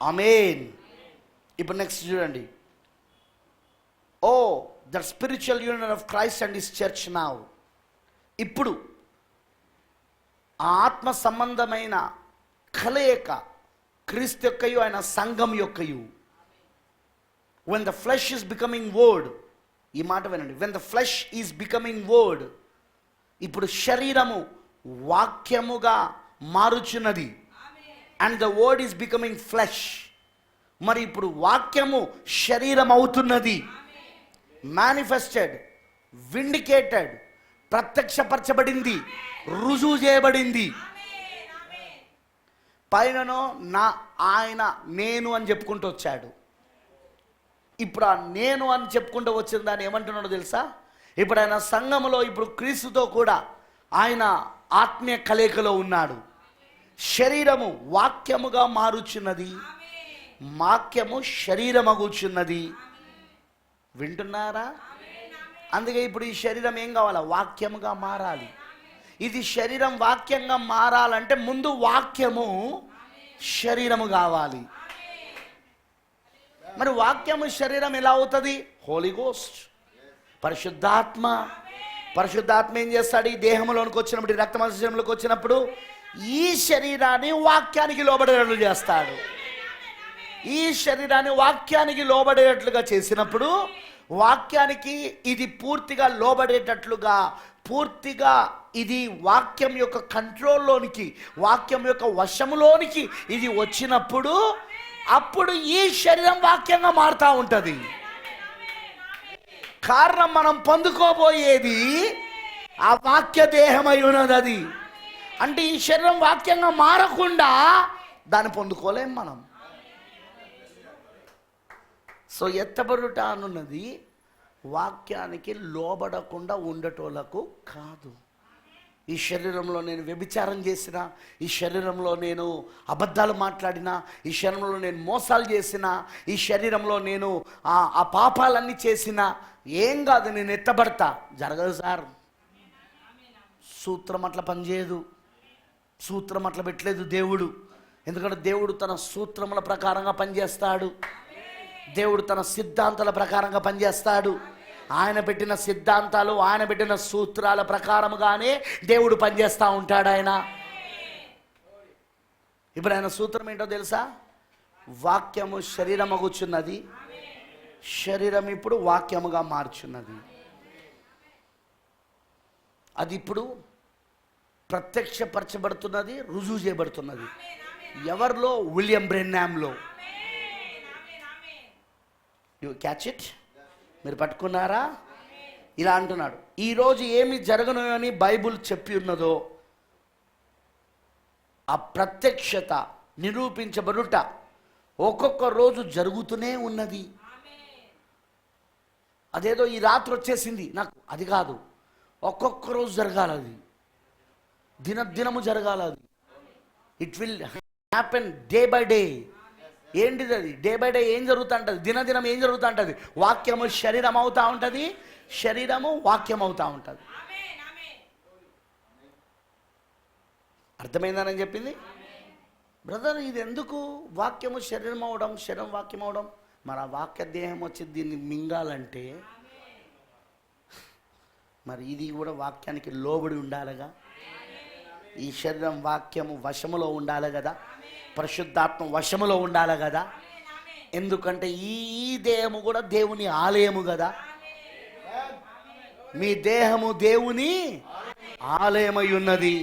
ఆమేన్. ఇప్పుడు నెక్స్ట్ చూడండి. O the spiritual union of Christ and his church now. ఇప్పుడు ఆ ఆత్మ సంబంధమైన కలయిక క్రీస్తు యొక్కయు ఆయన సంఘం యొక్కయు. When the flesh is becoming word. ఈ మాట వినండి. When the flesh is becoming word. ఇప్పుడు శరీరము వాక్యముగా మారుచున్నది. And the word is becoming flesh. మరి ఇప్పుడు వాక్యము శరీరం అవుతున్నది. మేనిఫెస్టెడ్, విండికేటెడ్, ప్రత్యక్షపరచబడింది, రుజువు చేయబడింది. పైనను ఆయన నేను అని చెప్పుకుంటూ వచ్చాడు. ఇప్పుడు ఆ నేను అని చెప్పుకుంటూ వచ్చిన దాన్ని ఏమంటున్నాడో తెలుసా? ఇప్పుడు ఆయన సంఘములో, ఇప్పుడు క్రీస్తుతో కూడా ఆయన ఆత్మీయ కలయికలో ఉన్నాడు. శరీరము వాక్యముగా మారుచున్నది, వాక్యము శరీరమగుచున్నది. వింటున్నారా? అందుకే ఇప్పుడు ఈ శరీరం ఏం కావాలా? వాక్యముగా మారాలి. ఇది శరీరం వాక్యంగా మారాలంటే ముందు వాక్యము శరీరము కావాలి. మరి వాక్యము శరీరం ఎలా అవుతుంది? హోలీ గోస్ట్, పరిశుద్ధాత్మ. పరిశుద్ధాత్మ ఏం చేస్తాడు? ఈ దేహంలోనికి వచ్చినప్పుడు, రక్త మాంసంలోకి వచ్చినప్పుడు ఈ శరీరాన్ని వాక్యానికి లోబడేటట్లు చేస్తాడు. ఈ శరీరాన్ని వాక్యానికి లోబడేటట్లుగా చేసినప్పుడు, వాక్యానికి ఇది పూర్తిగా లోబడేటట్లుగా, పూర్తిగా ఇది వాక్యం యొక్క కంట్రోల్లోనికి, వాక్యం యొక్క వశములోనికి ఇది వచ్చినప్పుడు, అప్పుడు ఈ శరీరం వాక్యంగా మారుతూ ఉంటుంది. కారణం మనం పొందుకోబోయేది ఆ వాక్య దేహమై ఉన్నది. అది అంటే ఈ శరీరం వాక్యంగా మారకుండా దాన్ని పొందుకోలేం మనం. సో ఎత్తబడుట అనున్నది వాక్యానికి లోబడకుండా ఉండటోళ్ళకు కాదు. ఈ శరీరంలో నేను వ్యభిచారం చేసిన, ఈ శరీరంలో నేను అబద్ధాలు మాట్లాడినా, ఈ శరీరంలో నేను మోసాలు చేసిన, ఈ శరీరంలో నేను ఆ పాపాలన్నీ చేసిన, ఏం కాదు, నేను ఎత్తబడతా. జరగదు సార్. సూత్రం అట్లా పనిచేయదు. సూత్రం అట్లా పెట్టలేదు దేవుడు. ఎందుకంటే దేవుడు తన సూత్రముల ప్రకారంగా పనిచేస్తాడు. దేవుడు తన సిద్ధాంతాల ప్రకారంగా పనిచేస్తాడు. ఆయన పెట్టిన సిద్ధాంతాలు, ఆయన పెట్టిన సూత్రాల ప్రకారముగానే దేవుడు పనిచేస్తూ ఉంటాడు. ఆయన ఇప్పుడు ఆయన సూత్రం ఏంటో తెలుసా? వాక్యము శరీరమగుచున్నది, శరీరం ఇప్పుడు వాక్యముగా మార్చున్నది. అది ఇప్పుడు ప్రత్యక్షపరచబడుతున్నది, రుజువు చేయబడుతున్నది. ఎవరిలో? విలియం బ్రెన్నామ్లో. You catch it? మీరు పట్టుకున్నారా? ఇలా అంటున్నాడు, ఈరోజు ఏమి జరగను అని బైబుల్ చెప్పి ఉన్నదో ఆ ప్రత్యక్షత నిరూపించబడుట ఒక్కొక్క రోజు జరుగుతూనే ఉన్నది. అదేదో ఈ రాత్రి వచ్చేసింది నాకు, అది కాదు. ఒక్కొక్క రోజు జరగాలి అది, దినదినము జరగాలి అది. It will happen day by day. ఏంటిది అది? డే బై డే ఏం జరుగుతూ ఉంటుంది? దినదినం ఏం జరుగుతూ ఉంటుంది? వాక్యము శరీరం అవుతూ ఉంటుంది, శరీరము వాక్యం అవుతూ ఉంటుంది. అర్థమైందని చెప్పింది బ్రదర్. ఇది ఎందుకు వాక్యము శరీరం అవడం, శరీరం వాక్యం అవడం? మరి ఆ వాక్య దేహం వచ్చి దీన్ని మింగాలంటే మరి ఇది కూడా వాక్యానికి లోబడి ఉండాలిగా. ఈ శరీరం వాక్యము వశములో ఉండాలి కదా, పరిశుద్ధాత్మ వశములో ఉండాలి కదా. ఎందుకంటే ఈ దేహము కూడా దేవుని ఆలయము కదా. మీ దేహము దేవుని ఆలయమై ఉన్నది,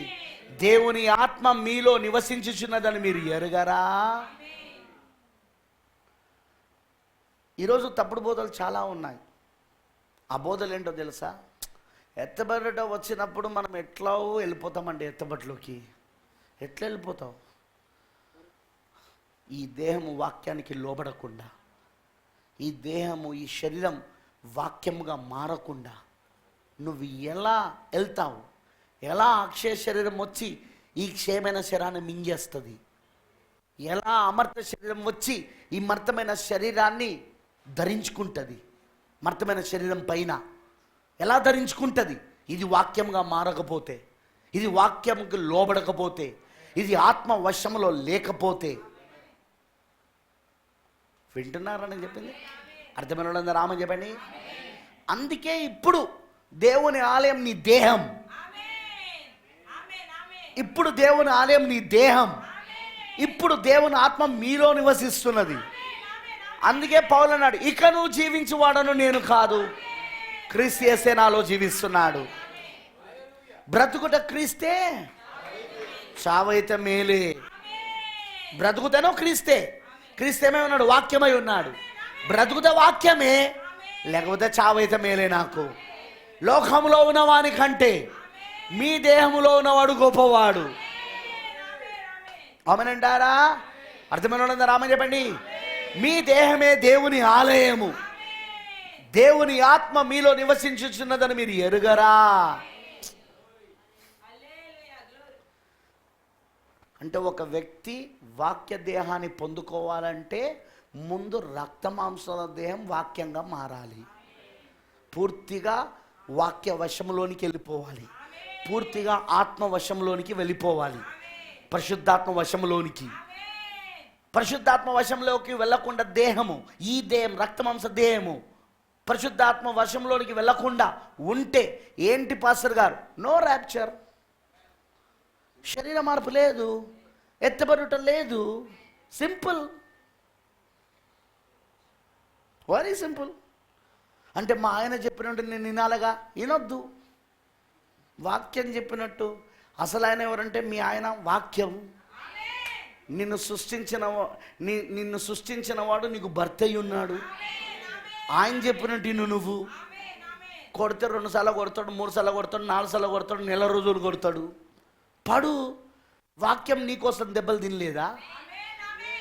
దేవుని ఆత్మ మీలో నివసించుచున్నదని మీరు ఎరుగరా? ఈరోజు తప్పుడు బోధలు చాలా ఉన్నాయి. ఆ బోధలు ఏంటో తెలుసా? ఎత్తబడట వచ్చినప్పుడు మనం ఎట్లా వెళ్ళిపోతామండి ఎత్తబట్లోకి. ఎట్లా వెళ్ళిపోతావు? ఈ దేహము వాక్యానికి లోబడకుండా, ఈ దేహము ఈ శరీరం వాక్యముగా మారకుండా నువ్వు ఎలా వెళ్తావు? ఎలా అక్షయ శరీరం వచ్చి ఈ క్షయమైన శరీరాన్ని మింగేస్తుంది? ఎలా అమర్త శరీరం వచ్చి ఈ మర్తమైన శరీరాన్ని ధరించుకుంటుంది? మర్తమైన శరీరం పైన ఎలా ధరించుకుంటుంది? ఇది వాక్యంగా మారకపోతే, ఇది వాక్యంకి లోబడకపోతే, ఇది ఆత్మ వశంలో లేకపోతే. వింటున్నారని చెప్పింది. అర్థమైన వాళ్ళందరూ రామని చెప్పండి. అందుకే ఇప్పుడు దేవుని ఆలయం నీ దేహం. ఇప్పుడు దేవుని ఆలయం నీ దేహం. ఇప్పుడు దేవుని ఆత్మ మీలో నివసిస్తున్నది. అందుకే పౌలు అన్నాడు, ఇక నువ్వు జీవించువాడను నేను కాదు, క్రీస్తు యేసే నాలో జీవిస్తున్నాడు. బ్రతుకుట క్రీస్తే, చావైతే మేలే. బ్రతుకుతేనో క్రీస్తే. క్రీస్తేమే ఉన్నాడు, వాక్యమై ఉన్నాడు. బ్రతుకుతే వాక్యమే, లేకపోతే చావైతే మేలే. నాకు లోకంలో ఉన్నవాని కంటే మీ దేహంలో ఉన్నవాడు గొప్పవాడు. అవునంటారా? అర్థమైన వాళ్ళందరూ రామని చెప్పండి. మీ దేహమే దేవుని ఆలయము, దేవుని ఆత్మ మీలో నివసించుచున్నదని మీరు ఎరుగరా? అంటే ఒక వ్యక్తి వాక్య దేహాన్ని పొందుకోవాలంటే ముందు రక్త మాంసాల దేహం వాక్యంగా మారాలి. పూర్తిగా వాక్య వశంలోనికి వెళ్ళిపోవాలి, పూర్తిగా ఆత్మ వశంలోనికి వెళ్ళిపోవాలి, పరిశుద్ధాత్మ వశంలోనికి. పరిశుద్ధాత్మ వశంలోకి వెళ్ళకుండా దేహము, ఈ దేహం రక్తమాంస దేహము పరిశుద్ధాత్మ వశంలోనికి వెళ్ళకుండా ఉంటే ఏంటి పాస్టర్ గారు? నో ర్యాప్చర్, శరీర మార్పు లేదు, ఎత్తబడుట లేదు. Simple, very simple. అంటే మా ఆయన చెప్పినట్టు నేను వినాలగా? వినొద్దు. వాక్యం చెప్పినట్టు. అసలు ఆయన ఎవరంటే మీ ఆయన వాక్యం. నిన్ను సృష్టించిన వాడు నీకు భర్త అయి ఉన్నాడు. ఆయన చెప్పినట్టు నువ్వు కొడితే 2 సార్లు కొడతాడు, 3 సార్లు కొడతాడు, 4 సార్లు కొడతాడు, నెల రోజులు కొడతాడు. పడు. వాక్యం నీ కోసం దెబ్బలు తినలేదా?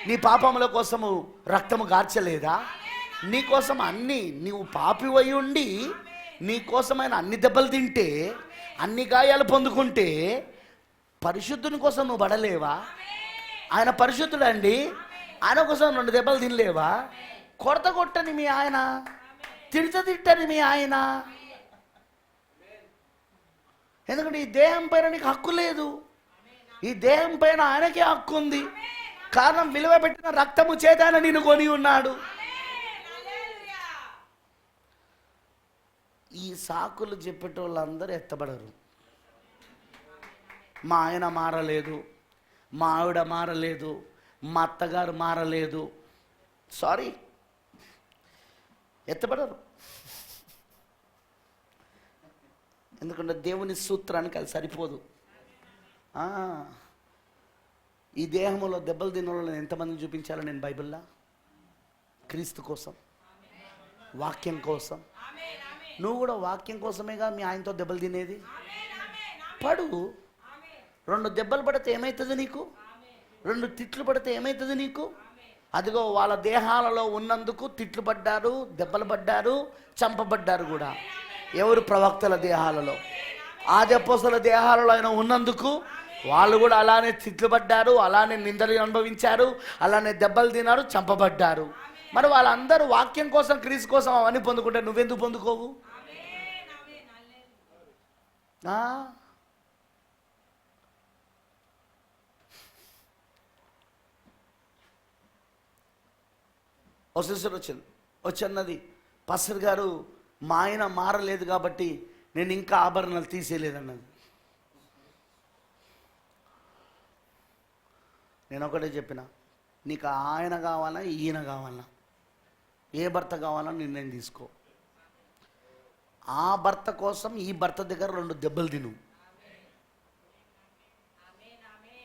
నీ పాపముల కోసము రక్తము గార్చలేదా? నీ కోసం అన్ని, నీవు పాపివై ఉండి నీ కోసమైన అన్ని దెబ్బలు తింటే, అన్ని గాయాలు పొందుకుంటే పరిశుద్ధుని కోసం నువ్వు పడలేవా? ఆయన పరిశుద్ధుడండి, ఆయన కోసం 2 దెబ్బలు తినలేవా? కొట్టని మీ ఆయన, తిట్టని మీ ఆయన. ఎందుకంటే ఈ దేహం పైన నీకు హక్కు లేదు, ఈ దేహం పైన ఆయనకే హక్కు ఉంది. కారణం విలువ పెట్టిన రక్తము చేత ఆయన నిన్ను కొని ఉన్నాడు. ఈ సాకులు చెప్పేటోళ్ళందరూ ఎత్తబడరు. మా ఆయన మారలేదు, మా ఆవిడ మారలేదు, మా అత్తగారు మారలేదు, సారీ, ఎత్తబడరు. ఎందుకంటే దేవుని సూత్రానికి అది సరిపోదు. ఈ దేహంలో దెబ్బలు తిన్న వాళ్ళని ఎంతమందిని చూపించాలో నేను బైబిల్లో? క్రీస్తు కోసం, వాక్యం కోసం. నువ్వు కూడా వాక్యం కోసమేగా మీ ఆయనతో దెబ్బలు తినేది. పడు. 2 దెబ్బలు పడితే ఏమవుతుంది నీకు? 2 తిట్లు పడితే ఏమవుతుంది నీకు? అదిగో వాళ్ళ దేహాలలో ఉన్నందుకు తిట్లు పడ్డారు, దెబ్బలు పడ్డారు, చంపబడ్డారు కూడా. ఎవరు? ప్రవక్తల దేహాలలో. ఆది అపోస్తలుల దేహాలలో ఆయన ఉన్నందుకు వాళ్ళు కూడా అలానే తిట్లు పడ్డారు, అలానే నిందలు అనుభవించారు, అలానే దెబ్బలు తిన్నారు, చంపబడ్డారు. మరి వాళ్ళందరూ వాక్యం కోసం, క్రీస్తు కోసం అవన్నీ పొందుకుంటే నువ్వెందుకు పొందుకోవు? ఓ సిస్టర్ వచ్చి అన్నది, పాస్టర్ గారు మా ఆయన మారలేదు కాబట్టి నేను ఇంకా ఆభరణాలు తీసేయలేదన్నది. నేను ఒకటే చెప్పిన, నీకు ఆయన కావాలా ఈయన కావాలా, ఏ భర్త కావాలో నిర్ణయం తీసుకో. ఆ భర్త కోసం ఈ భర్త దగ్గర 2 దెబ్బలు తిను,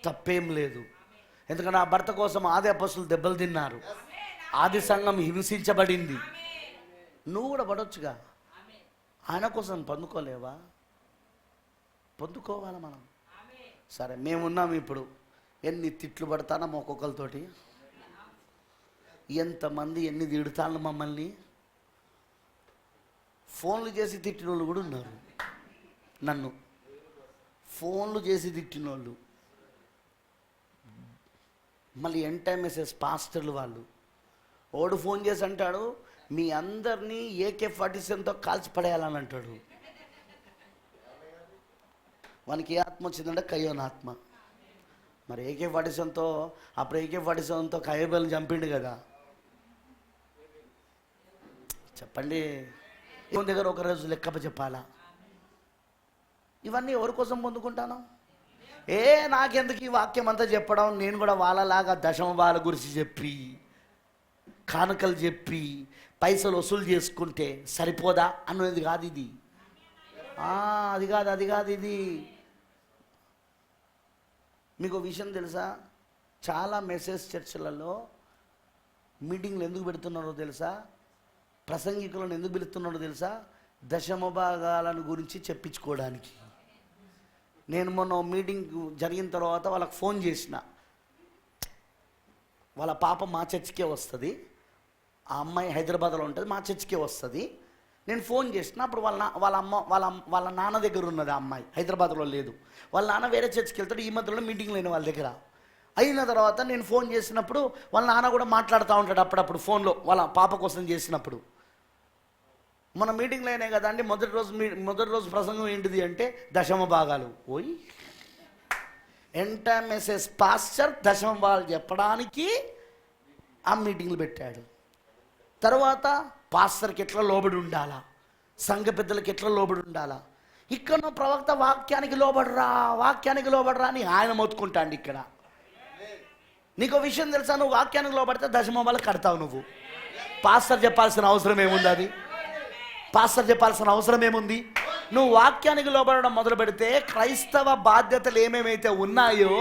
తప్పేం లేదు. ఎందుకంటే ఆ భర్త కోసం ఆది అపొస్తలులు దెబ్బలు తిన్నారు, ఆది సంఘం హింసించబడింది. నువ్వు కూడా పడొచ్చుగా. ఆయన కోసం పొందుకోలేవా? పొందుకోవాలి మనం. సరే, మేమున్నాం ఇప్పుడు. ఎన్ని తిట్లు పడతానో ఒక్కొక్కరితోటి, ఎంతమంది ఎన్ని తిడతాను మమ్మల్ని. ఫోన్లు చేసి తిట్టిన వాళ్ళు కూడా ఉన్నారు. నన్ను ఫోన్లు చేసి తిట్టిన వాళ్ళు, మళ్ళీ మెసేజ్ పాస్టర్లు వాళ్ళు. ఓడు ఫోన్ చేసి అంటాడు, మీ అందరినీ AK-47తో కాల్చి పడేయాలని అంటాడు. వానికి ఏ ఆత్మ వచ్చిందంటే కయ్యోన ఆత్మ. మరి AK-47తో, అప్పుడు AK-47తో కయ్యబేలను చంపిండు కదా. చెప్పండి, ఎవరి దగ్గర ఒక రోజు లెక్కప చెప్పాలా? ఇవన్నీ ఎవరి కోసం పొందుకుంటాను? నాకెందుకు ఈ వాక్యం అంతా చెప్పడం? నేను కూడా వాళ్ళలాగా దశమ భాగాల గురించి చెప్పి, కానుకలు చెప్పి, పైసలు వసూలు చేసుకుంటే సరిపోదా అన్నది కాదు ఇది. అది కాదు ఇది. మీకు విషయం తెలుసా? చాలా మెసేజ్ చర్చలలో మీటింగ్లు ఎందుకు పెడుతున్నారో తెలుసా? ప్రసంగికులను ఎందుకు పిలుస్తున్నారో తెలుసా? దశమ భాగాలను గురించి చెప్పించుకోవడానికి. నేను మొన్న మీటింగ్ జరిగిన తర్వాత వాళ్ళకి ఫోన్ చేసిన. వాళ్ళ పాప మా చర్చికే వస్తుంది, ఆ అమ్మాయి హైదరాబాద్లో ఉంటుంది, మా చర్చికే వస్తుంది. నేను ఫోన్ చేసిన అప్పుడు వాళ్ళ నాన్న దగ్గర ఉన్నది. ఆ అమ్మాయి హైదరాబాద్లో లేదు, వాళ్ళ నాన్న వేరే చర్చికి వెళ్తాడు. ఈ మధ్యలో మీటింగ్ లేని వాళ్ళ దగ్గర అయిన తర్వాత నేను ఫోన్ చేసినప్పుడు వాళ్ళ నాన్న కూడా మాట్లాడుతూ ఉంటాడు అప్పుడప్పుడు ఫోన్లో, వాళ్ళ పాప కోసం చేసినప్పుడు. మన మీటింగ్లో అయినాయి కదా అండి, మొదటి రోజు ప్రసంగం ఏంటిది అంటే దశమ భాగాలు. మెసేజ్ పాస్టర్ దశమ భాగాలు చెప్పడానికి ఆ మీటింగ్లు పెట్టాడు. తర్వాత పాస్టర్కి ఎట్లా లోబడి ఉండాలా, సంఘ పెద్దలకి ఎట్లా లోబడి ఉండాలా. ఇక్కడ ప్రవక్త వాక్యానికి లోబడరా అని ఆయన మొత్తుకుంటాండి. ఇక్కడ నీకు విషయం తెలుసా? నువ్వు వాక్యానికి లోబడితే దశమ భాగాలు కడతావు. నువ్వు పాస్టర్ చెప్పాల్సిన అవసరం ఏముంది? నువ్వు వాక్యానికి లోబడడం మొదలు పెడితే క్రైస్తవ బాధ్యతలు ఏమేమైతే ఉన్నాయో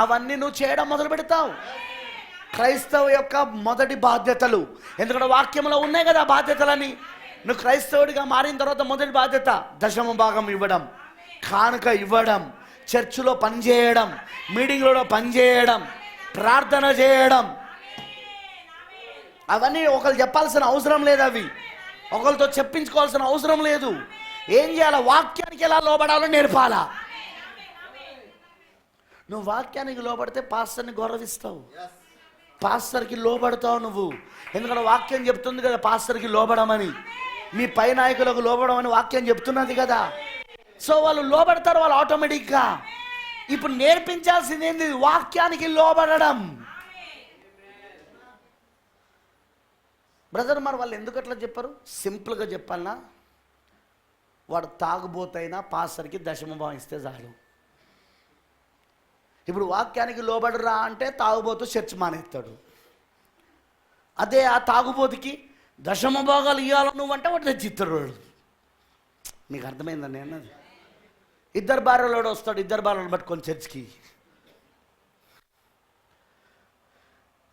అవన్నీ నువ్వు చేయడం మొదలు పెడతావు. క్రైస్తవ యొక్క మొదటి బాధ్యతలు, ఎందుకంటే వాక్యంలో ఉన్నాయి కదా బాధ్యతలని. నువ్వు క్రైస్తవుడిగా మారిన తర్వాత మొదటి బాధ్యత దశమ భాగం ఇవ్వడం, కానుక ఇవ్వడం, చర్చిలో పనిచేయడం, మీటింగ్లలో పనిచేయడం, ప్రార్థన చేయడం. అవన్నీ ఒకరు చెప్పాల్సిన అవసరం లేదు, అవి ఒకరితో చెప్పించుకోవాల్సిన అవసరం లేదు. ఏం చేయాలా? వాక్యానికి ఎలా లోబడాలో నేర్పాలా. నువ్వు వాక్యానికి లోబడితే పాస్టర్ని గౌరవిస్తావు, పాస్టర్కి లోబడతావు నువ్వు. ఎందుకంటే వాక్యం చెప్తుంది కదా పాస్టర్కి లోబడమని, మీ పై నాయకులకు లోబడమని వాక్యం చెప్తున్నది కదా. సో వాళ్ళు లోబడతారు, వాళ్ళు ఆటోమేటిక్గా. ఇప్పుడు నేర్పించాల్సింది ఏంది? వాక్యానికి లోబడడం. బ్రదర్, మరి వాళ్ళు ఎందుకు అట్లా చెప్పారు? సింపుల్గా చెప్పాలన్నా, వాడు తాగుబోతైనా పాస్టర్కి దశమ భాగం ఇస్తే చాలు. ఇప్పుడు వాక్యానికి లోబడరా అంటే తాగుబోతు చర్చ్ మానేస్తాడు. అదే ఆ తాగుబోతుకి దశమ భాగాలు ఇవ్వాలి నువ్వంటే వాడు తెచ్చిస్తాడు వాడు. మీకు అర్థమైందండి అన్నది? 2 భార్యలోడు వస్తాడు, 2 భార్యలు పట్టుకొని చర్చ్కి.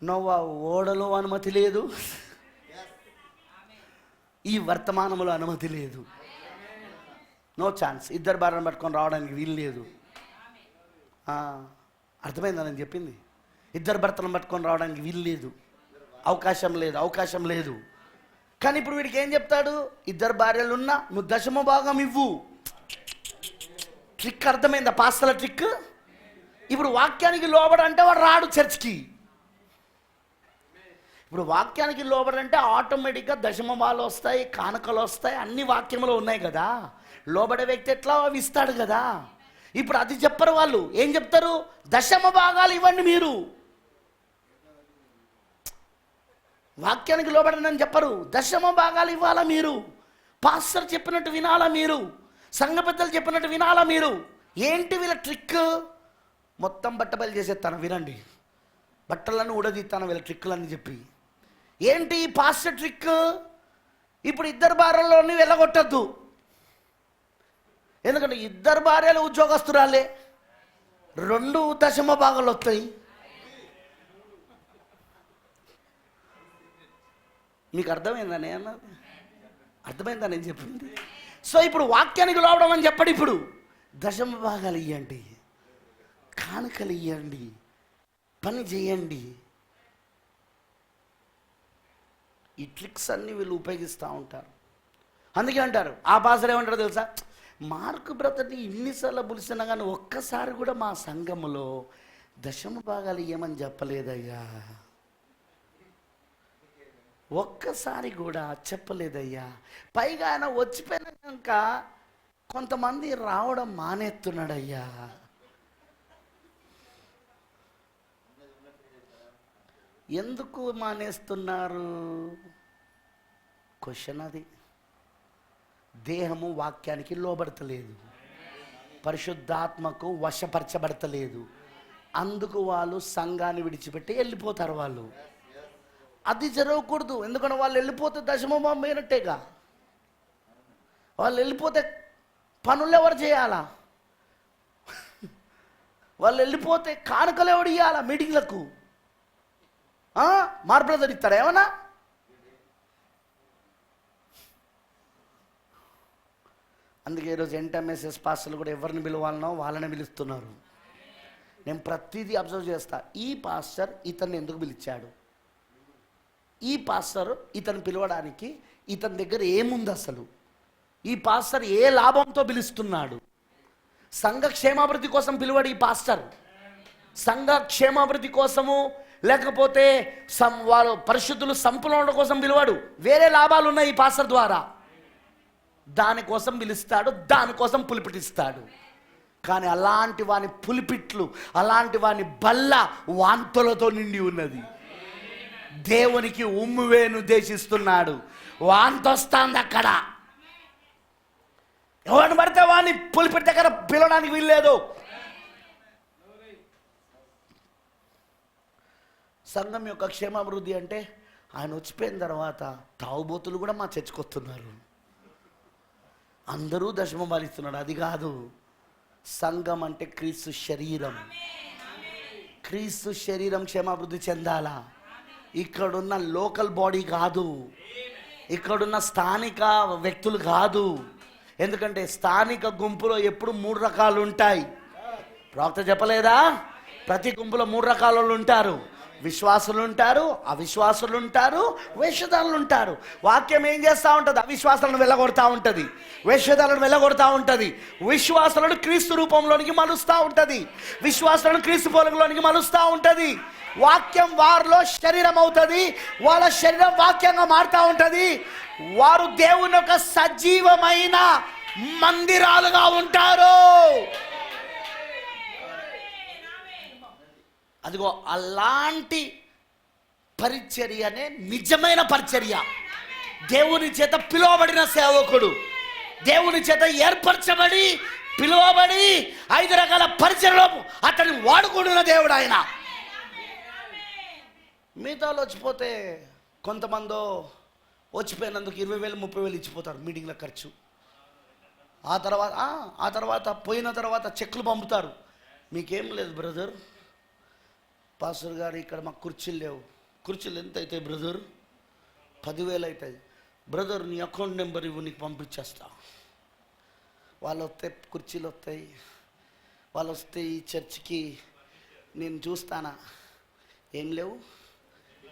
నువ్వు ఓడలో అనుమతి లేదు, ఈ వర్తమానంలో అనుమతి లేదు, నో ఛాన్స్. 2 భార్యలను పట్టుకొని రావడానికి వీలు లేదు. అర్థమైందా నేను చెప్పింది? ఇద్దరు భర్తలను పట్టుకొని రావడానికి వీలు లేదు, అవకాశం లేదు. కానీ ఇప్పుడు వీడికి ఏం చెప్తాడు? ఇద్దరు భార్యలున్నా నువ్వు దశమ భాగం ఇవ్వు. ట్రిక్ అర్థమైందా? పాస్తల ట్రిక్. ఇప్పుడు వాక్యానికి లోబడంటే వాడు రాడు చర్చ్కి. ఇప్పుడు వాక్యానికి లోబడంటే ఆటోమేటిక్గా దశమ భాగాలు వస్తాయి, కానుకలు వస్తాయి, అన్ని వాక్యంలో ఉన్నాయి కదా. లోబడే వ్యక్తి ఎట్లా అవి ఇస్తాడు కదా. ఇప్పుడు అది చెప్పరు వాళ్ళు. ఏం చెప్తారు? దశమ భాగాలు ఇవ్వండి మీరు. వాక్యానికి లోబడనని చెప్పరు, దశమ భాగాలు ఇవ్వాలా మీరు. పాస్టర్ చెప్పినట్టు వినాలా మీరు, సంఘ పెద్దలు చెప్పినట్టు వినాలా మీరు. ఏంటి వీళ్ళ ట్రిక్? మొత్తం బట్టబయలు చేసేస్తాను వినండి, బట్టలను ఊడదీస్తాను వీళ్ళ ట్రిక్కులని చెప్పి. ఏంటి పాస్టర్ ట్రిక్? ఇప్పుడు ఇద్దరు భార్యలోని వెళ్ళగొట్టద్దు, ఎందుకంటే ఇద్దరు భార్యలు ఉద్యోగస్తురాలే, 2 దశమ భాగాలు వస్తాయి. మీకు అర్థమైందా నేను అర్థమైందా నేను చెప్పింది? సో ఇప్పుడు వాక్యానికి లోపడం అని చెప్పండి. ఇప్పుడు దశమ భాగాలు ఇవ్వండి, కానుకలు ఇవ్వండి, పని చేయండి. ఈ ట్రిక్స్ అన్నీ వీళ్ళు ఉపయోగిస్తూ ఉంటారు. అందుకే అంటారు, ఆ పాస్టర్ ఏమంటారు తెలుసా? మార్కు బ్రదర్ని ఇన్నిసార్లు పిలిచినా కానీ ఒక్కసారి కూడా మా సంఘములో దశమ భాగాలు ఇవ్వమని చెప్పలేదయ్యా, ఒక్కసారి కూడా చెప్పలేదయ్యా. పైగా ఆయన వచ్చిపోయినాక కొంతమంది రావడం మానేస్తున్నాడయ్యా. ఎందుకు మానేస్తున్నారు? క్వశ్చన్ అది. దేహము వాక్యానికి లోబడతలేదు, పరిశుద్ధాత్మకు వశపరచబడతలేదు. అందుకు వాళ్ళు సంఘాన్ని విడిచిపెట్టి వెళ్ళిపోతారు. వాళ్ళు అది జరగకూడదు. ఎందుకంటే వాళ్ళు వెళ్ళిపోతే దశమభాగం పోయినట్టేగా. వాళ్ళు వెళ్ళిపోతే పనులు ఎవరు చేయాలా? వాళ్ళు వెళ్ళిపోతే కానుకలు ఎవడు ఇవ్వాలా? మీటింగ్లకు మార్బ్రదర్ ఇస్తారా ఏమన్నా? అందుకే ఈరోజు ఎంటెంఎస్ఎస్ పాస్టర్లు కూడా ఎవరిని పిలవాలనో వాళ్ళని పిలుస్తున్నారు. నేను ప్రతిదీ అబ్జర్వ్ చేస్తా. ఈ పాస్టర్ ఇతన్ని ఎందుకు పిలిచాడు? ఈ పాస్టర్ ఇతను పిలవడానికి ఇతని దగ్గర ఏముంది అసలు? ఈ పాస్టర్ ఏ లాభంతో పిలుస్తున్నాడు? సంఘ క్షేమాభివృద్ధి కోసం పిలువడు ఈ పాస్టర్. సంఘ క్షేమాభివృద్ధి కోసము లేకపోతే వాళ్ళు పరిశుద్ధులు సంపూర్ణ కోసం పిలువాడు. వేరే లాభాలు ఉన్నాయి ఈ పాస్టర్ ద్వారా. దానికోసం పిలుస్తాడు, దానికోసం పులిపిటిస్తాడు. కానీ అలాంటి వాని పులిపిట్లు, అలాంటి వాని బల్ల వాంతులతో నిండి ఉన్నది. దేవునికి ఉమ్మువేను ఉద్దేశిస్తున్నాడు. వాంతొస్తాంది అక్కడ. ఎవరిని పడితే వాడిని పులిపిటి దగ్గర పిలవడానికి వీల్లేదు. సంఘం యొక్క క్షేమాభివృద్ధి అంటే ఆయన వచ్చిపోయిన తర్వాత తాగుబోతులు కూడా మా చర్చకొస్తున్నారు. అందరూ దశమ భాగిస్తున్నాడు. అది కాదు. సంఘం అంటే క్రీస్తు శరీరం. క్రీస్తు శరీరం క్షేమాభివృద్ధి చెందాలా. ఇక్కడున్న లోకల్ బాడీ కాదు, ఇక్కడున్న స్థానిక వ్యక్తులు కాదు. ఎందుకంటే స్థానిక గుంపులో ఎప్పుడు 3 రకాలు ఉంటాయి. ప్రవక్త చెప్పలేదా? ప్రతి గుంపులో 3 రకాల వాళ్ళు ఉంటారు. విశ్వాసులు ఉంటారు, అవిశ్వాసులు ఉంటారు, వేషధారులు ఉంటారు. వాక్యం ఏం చేస్తూ ఉంటుంది? అవిశ్వాసాలను వెళ్ళగొడతా ఉంటుంది, వేషధారులను వెళ్ళగొడతా ఉంటుంది. విశ్వాసులను క్రీస్తు రూపంలోనికి మలుస్తూ ఉంటుంది, విశ్వాసులను క్రీస్తు పోలికలోనికి మలుస్తూ ఉంటుంది. వాక్యం వారిలో శరీరం అవుతుంది, వాళ్ళ శరీరం వాక్యంగా మారుతూ ఉంటుంది. వారు దేవుని యొక్క సజీవమైన మందిరాలుగా ఉంటారు. అదిగో అలాంటి పరిచర్యనే నిజమైన పరిచర్య. దేవుని చేత పిలువబడిన సేవకుడు, దేవుని చేత ఏర్పరచబడి పిలువబడి 5 రకాల పరిచర్యలో అతన్ని వాడుకుంటున్న దేవుడు ఆయన. మిగతాలు వచ్చిపోతే కొంతమందో వచ్చిపోయినందుకు 20,000 30,000 ఇచ్చిపోతారు మీటింగ్ల ఖర్చు. ఆ తర్వాత పోయిన తర్వాత చెక్కులు పంపుతారు. మీకేం లేదు బ్రదర్, పాస్టర్ గారు ఇక్కడ మాకు కుర్చీలు లేవు. కుర్చీలు ఎంత అవుతాయి బ్రదర్? 10,000 అవుతాయి. బ్రదర్ నీ అకౌంట్ నెంబర్ ఇవ్వు, నీకు పంపించేస్తా. వాళ్ళు వస్తే కుర్చీలు వస్తాయి, వాళ్ళు వస్తే ఈ చర్చికి నేను చూస్తానా, ఏం లేవు,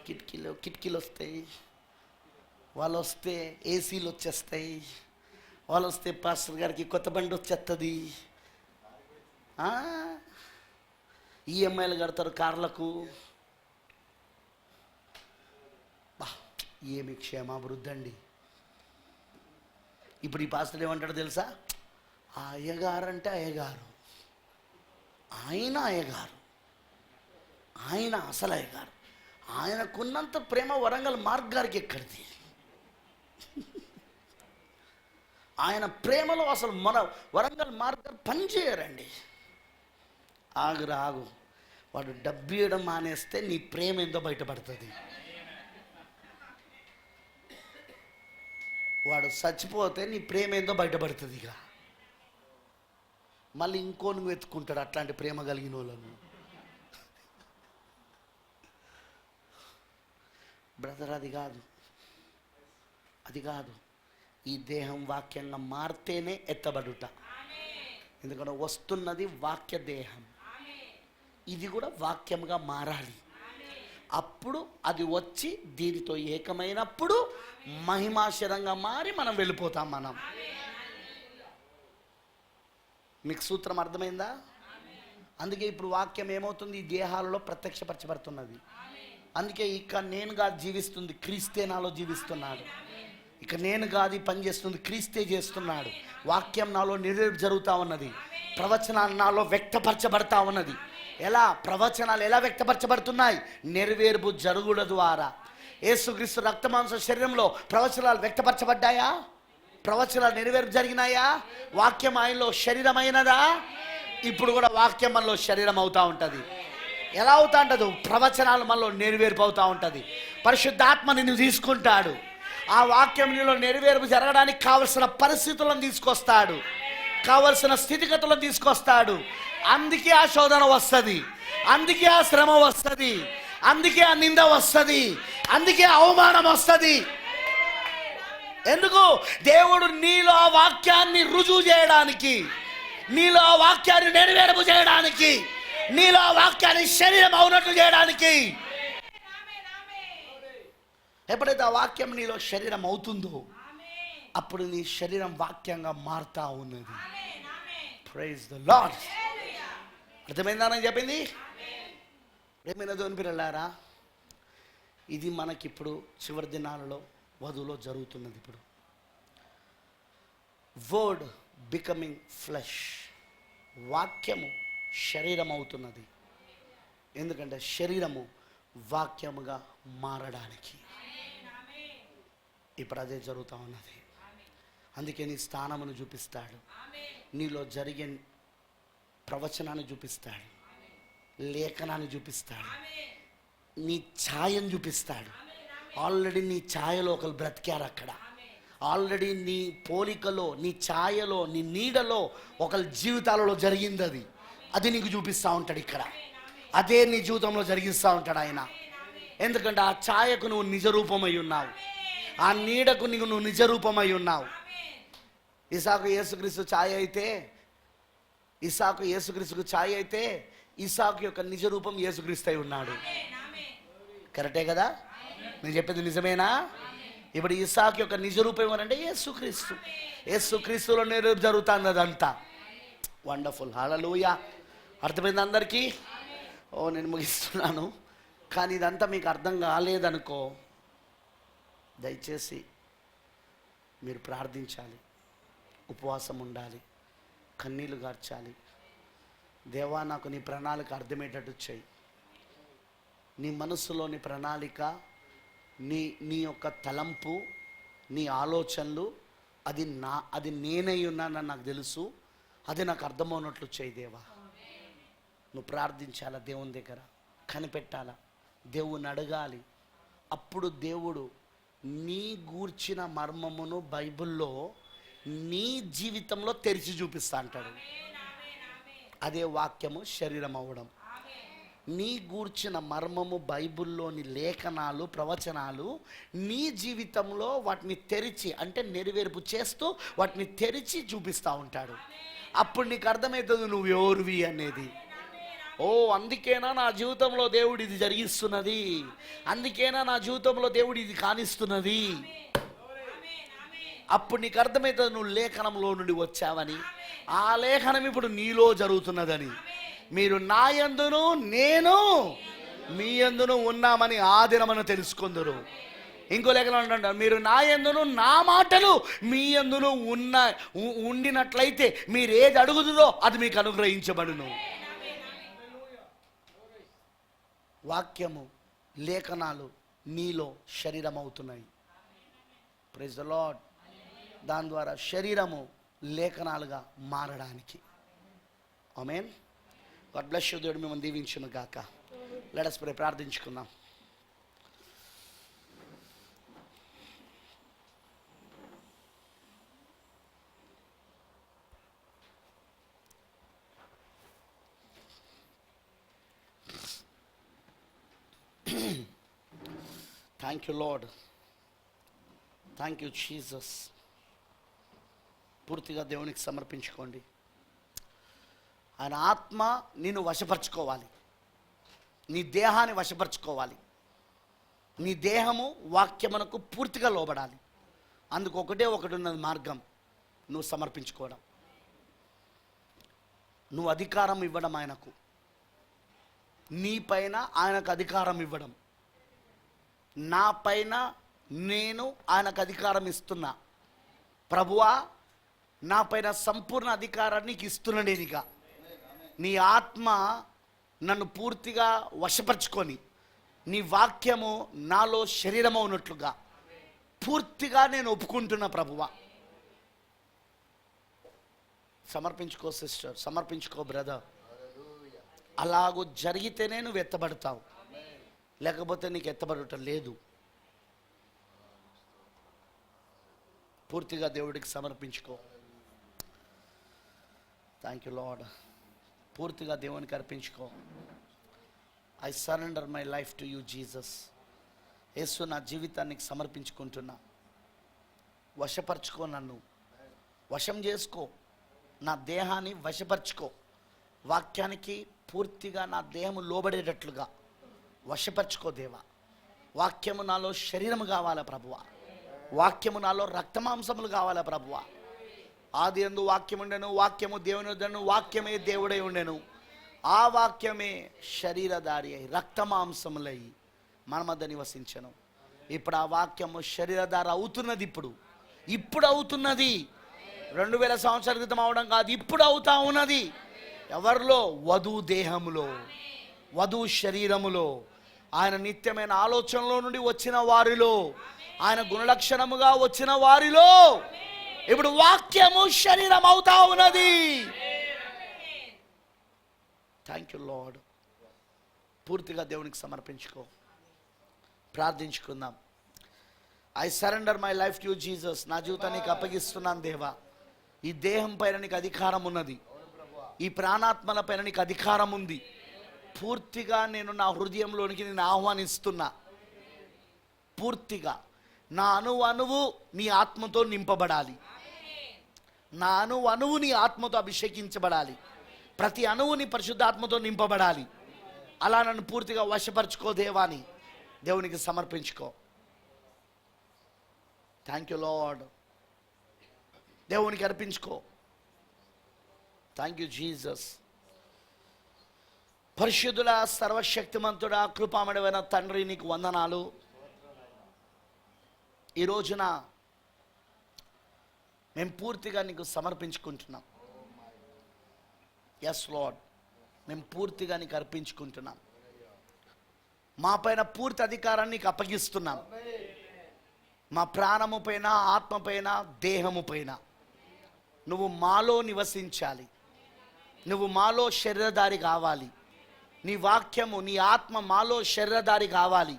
కిటికీలు వస్తాయి, వాళ్ళు వస్తే ఏసీలు వచ్చేస్తాయి, వాళ్ళు వస్తే పాస్టర్ గారికి కొత్త బండి వచ్చేస్తుంది, ఈఎంఐలు కడతారు కార్లకు. బా, ఏమి క్షేమాభివృద్ధి అండి. ఇప్పుడు ఈ పాస్టర్ ఏమంటాడో తెలుసా? ఆ అయ్యగారు అంటే అయ్యగారు, ఆయన అయ్యగారు, ఆయన అసలు అయ్యగారు, ఆయనకున్నంత ప్రేమ వరంగల్ మార్గారికి ఎక్కడిది? ఆయన ప్రేమలో అసలు మన వరంగల్ మార్గాలు పనిచేయరండి. ఆగు, వాడు డబ్బు ఇవ్వడం మానేస్తే నీ ప్రేమ ఏందో బయటపడుతుంది. వాడు చచ్చిపోతే నీ ప్రేమ ఏందో బయటపడుతుంది. ఇక మళ్ళీ ఇంకోని వెతుక్కుంటాడు అట్లాంటి ప్రేమ కలిగిన వాళ్ళను. బ్రదర్, అది కాదు. ఈ దేహం వాక్యంగా మారితేనే ఎత్తబడుట. ఎందుకంటే వస్తున్నది వాక్య దేహం, ఇది కూడా వాక్యంగా మారాలి. అప్పుడు అది వచ్చి దీనితో ఏకమైనప్పుడు మహిమాశరంగా మారి మనం వెళ్ళిపోతాం. మీకు సూత్రం అర్థమైందా? అందుకే ఇప్పుడు వాక్యం ఏమవుతుంది? ఈ దేహాలలో ప్రత్యక్షపరచబడుతున్నది. అందుకే ఇక నేను కాదు జీవిస్తుంది, క్రీస్తే నాలో జీవిస్తున్నాడు. ఇక నేను కాదు ఈ పని చేస్తుంది, క్రీస్తే చేస్తున్నాడు. వాక్యం నాలో నెరవేర్పు జరుగుతూ ఉన్నది. ప్రవచనాలు నాలో వ్యక్తపరచబడతా ఉన్నది. ఎలా ప్రవచనాలు ఎలా వ్యక్తపరచబడుతున్నాయి? నెరవేర్పు జరుగుల ద్వారా. యేసుక్రీస్తు రక్తమాంస శరీరంలో ప్రవచనాలు వ్యక్తపరచబడ్డాయా? ప్రవచనాలు నెరవేర్పు జరిగినాయా? వాక్యం ఆయనలో శరీరమైనదా? ఇప్పుడు కూడా వాక్యం మనలో శరీరం అవుతూ ఉంటుంది. ఎలా అవుతా ఉంటుంది? ప్రవచనాలు మనలో నెరవేర్పు అవుతూ ఉంటుంది. పరిశుద్ధాత్మ నిన్ను తీసుకుంటాడు. ఆ వాక్యం నీలో నెరవేర్పు జరగడానికి కావలసిన పరిస్థితులను తీసుకొస్తాడు, కావలసిన స్థితిగతులను తీసుకొస్తాడు. అందుకే ఆ శోధన వస్తుంది, అందుకే ఆ శ్రమ వస్తుంది, అందుకే ఆ నింద వస్తుంది, అందుకే అవమానం వస్తుంది. ఎందుకు? దేవుడు నీలో ఆ వాక్యాన్ని రుజువు చేయడానికి, నీలో ఆ వాక్యాన్ని నెరవేర్పు చేయడానికి, నీలో ఆ వాక్యాన్ని శరీరం అవునట్లు చేయడానికి. ఎప్పుడైతే ఆ వాక్యం నీలో శరీరం అవుతుందో అప్పుడు నీ శరీరం వాక్యంగా మారుతా ఉన్నది. Praise the Lord. అర్థమైందా నేను చెప్పింది? ఏమైనా దేవుని పిల్లలారా, ఇది మనకిప్పుడు చివరి దినాలలో వధువులో జరుగుతున్నది. ఇప్పుడు వర్డ్ బికమింగ్ ఫ్లెష్, వాక్యము శరీరం అవుతున్నది. ఎందుకంటే శరీరము వాక్యముగా మారడానికి ఇప్పుడు అదే జరుగుతూ ఉన్నది. అందుకే నీ స్థానమును చూపిస్తాడు, నీలో జరిగే ప్రవచనాన్ని చూపిస్తాడు, లేఖనాన్ని చూపిస్తాడు, నీ ఛాయను చూపిస్తాడు. ఆల్రెడీ నీ ఛాయలో ఒకరు బ్రతికారు అక్కడ. ఆల్రెడీ నీ పోలికలో, నీ ఛాయలో, నీ నీడలో ఒకరి జీవితాలలో జరిగింది. అది నీకు చూపిస్తూ ఉంటాడు ఇక్కడ. అదే నీ జీవితంలో జరిగిస్తూ ఉంటాడు ఆయన. ఎందుకంటే ఆ ఛాయకు నువ్వు నిజరూపమై ఉన్నావు, ఆ నీడకు నువ్వు నిజరూపమై ఉన్నావు. ఇసాకు యేసుక్రీస్తు ఛాయ అయితే, ఇసాకు యేసుక్రీస్తుకు ఛాయ అయితే, ఇసాకు యొక్క నిజరూపం యేసుక్రీస్తు అయి ఉన్నాడు. కరెక్టే కదా? నేను చెప్పేది నిజమేనా? ఇప్పుడు ఇసాకు యొక్క నిజరూపం ఏమనంటే యేసుక్రీస్తు. యేసుక్రీస్తులో నెరవేర్పు జరుగుతుంది అదంతా. వండర్ఫుల్. హల్లెలూయా. అర్థమైంది అందరికీ? నేను ముగిస్తున్నాను. కానీ ఇదంతా మీకు అర్థం కాలేదనుకో, దయచేసి మీరు ప్రార్థించాలి, ఉపవాసం ఉండాలి, కన్నీళ్లు గార్చాలి. దేవా, నాకు నీ ప్రణాళిక అర్థమయ్యేటట్టు చేయి. నీ మనస్సులోని ప్రణాళిక, నీ యొక్క తలంపు, నీ ఆలోచనలు, అది నేనై ఉన్నానని నాకు తెలుసు. అది నాకు అర్థమవునట్లు చేయి దేవా. నువ్వు ప్రార్థించాలా, దేవుని దగ్గర కనిపెట్టాలా, దేవుని అడగాలి. అప్పుడు దేవుడు నీ గూర్చిన మర్మమును బైబిల్లో నీ జీవితంలో తెరిచి చూపిస్తా అంటాడు. అదే వాక్యము శరీరం అవ్వడం. నీ గూర్చిన మర్మము బైబిల్లోని లేఖనాలు, ప్రవచనాలు నీ జీవితంలో వాటిని తెరిచి, అంటే నెరవేర్పు చేస్తూ వాటిని తెరిచి చూపిస్తూ ఉంటాడు. అప్పుడు నీకు అర్థమవుతుంది నువ్వు ఎవరివి అనేది. ఓ అందుకేనా నా జీవితంలో దేవుడు ఇది జరిగిస్తున్నది, అందుకేనా నా జీవితంలో దేవుడు ఇది కానిస్తున్నది. అప్పుడు నీకు అర్థమవుతుంది నువ్వు లేఖనంలో నుండి వచ్చావని, ఆ లేఖనం ఇప్పుడు నీలో జరుగుతున్నదని. మీరు నా యందును నేను మీ యందును ఉన్నామని ఆ దినమని తెలుసుకుందరు. ఇంకో లేఖనం అంటారు, మీరు నా యందును నా మాటలు మీ యందును ఉండినట్లయితే మీరు ఏది అడుగుతుందో అది మీకు అనుగ్రహించబడును. వాక్యము లేఖనాలు నీలో శరీరం అవుతున్నాయి. Praise the Lord. దాని ద్వారా శరీరము లేఖనాలుగా మారడానికి. ఆమేన్. God bless you. దేవుడు మిమ్మల్ని దీవించును గాక. Let us pray. ప్రార్థించుకుందాం. Thank you Lord. Thank you Jesus. పూర్తిగా దేవునికి సమర్పించుకోండి. ఆయన ఆత్మ నిన్ను వశపరచుకోవాలి, నీ దేహాన్ని వశపరచుకోవాలి. నీ దేహము వాక్యమునకు పూర్తిగా లోబడాలి. అందుకు ఒకటే ఒకటి ఉన్నది మార్గం, నువ్వు సమర్పించుకోవడం. నువ్వు అధికారం ఇవ్వడం ఆయనకు, నీ పైన ఆయనకు అధికారం ఇవ్వడం. నా పైన నేను ఆయనకు అధికారం ఇస్తున్నా. ప్రభువా, నా పైన సంపూర్ణ అధికారాన్ని నీకు ఇస్తున్నా. నేనిగా నీ ఆత్మ నన్ను పూర్తిగా వశపరచుకొని నీ వాక్యము నాలో శరీరము ఉన్నట్లుగా పూర్తిగా నేను ఒప్పుకుంటున్నా. ప్రభువా, సమర్పించుకో సిస్టర్, సమర్పించుకో బ్రదర్. అలాగూ జరిగితేనే నువ్వు ఎత్తబడతావు, లేకపోతే నీకు ఎత్తబడటం లేదు. పూర్తిగా దేవుడికి సమర్పించుకో. Thank you lord. పూర్తిగా దేవునికి అర్పించుకో. I surrender my life to you Jesus. యేసు, నా జీవితానికి సమర్పించుకుంటున్నా. వశపరచుకో, నన్ను వశం చేసుకో, నా దేహాన్ని వశపరచుకో. వాక్యానికి పూర్తిగా నా దేహము లోబడేటట్లుగా వశపరచుకో దేవా. వాక్యము నాలో శరీరము కావాలా ప్రభువా, వాక్యము నాలో రక్తమాంసములు కావాలా ప్రభువా. ఆది యందు వాక్యం ఉండెను, వాక్యము దేవుని వద్దను, వాక్యమే దేవుడై ఉండెను. ఆ వాక్యమే శరీరధారి అయి రక్తమాంసములై మన మధ్య నివసించెను. ఇప్పుడు ఆ వాక్యము శరీరధార అవుతున్నది. ఇప్పుడు అవుతున్నది. 2000 సంవత్సరాల క్రితం అవడం కాదు, ఇప్పుడు అవుతా ఉన్నది. ఎవరిలో? వధువు దేహములో, వధువు శరీరములో, ఆయన నిత్యమైన ఆలోచనలో నుండి వచ్చిన వారిలో, ఆయన గుణలక్షణముగా వచ్చిన వారిలో ఇప్పుడు వాక్యము శరీరం అవుతా ఉన్నది. Thank you lord. పూర్తిగా దేవునికి సమర్పించుకో. ప్రార్థించుకుందాం. I surrender my life to you Jesus. నా జీవితాన్ని నీకు అప్పగిస్తున్నాను దేవా. ఈ దేహం పైన నీకు అధికారం ఉన్నది, ఈ ప్రాణాత్మల పైన నీకు అధికారం ఉంది. పూర్తిగా నేను నా హృదయంలోనికి నేను ఆహ్వానిస్తున్నా. పూర్తిగా నా అణువు నీ ఆత్మతో నింపబడాలి. నా అణువు నీ ఆత్మతో అభిషేకించబడాలి. ప్రతి అణువుని పరిశుద్ధాత్మతో నింపబడాలి. అలా నన్ను పూర్తిగా వశపరచుకో దేవాని దేవునికి సమర్పించుకో. Thank you lord. దేవునికి అర్పించుకో. Thank you Jesus. పరిశుద్ధుల సర్వశక్తిమంతుడా కృపామయుడైన తండ్రి, నీకు వందనాలు. ఈ రోజున మేము పూర్తిగా నీకు సమర్పించుకుంటున్నాం. ఎస్ లార్డ్, మేము పూర్తిగా నీకు అర్పించుకుంటున్నాం. మా పైన పూర్తి అధికారాన్ని నీకు అప్పగిస్తున్నాం. మా ప్రాణము పైన, ఆత్మ పైన, దేహము పైన నువ్వు మాలో నివసించాలి. నువ్వు మాలో శరీరధారి కావాలి. నీ వాక్యము, నీ ఆత్మ మాలో శరీరధారి కావాలి.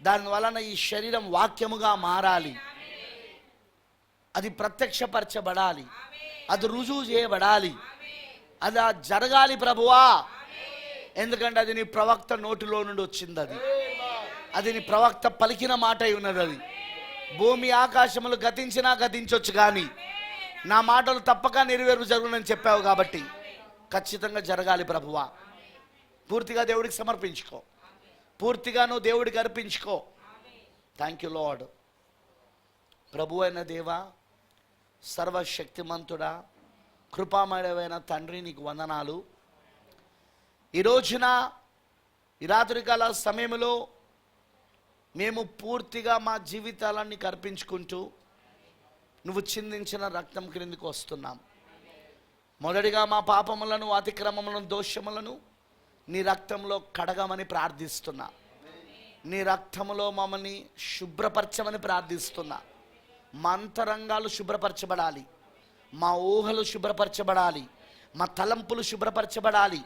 దానివలన ఈ శరీరం వాక్యముగా మారాలి. అది ప్రత్యక్షపరచబడాలి, అది రుజువు చేయబడాలి. అది జరగాలి ప్రభువా. ఎందుకంటే అది నీ ప్రవక్త నోటిలో నుండి వచ్చింది. అది నీ ప్రవక్త పలికిన మాట అయి ఉన్నది. అది భూమి ఆకాశములు గతించినా గతించవచ్చు, కానీ నా మాటలు తప్పక నెరవేరు జరుగునని చెప్పావు. కాబట్టి ఖచ్చితంగా జరగాలి ప్రభువా. పూర్తిగా దేవుడికి సమర్పించుకో, పూర్తిగా నువ్వు దేవుడికి అర్పించుకో. Thank you lord. ప్రభు అయిన దేవా, సర్వశక్తిమంతుడా, కృపామయుడైన తండ్రి, నీకు వందనాలు. ఈ రోజున ఈ రాత్రికాల సమయంలో మేము పూర్తిగా మా జీవితాలను నీకు అర్పించుకుంటూ నువ్వు చిందించిన రక్తం క్రిందికి వస్తున్నాం. మొదటిగా మా పాపములను, అతిక్రమములను, దోషములను నీ రక్తంలో కడగమని ప్రార్థిస్తున్నా. నీ రక్తములో మమ్మల్ని శుభ్రపరచమని ప్రార్థిస్తున్నా. మా అంతరంగాలు శుభ్రపరచబడాలి, మా ఊహలు శుభ్రపరచబడాలి, మా తలంపులు శుభ్రపరచబడాలి.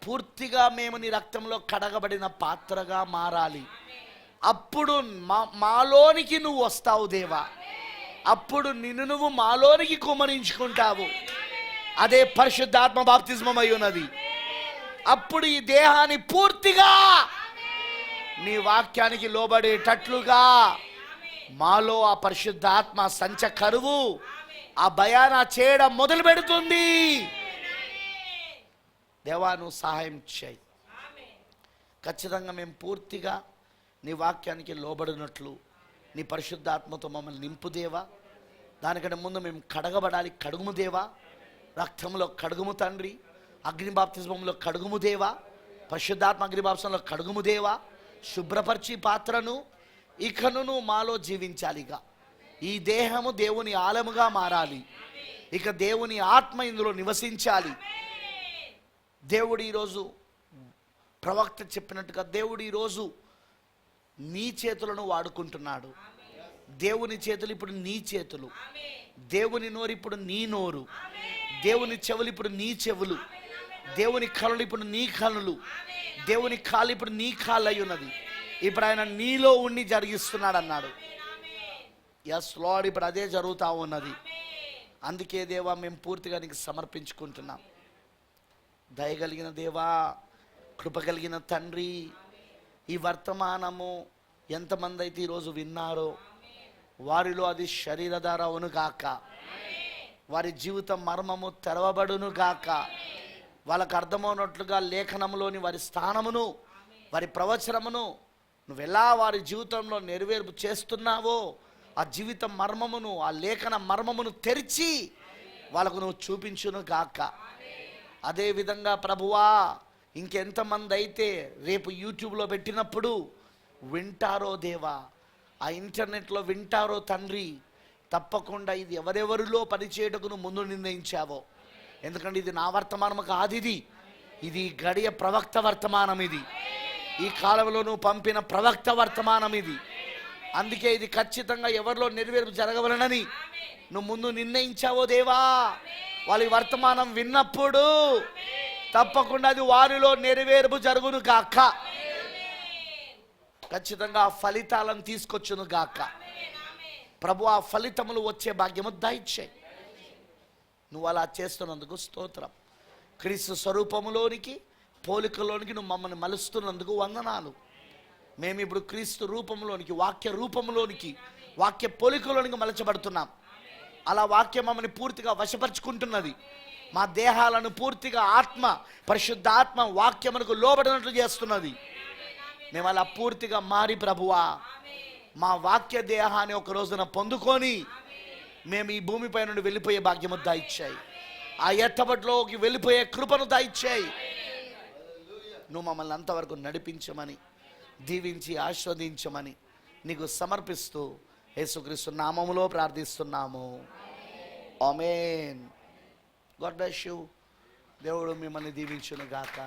పూర్తిగా మేము నీ రక్తంలో కడగబడిన పాత్రగా మారాలి. అప్పుడు మాలోనికి నువ్వు వస్తావు దేవా. అప్పుడు నిన్ను నువ్వు మాలోనికి కుమ్మరించుకుంటావు. అదే పరిశుద్ధాత్మ బాప్తిస్మం అయి ఉన్నది. అప్పుడు ఈ దేహాన్ని పూర్తిగా నీ వాక్యానికి లోబడేటట్లుగా మాలో ఆ పరిశుద్ధాత్మ సంచ కరువు, ఆ భయాన చేయడం మొదలు పెడుతుంది. దేవా, నువ్వు సహాయం చేయి. ఖచ్చితంగా మేము పూర్తిగా నీ వాక్యానికి లోబడినట్లు నీ పరిశుద్ధాత్మతో మమ్మల్ని నింపుదేవా. దానికంటే ముందు మేము కడగబడాలి. కడుగుము దేవా, రక్తంలో కడుగుము తండ్రి, అగ్ని బాప్తిస్మంలో కడుగుము దేవా, పరిశుద్ధాత్మ అగ్ని బాప్తిస్మంలో కడుగుము దేవా. శుభ్రపరిచి పాత్రను ఇకను మాలో జీవించాలి. ఇక ఈ దేహము దేవుని ఆలయముగా మారాలి. ఇక దేవుని ఆత్మ ఇందులో నివసించాలి. దేవుడు ఈరోజు ప్రవక్త చెప్పినట్టుగా దేవుడు ఈరోజు నీ చేతులను వాడుకుంటున్నాడు. దేవుని చేతులు ఇప్పుడు నీ చేతులు, దేవుని నోరు ఇప్పుడు నీ నోరు, దేవుని చెవులు ఇప్పుడు నీ చెవులు, దేవుని కళ్ళు ఇప్పుడు నీ కళ్ళు, దేవుని కాళ్ళు ఇప్పుడు నీ కాళ్ళు అయి ఉన్నది. ఇప్పుడు ఆయన నీలో ఉండి జరిగిస్తున్నాడు అన్నాడు. ఎస్ లార్డ్, ఇప్పుడు అదే జరుగుతూ ఉన్నది. అందుకే దేవా, మేము పూర్తిగా నీకు సమర్పించుకుంటున్నాం. దయగలిగిన దేవా, కృప కలిగిన తండ్రి, ఈ వర్తమానము ఎంతమంది అయితే ఈరోజు విన్నారో వారిలో అది శరీరధార అవును గాక, వారి జీవితం మర్మము తెరవబడును గాక, వాళ్ళకు అర్థమవునట్లుగా లేఖనములోని వారి స్థానమును, వారి ప్రవచనమును నువ్వెలా వారి జీవితంలో నెరవేర్పు చేస్తున్నావో ఆ జీవిత మర్మమును, ఆ లేఖన మర్మమును తెరిచి వాళ్ళకు నువ్వు చూపించును గాక. అదేవిధంగా ప్రభువా, ఇంకెంతమంది అయితే రేపు యూట్యూబ్లో పెట్టినప్పుడు వింటారో దేవా, ఆ ఇంటర్నెట్లో వింటారో తండ్రి, తప్పకుండా ఇది ఎవరెవరిలో పనిచేయటకు నువ్వు ముందు నిర్ణయించావో. ఎందుకంటే ఇది నా వర్తమానము కాదు, ఇది గడియ ప్రవక్త వర్తమానం, ఇది ఈ కాలంలో నువ్వు పంపిన ప్రవక్త వర్తమానం ఇది. అందుకే ఇది ఖచ్చితంగా ఎవరిలో నెరవేర్పు జరగవలనని నువ్వు ముందు నిర్ణయించావో దేవా. వాళ్ళ వర్తమానం విన్నప్పుడు తప్పకుండా అది వారిలో నెరవేర్పు జరుగును గాక. ఖచ్చితంగా ఆ ఫలితాలను తీసుకొచ్చును గాక. ప్రభు, ఆ ఫలితములు వచ్చే భాగ్యము దయచేయి. నువ్వు అలా చేస్తున్నందుకు స్తోత్రం. క్రీస్తు స్వరూపములోనికి, పోలికలోనికి నువ్వు మమ్మల్ని మలుస్తున్నందుకు వందనాలు. మేము ఇప్పుడు క్రీస్తు రూపంలోనికి, వాక్య రూపంలోనికి, వాక్య పోలికలోనికి మలచబడుతున్నాం. అలా వాక్యం మమ్మల్ని పూర్తిగా వశపరుచుకుంటున్నది. మా దేహాలను పూర్తిగా ఆత్మ, పరిశుద్ధ ఆత్మ వాక్యమునకు లోబడినట్లు చేస్తున్నది. మేము అలా పూర్తిగా మారి ప్రభువా, మా వాక్య దేహాన్ని ఒక రోజున పొందుకొని మేము ఈ భూమిపై నుండి వెళ్ళిపోయే భాగ్యము దయచేయి. ఆ ఎత్తబడిలోకి వెళ్ళిపోయే కృపను దయచేయి. నువ్వు మమ్మల్ని అంతవరకు నడిపించమని, దీవించి ఆస్వాదించమని నీకు సమర్పిస్తూ యేసుక్రీస్తు నామములో ప్రార్థిస్తున్నాము. ఆమేన్. God bless you. దేవుడు మిమ్మల్ని దీవించును గాక.